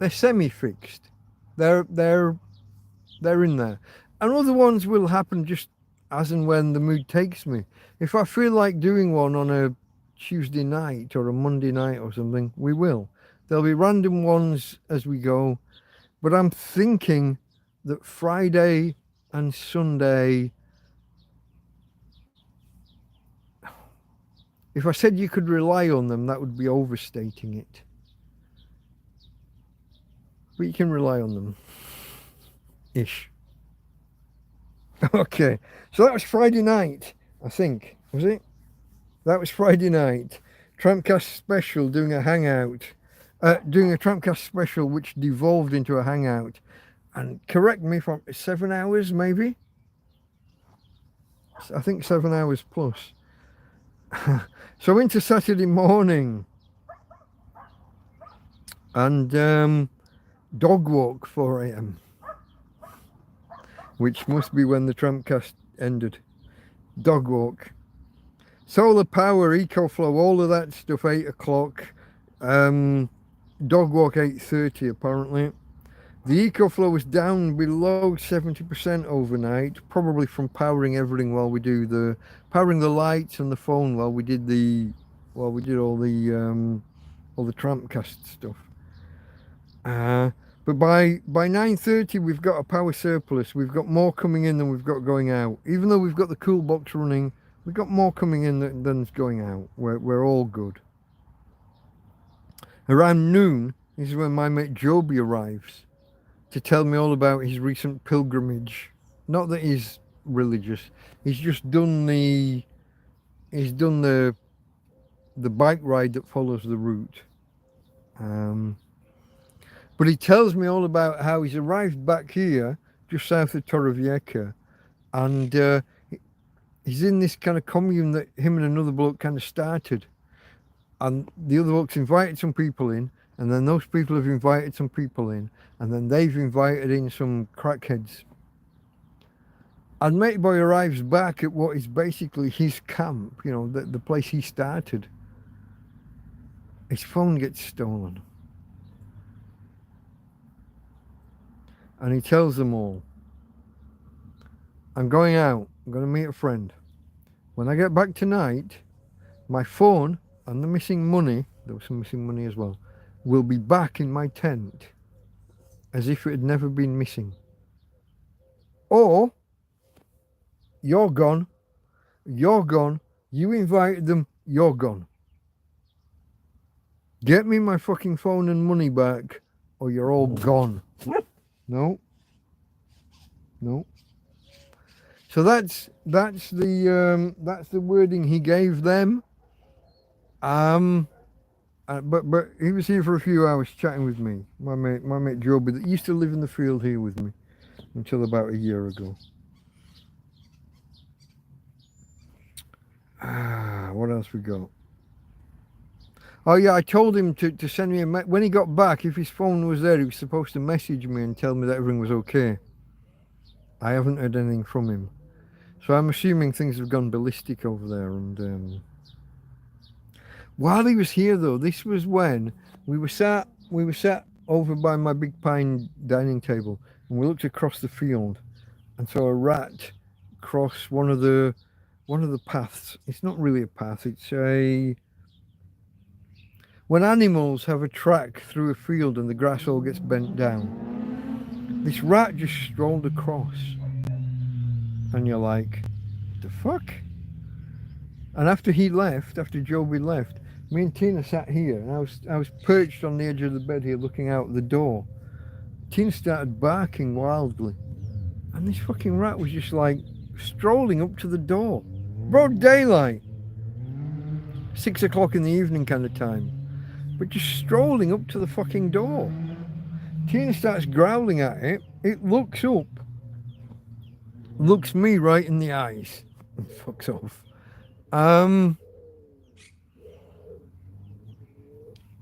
semi-fixed. They're in there. And other ones will happen just as and when the mood takes me. If I feel like doing one on a Tuesday night or a Monday night or something, we will. There'll be random ones as we go. But I'm thinking that Friday and Sunday, if I said you could rely on them, that would be overstating it. But you can rely on them. Ish. Okay, so that was Friday night, I think. Was it? That was Friday night. TrampCast special, doing a hangout. Doing a TrampCast special which devolved into a hangout. And correct me if I'm 7 hours, maybe? I think 7 hours plus. So into Saturday morning. And dog walk 4 a.m. which must be when the TrampCast ended. Dog walk. Solar power, EcoFlow, all of that stuff, 8 o'clock. Dog walk 8:30 apparently. The EcoFlow was down below 70% overnight, probably from powering everything while we do powering the lights and the phone while we did all the TrampCast stuff. But by 9:30, we've got a power surplus. We've got more coming in than we've got going out. Even though we've got the cool box running, we've got more coming in than's going out. We're all good. Around noon is when my mate Joby arrives to tell me all about his recent pilgrimage. Not that he's religious. He's just done the bike ride that follows the route. But he tells me all about how he's arrived back here, just south of Torrevieja, and he's in this kind of commune that him and another bloke kind of started. And the other bloke's invited some people in, and then those people have invited some people in, and then they've invited in some crackheads. And Matey Boy arrives back at what is basically his camp, you know, the place he started. His phone gets stolen. And he tells them all, I'm going out, I'm going to meet a friend. When I get back tonight, my phone and the missing money, there was some missing money as well, will be back in my tent as if it had never been missing. Or, you're gone, you invited them, you're gone. Get me my fucking phone and money back, or you're all gone. No. So that's the wording he gave them. But he was here for a few hours chatting with me. My mate Joby that used to live in the field here with me until about a year ago. What else we got? Oh yeah, I told him to send me when he got back, if his phone was there, he was supposed to message me and tell me that everything was okay. I haven't heard anything from him. So I'm assuming things have gone ballistic over there. And while he was here though, this was when we were sat over by my big pine dining table, and we looked across the field and saw a rat cross one of the paths. It's not really a path, it's a... When animals have a track through a field and the grass all gets bent down, this rat just strolled across. And you're like, what the fuck? And after Joby left, me and Tina sat here, and I was perched on the edge of the bed here looking out the door. Tina started barking wildly. And this fucking rat was just like strolling up to the door. Broad daylight. 6 o'clock in the evening kind of time. But just strolling up to the fucking door. Tina starts growling at it. It looks up. Looks me right in the eyes. And fucks off.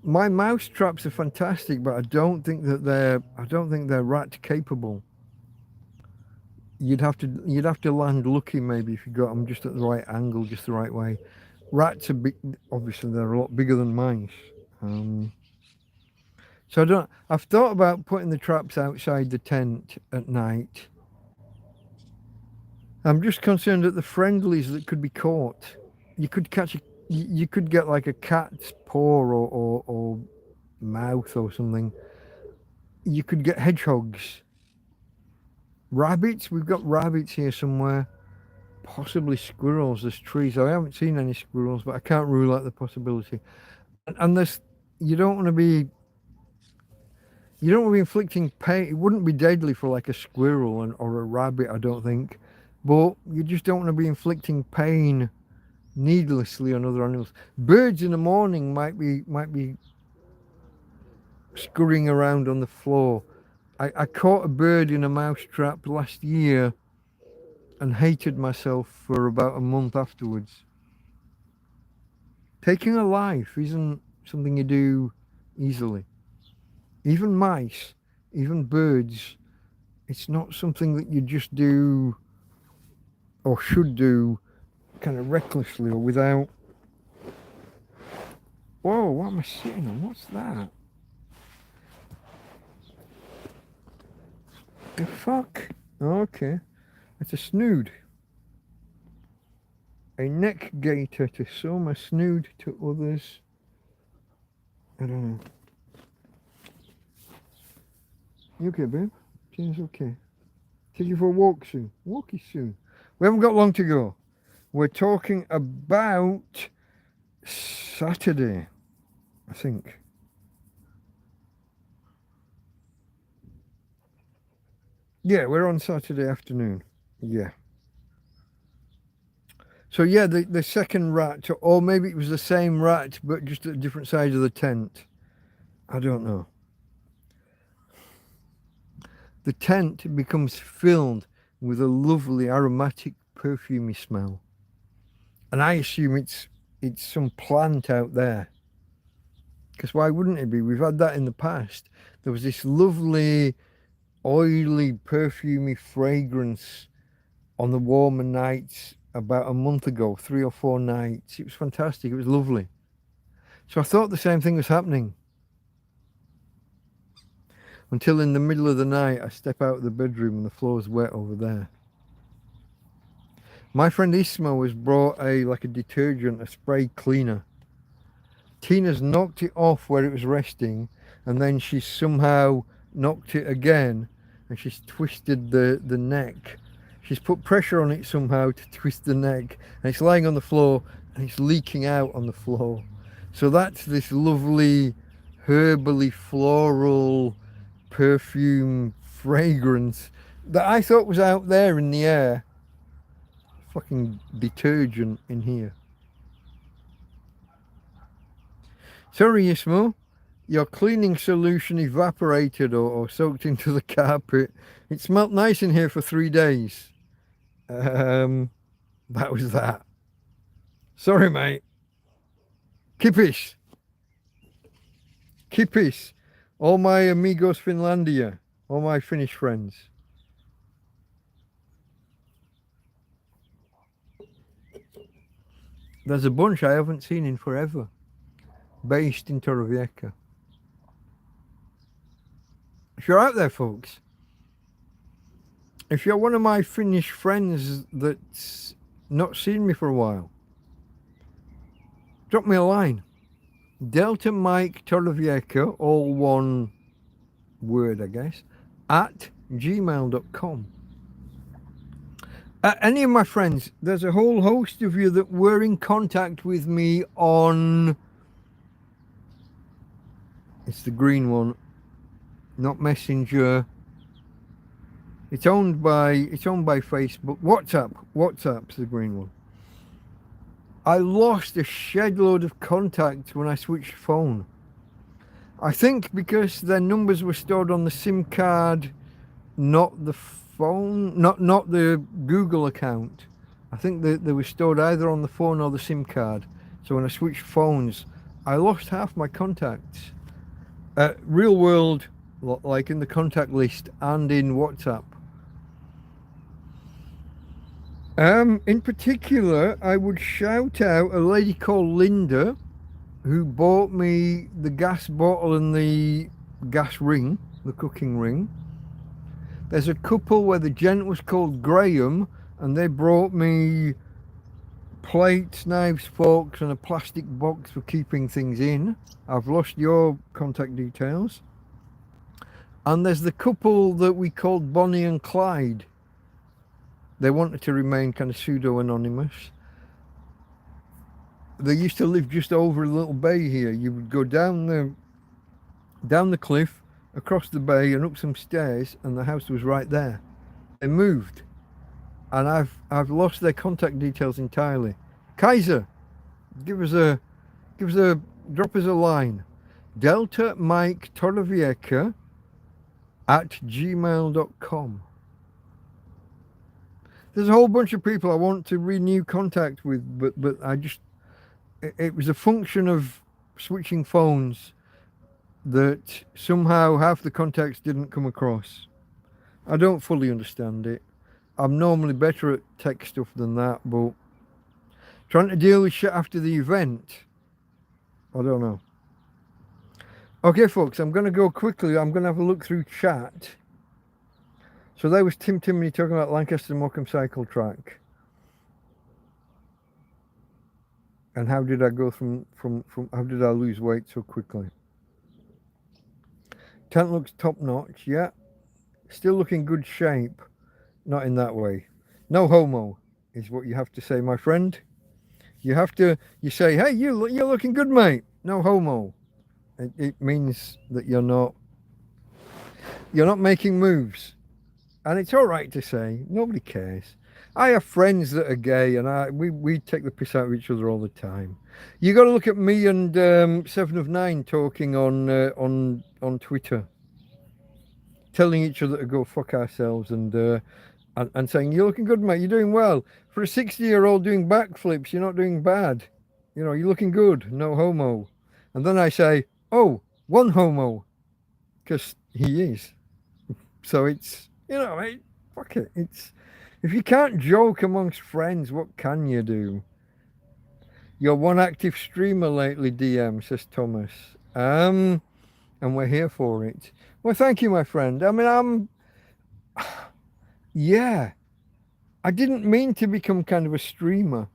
My mouse traps are fantastic, but I don't think they're rat capable. You'd have to land lucky maybe if you got them just at the right angle, just the right way. Rats are big, obviously they're a lot bigger than mice. So I've thought about putting the traps outside the tent at night. I'm just concerned at the friendlies that could be caught. You could get like a cat's paw or mouth or something. You could get hedgehogs. Rabbits, we've got rabbits here somewhere. Possibly squirrels, there's trees. I haven't seen any squirrels, but I can't rule out the possibility. And you don't want to be inflicting pain. It wouldn't be deadly for like a squirrel or a rabbit, I don't think. But you just don't want to be inflicting pain needlessly on other animals. Birds in the morning might be scurrying around on the floor. I caught a bird in a mouse trap last year and hated myself for about a month afterwards. Taking a life isn't something you do easily. Even mice, even birds, it's not something that you just do or should do kind of recklessly or without... Whoa, what am I sitting on? What's that? The fuck? Okay. It's a snood. A neck gaiter to show my snood to others. I don't know. You okay, babe? Jenny's okay. Take you for a walk soon. Walkie soon. We haven't got long to go. We're talking about Saturday, I think. Yeah, we're on Saturday afternoon. Yeah. So yeah, the second rat, or maybe it was the same rat, but just at different sides of the tent. I don't know. The tent becomes filled with a lovely aromatic perfumey smell. And I assume it's some plant out there. Because why wouldn't it be? We've had that in the past. There was this lovely, oily, perfumey fragrance on the warmer nights about a month ago, 3 or 4 nights. It was fantastic. It was lovely. So I thought the same thing was happening. Until in the middle of the night, I step out of the bedroom and the floor's wet over there. My friend Isma has brought a detergent, a spray cleaner. Tina's knocked it off where it was resting, and then she's somehow knocked it again, and she's twisted the neck. She's put pressure on it somehow to twist the neck, and it's lying on the floor, and it's leaking out on the floor. So that's this lovely, herbally, floral, perfume fragrance that I thought was out there in the air. Fucking detergent in here. Sorry, Ismo, your cleaning solution evaporated or soaked into the carpet. It smelt nice in here for 3 days. That was that. Sorry, mate. Kippish. Kippish. All my amigos Finlandia. All my Finnish friends. There's a bunch I haven't seen in forever. Based in Torrevieja. If you're out there, folks, if you're one of my Finnish friends that's not seen me for a while, drop me a line. Delta Mike Torrevieja, all one word, I guess, at gmail.com. Any of my friends, there's a whole host of you that were in contact with me on... It's the green one, not Messenger. It's owned by Facebook. WhatsApp's the green one. I lost a shed load of contacts when I switched phone. I think because their numbers were stored on the SIM card, not the phone, not the Google account. I think they were stored either on the phone or the SIM card. So when I switched phones, I lost half my contacts. Real world, like in the contact list and in WhatsApp. In particular, I would shout out a lady called Linda, who bought me the gas bottle and the gas ring, the cooking ring. There's a couple where the gent was called Graham, and they brought me plates, knives, forks, and a plastic box for keeping things in. I've lost your contact details. And there's the couple that we called Bonnie and Clyde. They wanted to remain kind of pseudo-anonymous. They used to live just over a little bay here. You would go down the cliff, across the bay and up some stairs, and the house was right there. They moved, and I've lost their contact details entirely. Kaiser, drop us a line. Delta Mike Torrevieja at gmail.com. There's a whole bunch of people I want to renew contact with, but I just, it was a function of switching phones that somehow half the contacts didn't come across. I don't fully understand it. I'm normally better at tech stuff than that, but trying to deal with shit after the event, I don't know. Okay, folks, I'm going to go quickly. I'm going to have a look through chat. So there was Tim Timney talking about Lancaster Morecambe cycle track. And how did I go from how did I lose weight so quickly? Tent looks top notch, yeah. Still looking good shape. Not in that way. No homo is what you have to say, my friend. You have to, you say, hey, you're looking good, mate. No homo. It means that you're not making moves. And it's all right to say, nobody cares. I have friends that are gay, and we take the piss out of each other all the time. You got to look at me and 7 of 9 talking on Twitter, telling each other to go fuck ourselves, and saying, you're looking good, mate, you're doing well. For a 60-year-old doing backflips, you're not doing bad. You know, you're looking good, no homo. And then I say, oh, one homo, because he is. So it's, you know, fuck it. It's, if you can't joke amongst friends, what can you do? You're one active streamer lately, DM, says Thomas. And we're here for it. Well, thank you, my friend. I mean, yeah, I didn't mean to become kind of a streamer,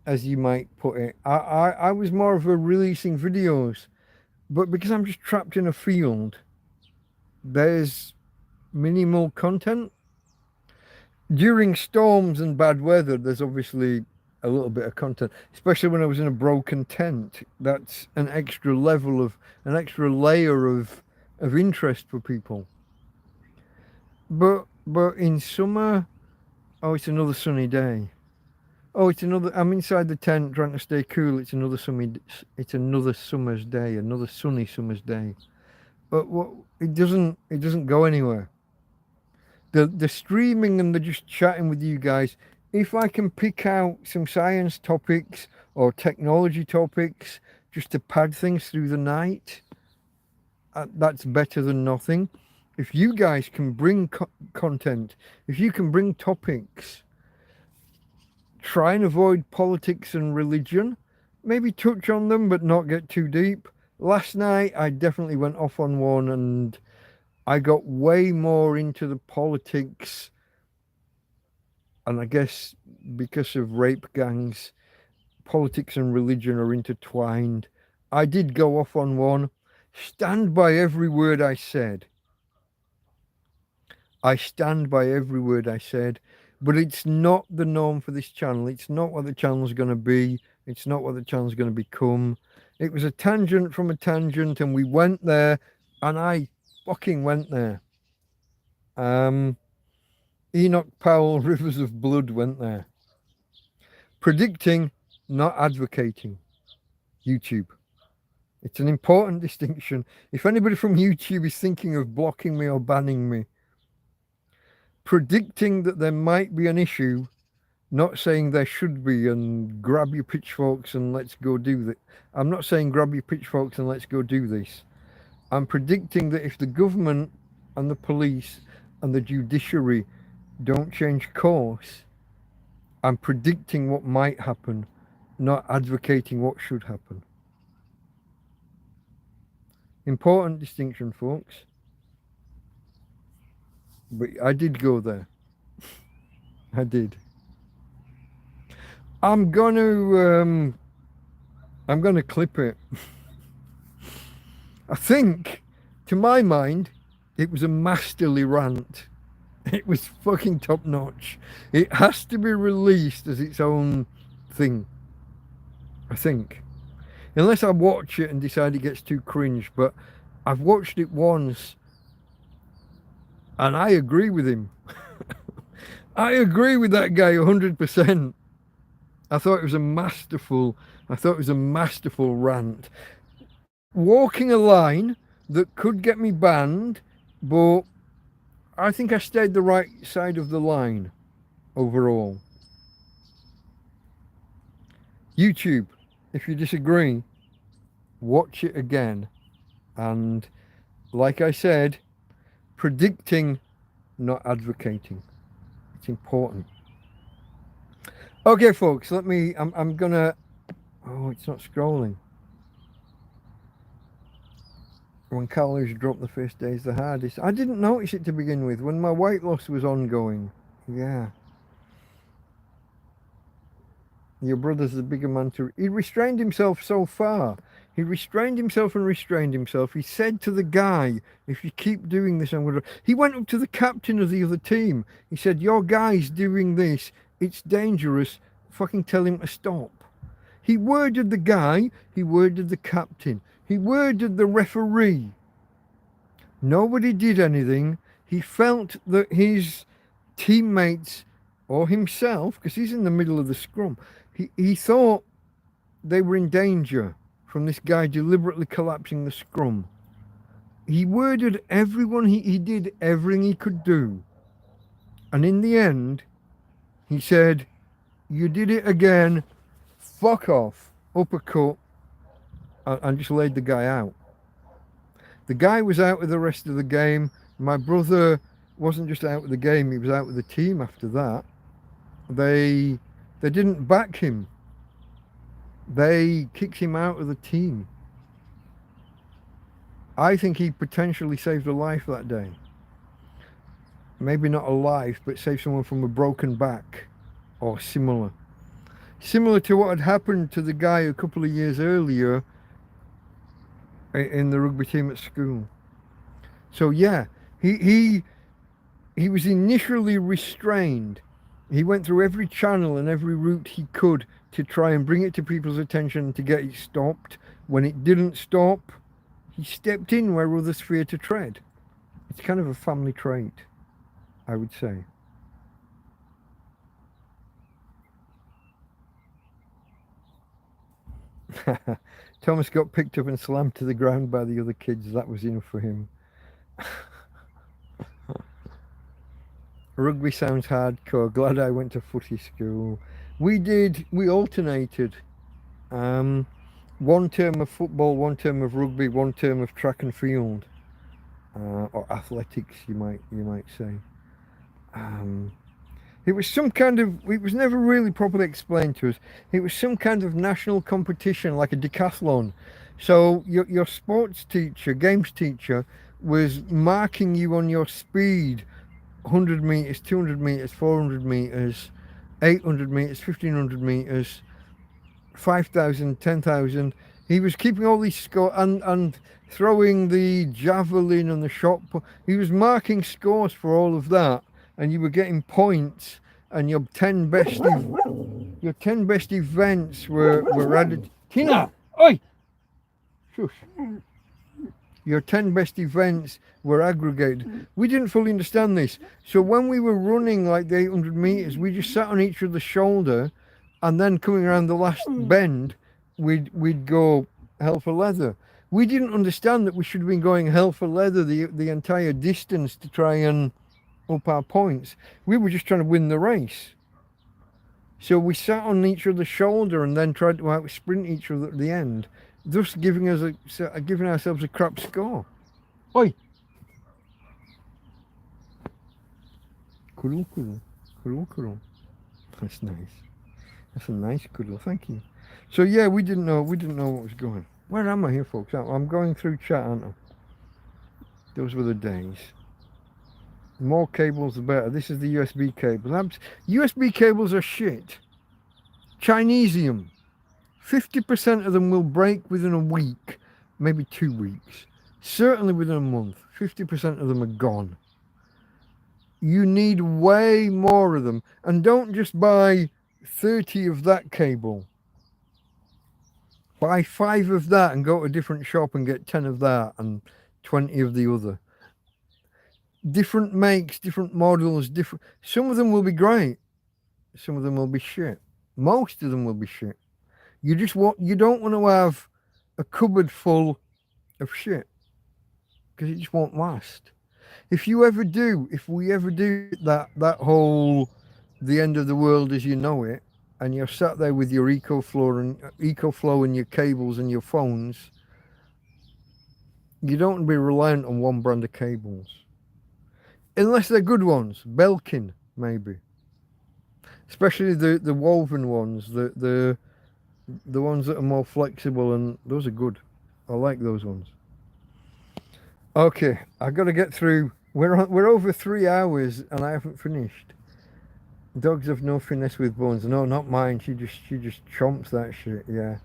as you might put it. I was more of a releasing videos, but because I'm just trapped in a field, there's minimal content. During storms and bad weather, there's obviously a little bit of content, especially when I was in a broken tent. That's an extra level of, an extra layer of interest for people. But in summer, oh, it's another sunny day. Oh, it's another, I'm inside the tent trying to stay cool. It's another summer's day, another sunny summer's day. But what, it doesn't go anywhere. The streaming and the just chatting with you guys, if I can pick out some science topics or technology topics just to pad things through the night, that's better than nothing. If you guys can bring content, if you can bring topics, try and avoid politics and religion, maybe touch on them but not get too deep. Last night I definitely went off on one, and I got way more into the politics, and I guess because of rape gangs, politics and religion are intertwined. I did go off on one. Stand by every word I said. I stand by every word I said, but it's not the norm for this channel. It's not what the channel's going to be. It's not what the channel's going to become. It was a tangent from a tangent, and we went there, and I fucking went there. Enoch Powell, Rivers of Blood went there. Predicting, not advocating. YouTube. It's an important distinction. If anybody from YouTube is thinking of blocking me or banning me, predicting that there might be an issue, not saying there should be, and grab your pitchforks and let's go do that. I'm not saying grab your pitchforks and let's go do this. I'm predicting that if the government and the police and the judiciary don't change course, I'm predicting what might happen, not advocating what should happen. Important distinction, folks. But I did go there. I did. I'm gonna clip it. I think, to my mind, it was a masterly rant. It was fucking top notch. It has to be released as its own thing, I think. Unless I watch it and decide it gets too cringe, but I've watched it once and I agree with him. I agree with that guy 100%. I thought it was a masterful rant. Walking a line that could get me banned, but I think I stayed the right side of the line overall. YouTube, if you disagree, watch it again. And like I said, predicting, not advocating. It's important. Okay, folks, I'm gonna, oh, it's not scrolling. When calories drop the first day is the hardest. I didn't notice it to begin with when my weight loss was ongoing. Yeah. Your brother's the bigger man too. He restrained himself so far. He restrained himself and restrained himself. He said to the guy, if you keep doing this, I'm going to... He went up to the captain of the other team. He said, your guy's doing this. It's dangerous. Fucking tell him to stop. He worded the guy. He worded the captain. He worded the referee. Nobody did anything. He felt that his teammates or himself, because he's in the middle of the scrum, he thought they were in danger from this guy deliberately collapsing the scrum. He worded everyone, he did everything he could do. And in the end, he said, you did it again, fuck off, uppercut, and just laid the guy out. The guy was out with the rest of the game. My brother wasn't just out with the game, he was out with the team after that. They didn't back him. They kicked him out of the team. I think he potentially saved a life that day. Maybe not a life, but saved someone from a broken back or similar. Similar to what had happened to the guy a couple of years earlier in the rugby team at school. So yeah, he was initially restrained. He went through every channel and every route he could to try and bring it to people's attention to get it stopped. When it didn't stop, he stepped in where others feared to tread. It's kind of a family trait, I would say. Thomas got picked up and slammed to the ground by the other kids. That was enough for him. Rugby sounds hardcore. Glad I went to footy school. We alternated. One term of football, one term of rugby, one term of track and field, or athletics, you might say. It was some kind of, it was never really properly explained to us. It was some kind of national competition, like a decathlon. So your sports teacher, games teacher, was marking you on your speed, 100 meters, 200 meters, 400 meters, 800 meters, 1500 meters, 5,000, 10,000. He was keeping all these scores and throwing the javelin and the shot put. He was marking scores for all of that, and you were getting points. And your 10 best events were added. Tina, oi, shush. Your 10 best events were aggregated. We didn't fully understand this, so when we were running like the 800 meters, we just sat on each other's shoulder. And then coming around the last bend, we'd go hell for leather. We didn't understand that we should have been going hell for leather the entire distance to try and up our points. We were just trying to win the race. So we sat on each other's shoulder and then tried to out-sprint each other at the end, thus giving ourselves a crap score. Oi! Cool. That's nice. That's a nice cuddle, thank you. So yeah, we didn't know what was going. Where am I here, folks? I'm going through chat, aren't I? Those were the days. The more cables, the better. This is the USB cable. USB cables are shit. Chinesium. 50% of them will break within a week, maybe 2 weeks. Certainly within a month. 50% of them are gone. You need way more of them. And don't just buy 30 of that cable. Buy 5 of that and go to a different shop and get 10 of that and 20 of the other. Different makes, different models, different. Some of them will be great. Some of them will be shit. Most of them will be shit. You don't want to have a cupboard full of shit, because it just won't last. If we ever do that whole the end of the world as you know it, and you're sat there with your EcoFlow and your cables and your phones, you don't want to be reliant on one brand of cables. Unless they're good ones, Belkin maybe. Especially the woven ones, the ones that are more flexible, and those are good. I like those ones. Okay, I got to get through. We're over 3 hours and I haven't finished. Dogs have no finesse with bones. No, not mine. She just chomps that shit. Yeah.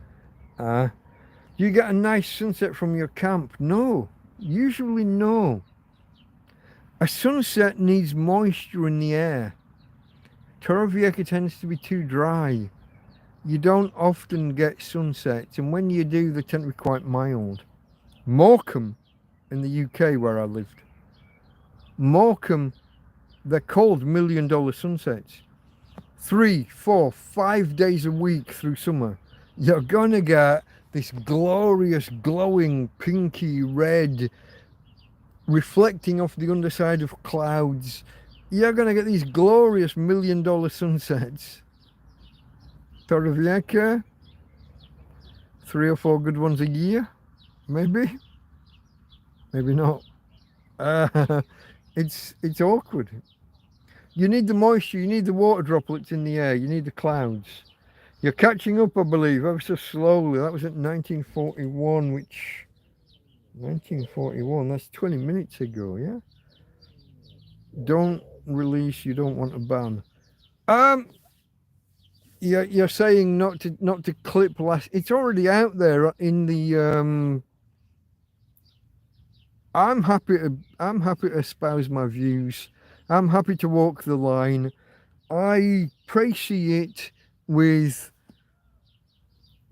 Do you get a nice sunset from your camp? No, usually no. A sunset needs moisture in the air. Torrevieja tends to be too dry. You don't often get sunsets, and when you do, they tend to be quite mild. Morecambe, in the UK where I lived, Morecambe, they're called $1 million sunsets. 3, 4, 5 days a week through summer. You're gonna get this glorious, glowing, pinky red, reflecting off the underside of clouds. You're gonna get these glorious $1 million sunsets. Torrevieja, 3 or 4 good ones a year, maybe not. It's awkward. You need the moisture, you need the water droplets in the air, you need the clouds. You're catching up, I believe, ever so slowly. That was at 1941, which 1941, that's 20 minutes ago, yeah? Don't release, you don't want a ban. You're saying not to clip last. It's already out there in the I'm happy to espouse my views. I'm happy to walk the line. I precy it with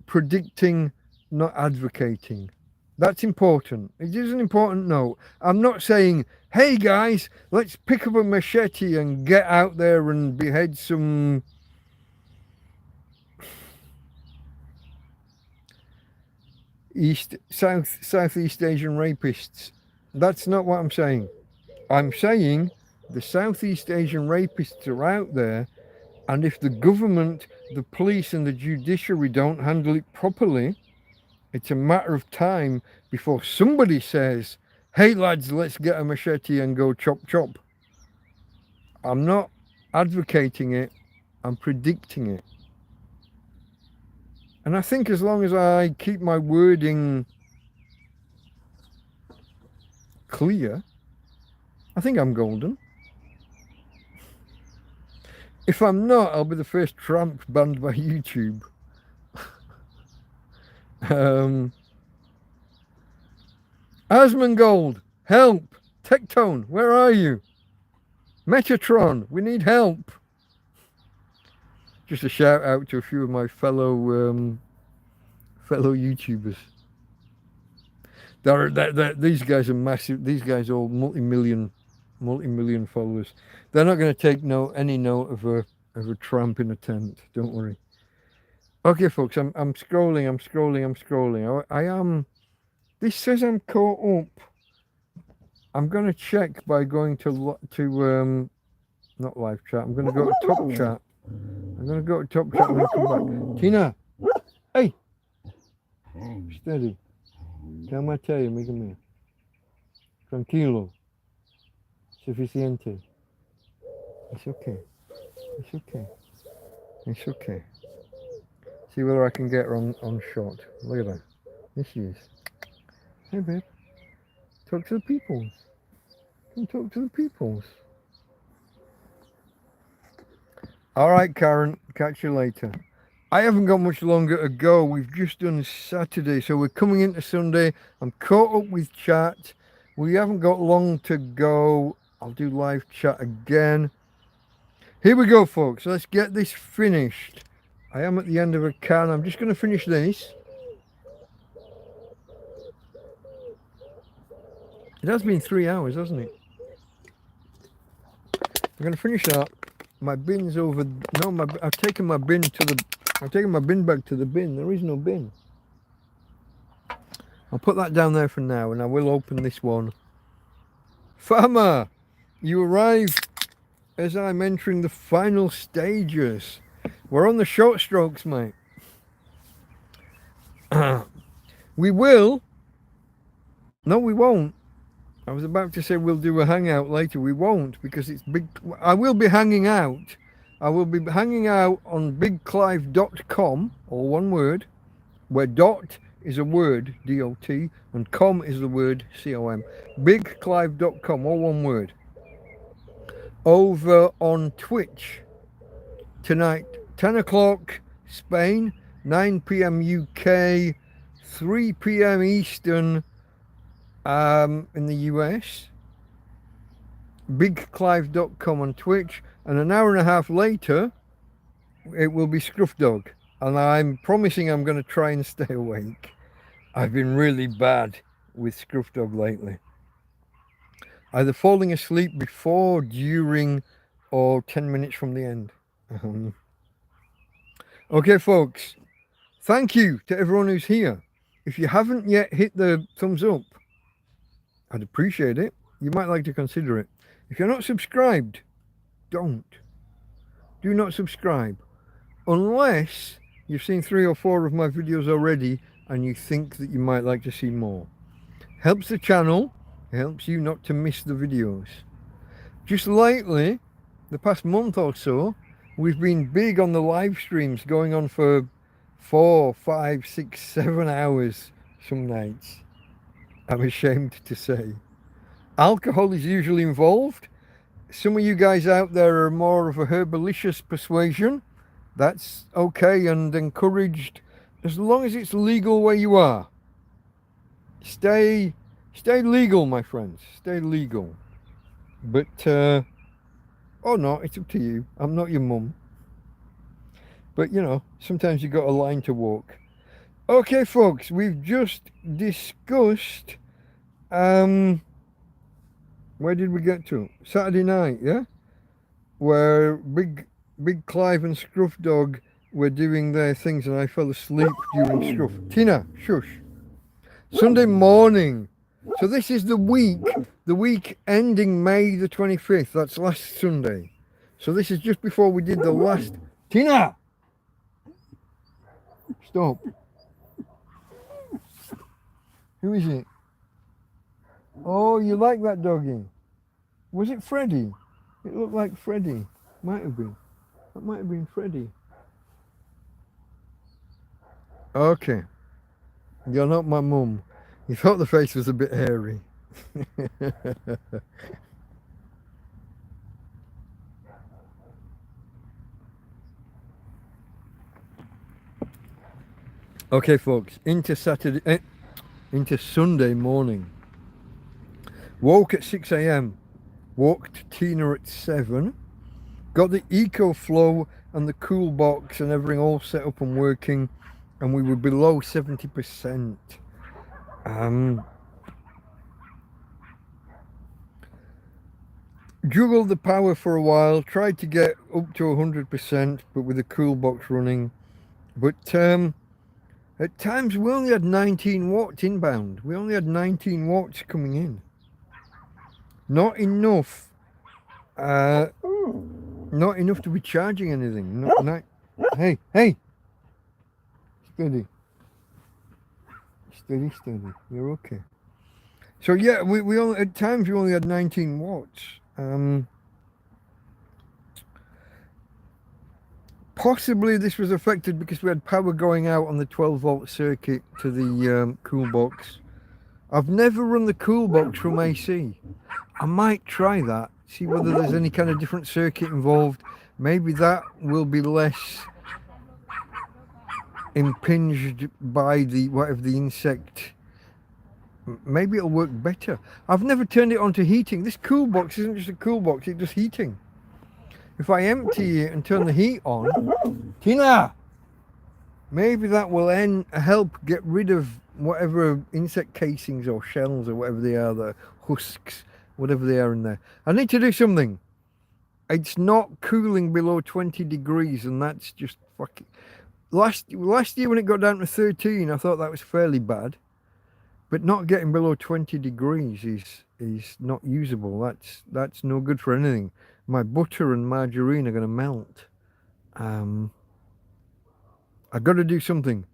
predicting, not advocating. That's important. It is an important note. I'm not saying, hey guys, let's pick up a machete and get out there and behead some Southeast Asian rapists. That's not what I'm saying. I'm saying the Southeast Asian rapists are out there, and if the government, the police and the judiciary don't handle it properly, it's a matter of time before somebody says, hey lads, let's get a machete and go chop chop. I'm not advocating it, I'm predicting it. And I think as long as I keep my wording clear, I think I'm golden. If I'm not, I'll be the first tramp banned by YouTube. Asmongold, help! Tectone, where are you? Metatron, we need help. Just a shout out to a few of my fellow YouTubers. These guys are massive. These guys are all multi-million followers. They're not going to take any note of a tramp in a tent. Don't worry. Okay, folks. I'm scrolling. I am. This says I'm caught up. I'm going to check by going to not live chat. I'm going to go to top chat. I'm going to go to top chat when I come back. Tina, hey, steady. Calmate, amigo mío. Tranquilo. Suficiente. It's okay. It's okay. It's okay. See whether I can get her on shot. Look at that. There she is. Hey, babe. Talk to the peoples. Come talk to the peoples. All right, Karen. Catch you later. I haven't got much longer to go. We've just done Saturday, so we're coming into Sunday. I'm caught up with chat. We haven't got long to go. I'll do live chat again. Here we go, folks. Let's get this finished. I am at the end of a can. I'm just going to finish this. It has been 3 hours, hasn't it? I'm going to finish that. My bin's over. No, I've taken my bin to the. I've taken my bin bag to the bin. There is no bin. I'll put that down there for now, and I will open this one. Farmer, you arrive as I'm entering the final stages. We're on the short strokes, mate. We will. No, we won't. I was about to say we'll do a hangout later. We won't, because it's big. I will be hanging out. I will be hanging out on bigclive.com, all one word, where dot is a word, D-O-T, and com is the word, C-O-M. Bigclive.com, all one word. Over on Twitch tonight, 10 o'clock Spain, 9 p.m. UK, 3 p.m. Eastern in the US. BigClive.com on Twitch. And an hour and a half later, it will be Scruff Dog. And I'm promising I'm going to try and stay awake. I've been really bad with Scruff Dog lately. Either falling asleep before, during, or 10 minutes from the end. Okay, folks. Thank you to everyone who's here. If you haven't yet hit the thumbs up, I'd appreciate it. You might like to consider it. If you're not subscribed, don't. Do not subscribe. Unless you've seen 3 or 4 of my videos already and you think that you might like to see more. Helps the channel. Helps you not to miss the videos. Just lately, the past month or so, we've been big on the live streams, going on for 4, 5, 6, 7 hours some nights. I'm ashamed to say. Alcohol is usually involved. Some of you guys out there are more of a herbalicious persuasion. That's okay and encouraged as long as it's legal where you are. Stay legal, my friends. Stay legal. But, or not, it's up to you. I'm not your mum. But, you know, sometimes you've got a line to walk. Okay, folks, we've just discussed, where did we get to? Saturday night, yeah? Where Big Clive and Scruff Dog were doing their things and I fell asleep during Scruff. Tina, shush. Sunday morning. So this is the week ending May the 25th. That's last Sunday. So this is just before we did the last... Tina! Stop. Who is it? Oh, you like that doggy? Was it Freddy? It looked like Freddy. Might have been. That might have been Freddy. Okay. You're not my mum. You thought the face was a bit hairy. Okay, folks, into Sunday morning. Woke at 6 a.m. Walked Tina at 7. Got the EcoFlow and the cool box and everything all set up and working, and we were below 70%. Juggled the power for a while, tried to get up to 100%, but with the cool box running. But at times we only had 19 watts inbound. We only had 19 watts coming in. Not enough. Not enough to be charging anything. Hey. Steady. Steady. You're okay. So yeah, we only, at times we only had 19 watts. Possibly this was affected because we had power going out on the 12-volt circuit to the cool box. I've never run the cool box from AC. I might try that, see whether there's any kind of different circuit involved. Maybe that will be less impinged by the whatever the insect. Maybe it'll work better. I've never turned it on to heating. This cool box isn't just a cool box, it's just heating. If I empty it and turn the heat on, Tina, maybe that will help get rid of whatever insect casings or shells or whatever they are, the husks, whatever they are in there. I need to do something. It's not cooling below 20 degrees, and that's just fucking... Last year when it got down to 13, I thought that was fairly bad. But not getting below 20 degrees is not usable. That's no good for anything. My butter and margarine are going to melt. I've got to do something.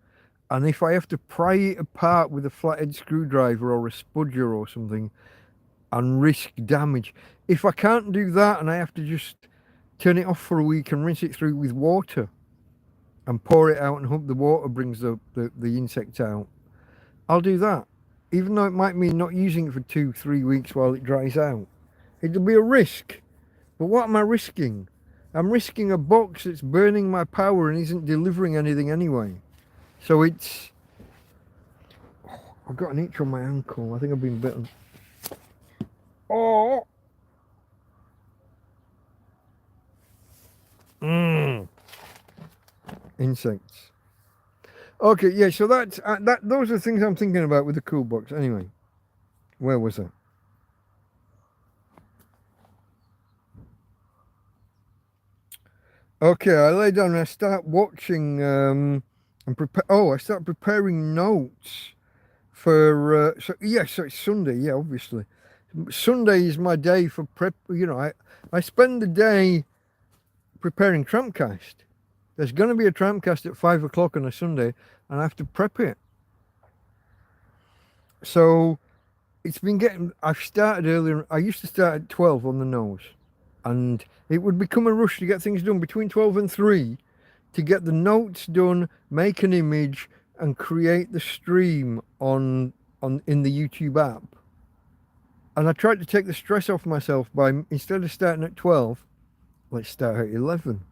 And if I have to pry it apart with a flathead screwdriver or a spudger or something and risk damage, if I can't do that and I have to just turn it off for a week and rinse it through with water and pour it out and hope the water brings the insect out, I'll do that. Even though it might mean not using it for 2-3 weeks while it dries out. It'll be a risk. But what am I risking? I'm risking a box that's burning my power and isn't delivering anything anyway. So it's... I've got an itch on my ankle. I think I've been bitten. Oh! Insects. Okay, yeah, so that's those are things I'm thinking about with the cool box. Anyway, where was I? Okay, I lay down and I start watching and I start preparing notes for so it's Sunday, yeah, obviously. Sunday is my day for prep. I spend the day preparing TrampCast. There's going to be a TrampCast at 5 o'clock on a Sunday, and I have to prep it. So it's been getting. I've started earlier. I used to start at 12 on the nose, and it would become a rush to get things done between 12 and 3 to get the notes done, make an image, and create the stream in the YouTube app. And I tried to take the stress off myself by, instead of starting at 12, let's start at 11.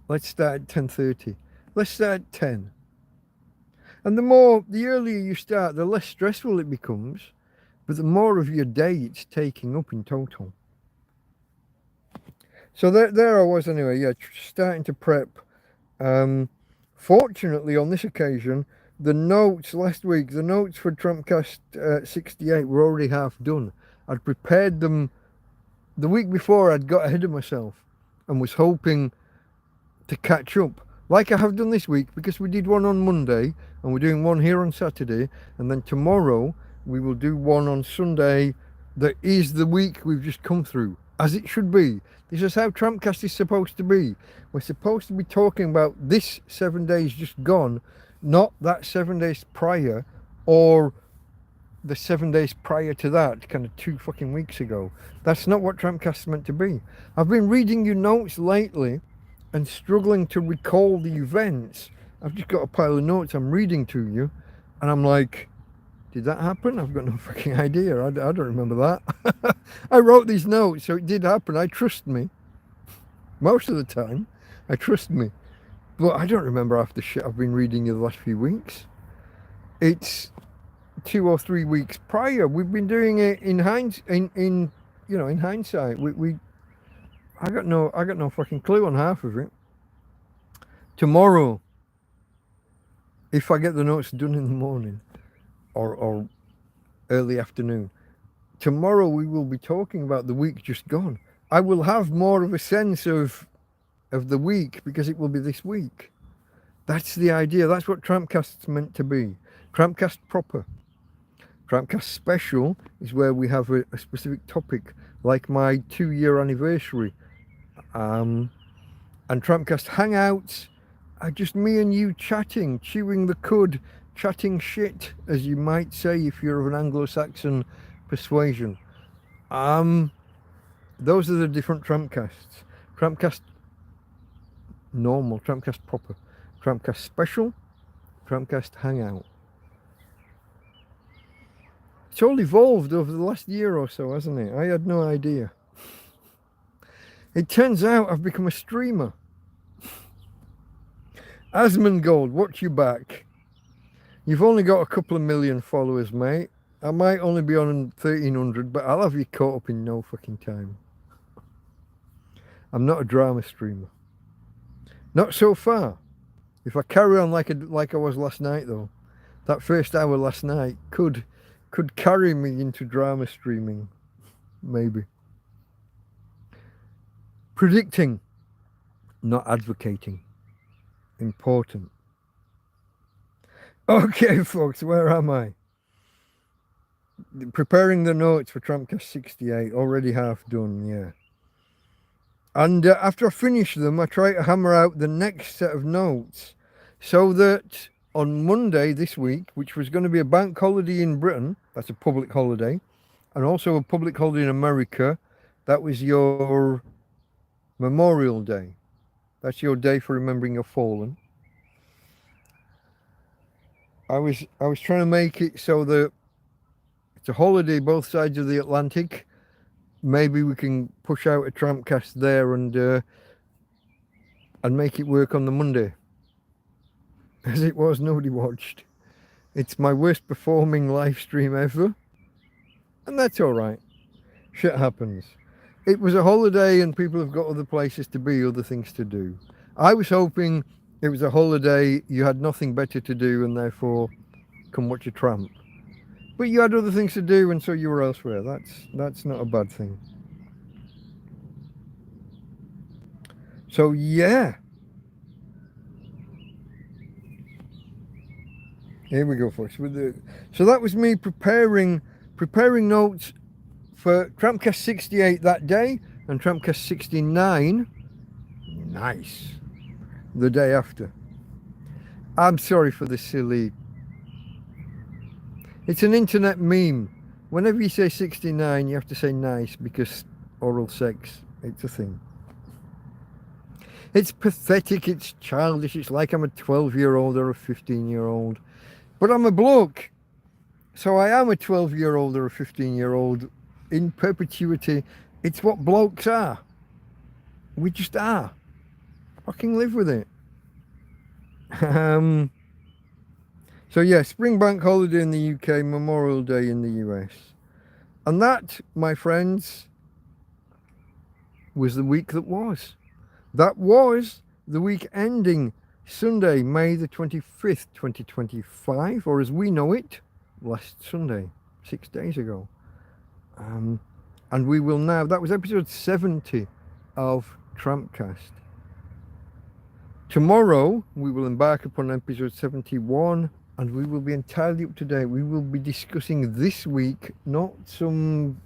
Let's start at 10:30. Let's start at 10. And the earlier you start, the less stressful it becomes, but the more of your day it's taking up in total. So there I was anyway, yeah, starting to prep. Fortunately, on this occasion, the notes last week, the notes for TrampCast 68 were already half done. I'd prepared them the week before. I'd got ahead of myself and was hoping to catch up, like I have done this week, because we did one on Monday and we're doing one here on Saturday, and then tomorrow we will do one on Sunday that is the week we've just come through, as it should be. This is how TrampCast is supposed to be. We're supposed to be talking about this 7 days just gone, not that 7 days prior or the 7 days prior to that, kind of 2 fucking weeks ago. That's not what TrampCast is meant to be. I've been reading your notes lately and struggling to recall the events. I've just got a pile of notes I'm reading to you, and I'm like, did that happen? I've got no fucking idea. I don't remember that. I wrote these notes, so it did happen. I trust me. Most of the time, I trust me. But I don't remember half the shit I've been reading you the last few weeks. It's 2 or 3 weeks prior. We've been doing it in hindsight. I got no fucking clue on half of it. Tomorrow, if I get the notes done in the morning or early afternoon, tomorrow we will be talking about the week just gone. I will have more of a sense of the week because it will be this week. That's the idea. That's what TrampCast's meant to be. TrampCast proper. TrampCast special is where we have a specific topic, like my 2-year anniversary. And TrampCast hangouts are just me and you chatting, chewing the cud, chatting shit, as you might say if you're of an Anglo-Saxon persuasion. Those are the different TrampCasts. TrampCast normal, TrampCast proper, TrampCast special, TrampCast hangout. It's all evolved over the last year or so, hasn't it? I had no idea. It turns out I've become a streamer. Asmongold, watch you back. You've only got a couple of million followers, mate. I might only be on 1,300, but I'll have you caught up in no fucking time. I'm not a drama streamer. Not so far. If I carry on like I was last night, though, that first hour last night could carry me into drama streaming, maybe. Predicting, not advocating. Important. Okay, folks, where am I? Preparing the notes for TrampCast 68, already half done, yeah. And after I finish them, I try to hammer out the next set of notes so that on Monday this week, which was going to be a bank holiday in Britain, that's a public holiday, and also a public holiday in America, that was your Memorial Day. That's your day for remembering your fallen. I was trying to make it so that it's a holiday both sides of the Atlantic. Maybe we can push out a TrampCast there and make it work on the Monday. As it was, nobody watched. It's my worst performing live stream ever. And that's all right. Shit happens. It was a holiday and people have got other places to be, other things to do. I was hoping it was a holiday, you had nothing better to do and therefore come watch a tramp. But you had other things to do and so you were elsewhere. That's not a bad thing. So yeah. Here we go, folks. So that was me preparing notes for TrampCast 68 that day and TrampCast 69, nice, the day after. I'm sorry for the silly, it's an internet meme. Whenever you say 69, you have to say nice because oral sex, it's a thing. It's pathetic, it's childish, it's like I'm a 12-year-old or a 15-year-old. But I'm a bloke, so I am a 12-year-old or a 15-year-old in perpetuity. It's what blokes are. We just are. Fucking live with it. So yeah, Spring Bank Holiday in the UK, Memorial Day in the US. And that, my friends, was the week that was. That was the week ending Sunday, May the 25th, 2025, or as we know it, last Sunday, 6 days ago. And we will now, that was episode 70 of TrampCast. Tomorrow, we will embark upon episode 71, and we will be entirely up to date. We will be discussing this week, not some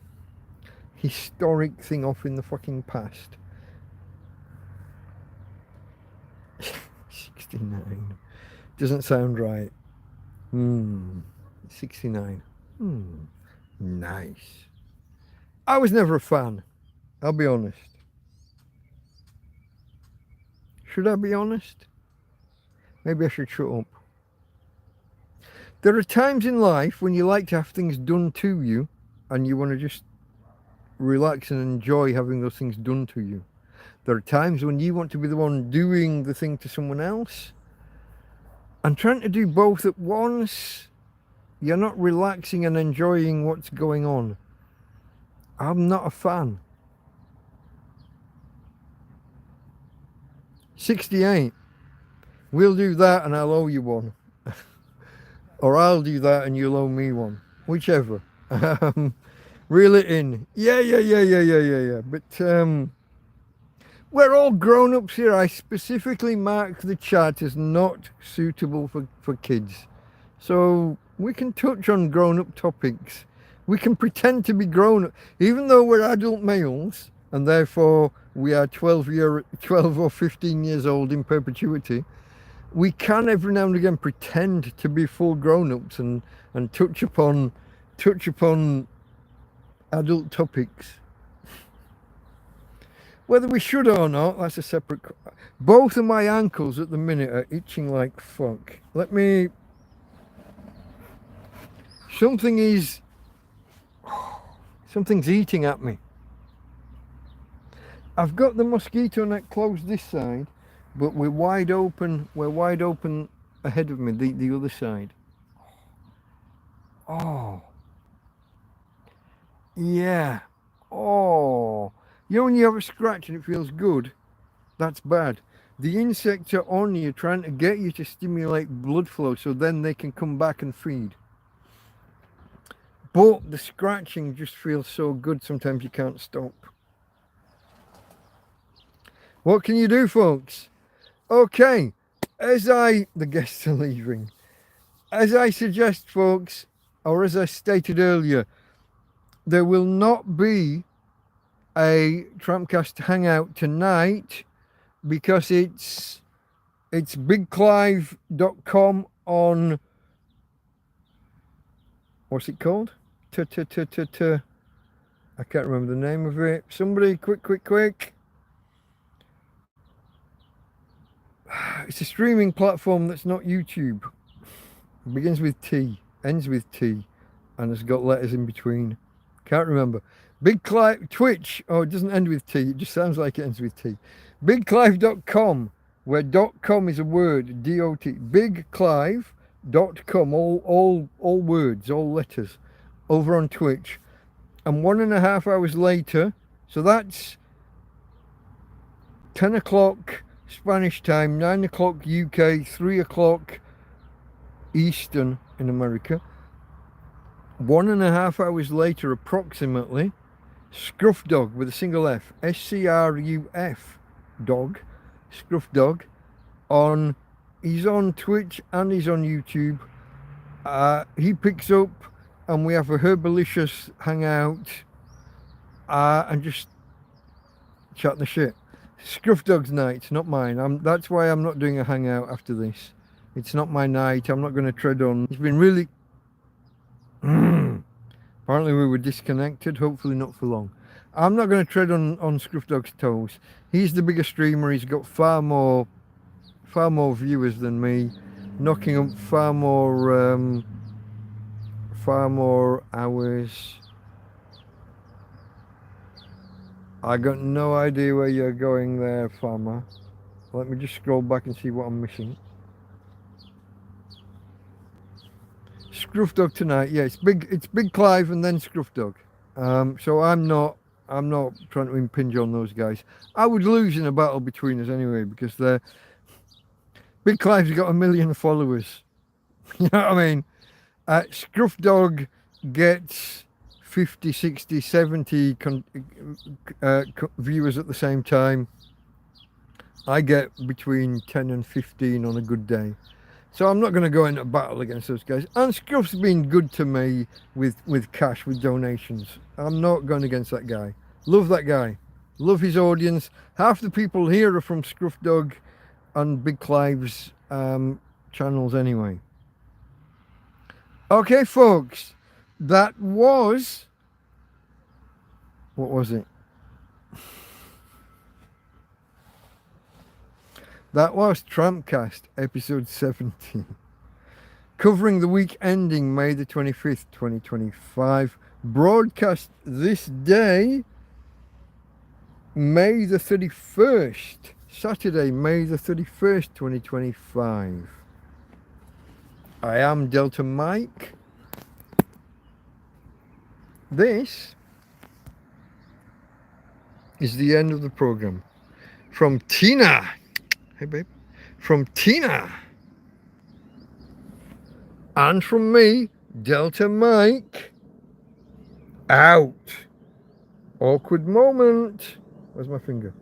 historic thing off in the fucking past. 69 doesn't sound right. 69. Nice. I was never a fan, I'll be honest. Should I be honest? Maybe I should shut up. There are times in life when you like to have things done to you and you want to just relax and enjoy having those things done to you. There are times when you want to be the one doing the thing to someone else. And trying to do both at once, you're not relaxing and enjoying what's going on. I'm not a fan. 68. We'll do that and I'll owe you one. Or I'll do that and you'll owe me one. Whichever. Reel it in. Yeah. But we're all grown-ups here. I specifically mark the chat as not suitable for kids. So we can touch on grown-up topics. We can pretend to be grown-up. Even though we're adult males, and therefore we are 12 or 15 years old in perpetuity, we can every now and again pretend to be full grown-ups and touch upon adult topics. Whether we should or not, that's a separate... Both of my ankles at the minute are itching like fuck. Something's eating at me. I've got the mosquito net closed this side, but we're wide open ahead of me, the other side. Oh. Yeah. Oh. You know when you have a scratch and it feels good? That's bad. The insects are on you trying to get you to stimulate blood flow so then they can come back and feed. But the scratching just feels so good sometimes you can't stop. What can you do, folks? Okay, the guests are leaving. As I suggest, folks, or as I stated earlier, there will not be a TrampCast hangout tonight because it's bigclive.com on, what's it called? I can't remember the name of it. Somebody, quick. It's a streaming platform that's not YouTube. It begins with T, ends with T, and has got letters in between. Can't remember. Big Clive, Twitch. Oh, it doesn't end with T. It just sounds like it ends with T. Bigclive.com, where .com is a word, D-O-T. Bigclive, all words, all letters, over on Twitch. And 1.5 hours later, so that's 10 o'clock Spanish time, 9 o'clock UK, 3 o'clock Eastern in America. 1.5 hours later, approximately, Scruff Dog with a single F, SCRUF dog, Scruff Dog, he's on Twitch and he's on YouTube. He picks up and we have a herbalicious hangout and just chat the shit. Scruff Dog's night, not mine. That's why I'm not doing a hangout after this. It's not my night. I'm not going to tread on. It's been really... Apparently we were disconnected. Hopefully not for long. I'm not going to tread on Scruff Dog's toes. He's the bigger streamer. He's got far more viewers than me, knocking up far more hours. I got no idea where you're going there, farmer. Let me just scroll back and see what I'm missing. Scruff Dog tonight, yeah, it's Big Clive and then Scruff Dog. So I'm not trying to impinge on those guys. I would lose in a battle between us anyway, because Big Clive's got 1 million followers. You know what I mean? Scruff Dog gets 50, 60, 70 viewers at the same time. I get between 10 and 15 on a good day. So I'm not going to go into a battle against those guys. And Scruff's been good to me with cash, with donations. I'm not going against that guy. Love that guy. Love his audience. Half the people here are from Scruff Dog and Big Clive's channels anyway. Okay, folks. That was... What was it? That was TrampCast episode 17, covering the week ending May the 25th, 2025. Broadcast this day, May the 31st, Saturday, May the 31st, 2025. I am Delta Mike. This is the end of the program. From Tina. Hey, babe. From Tina. And from me, Delta Mike. Out. Awkward moment. Where's my finger?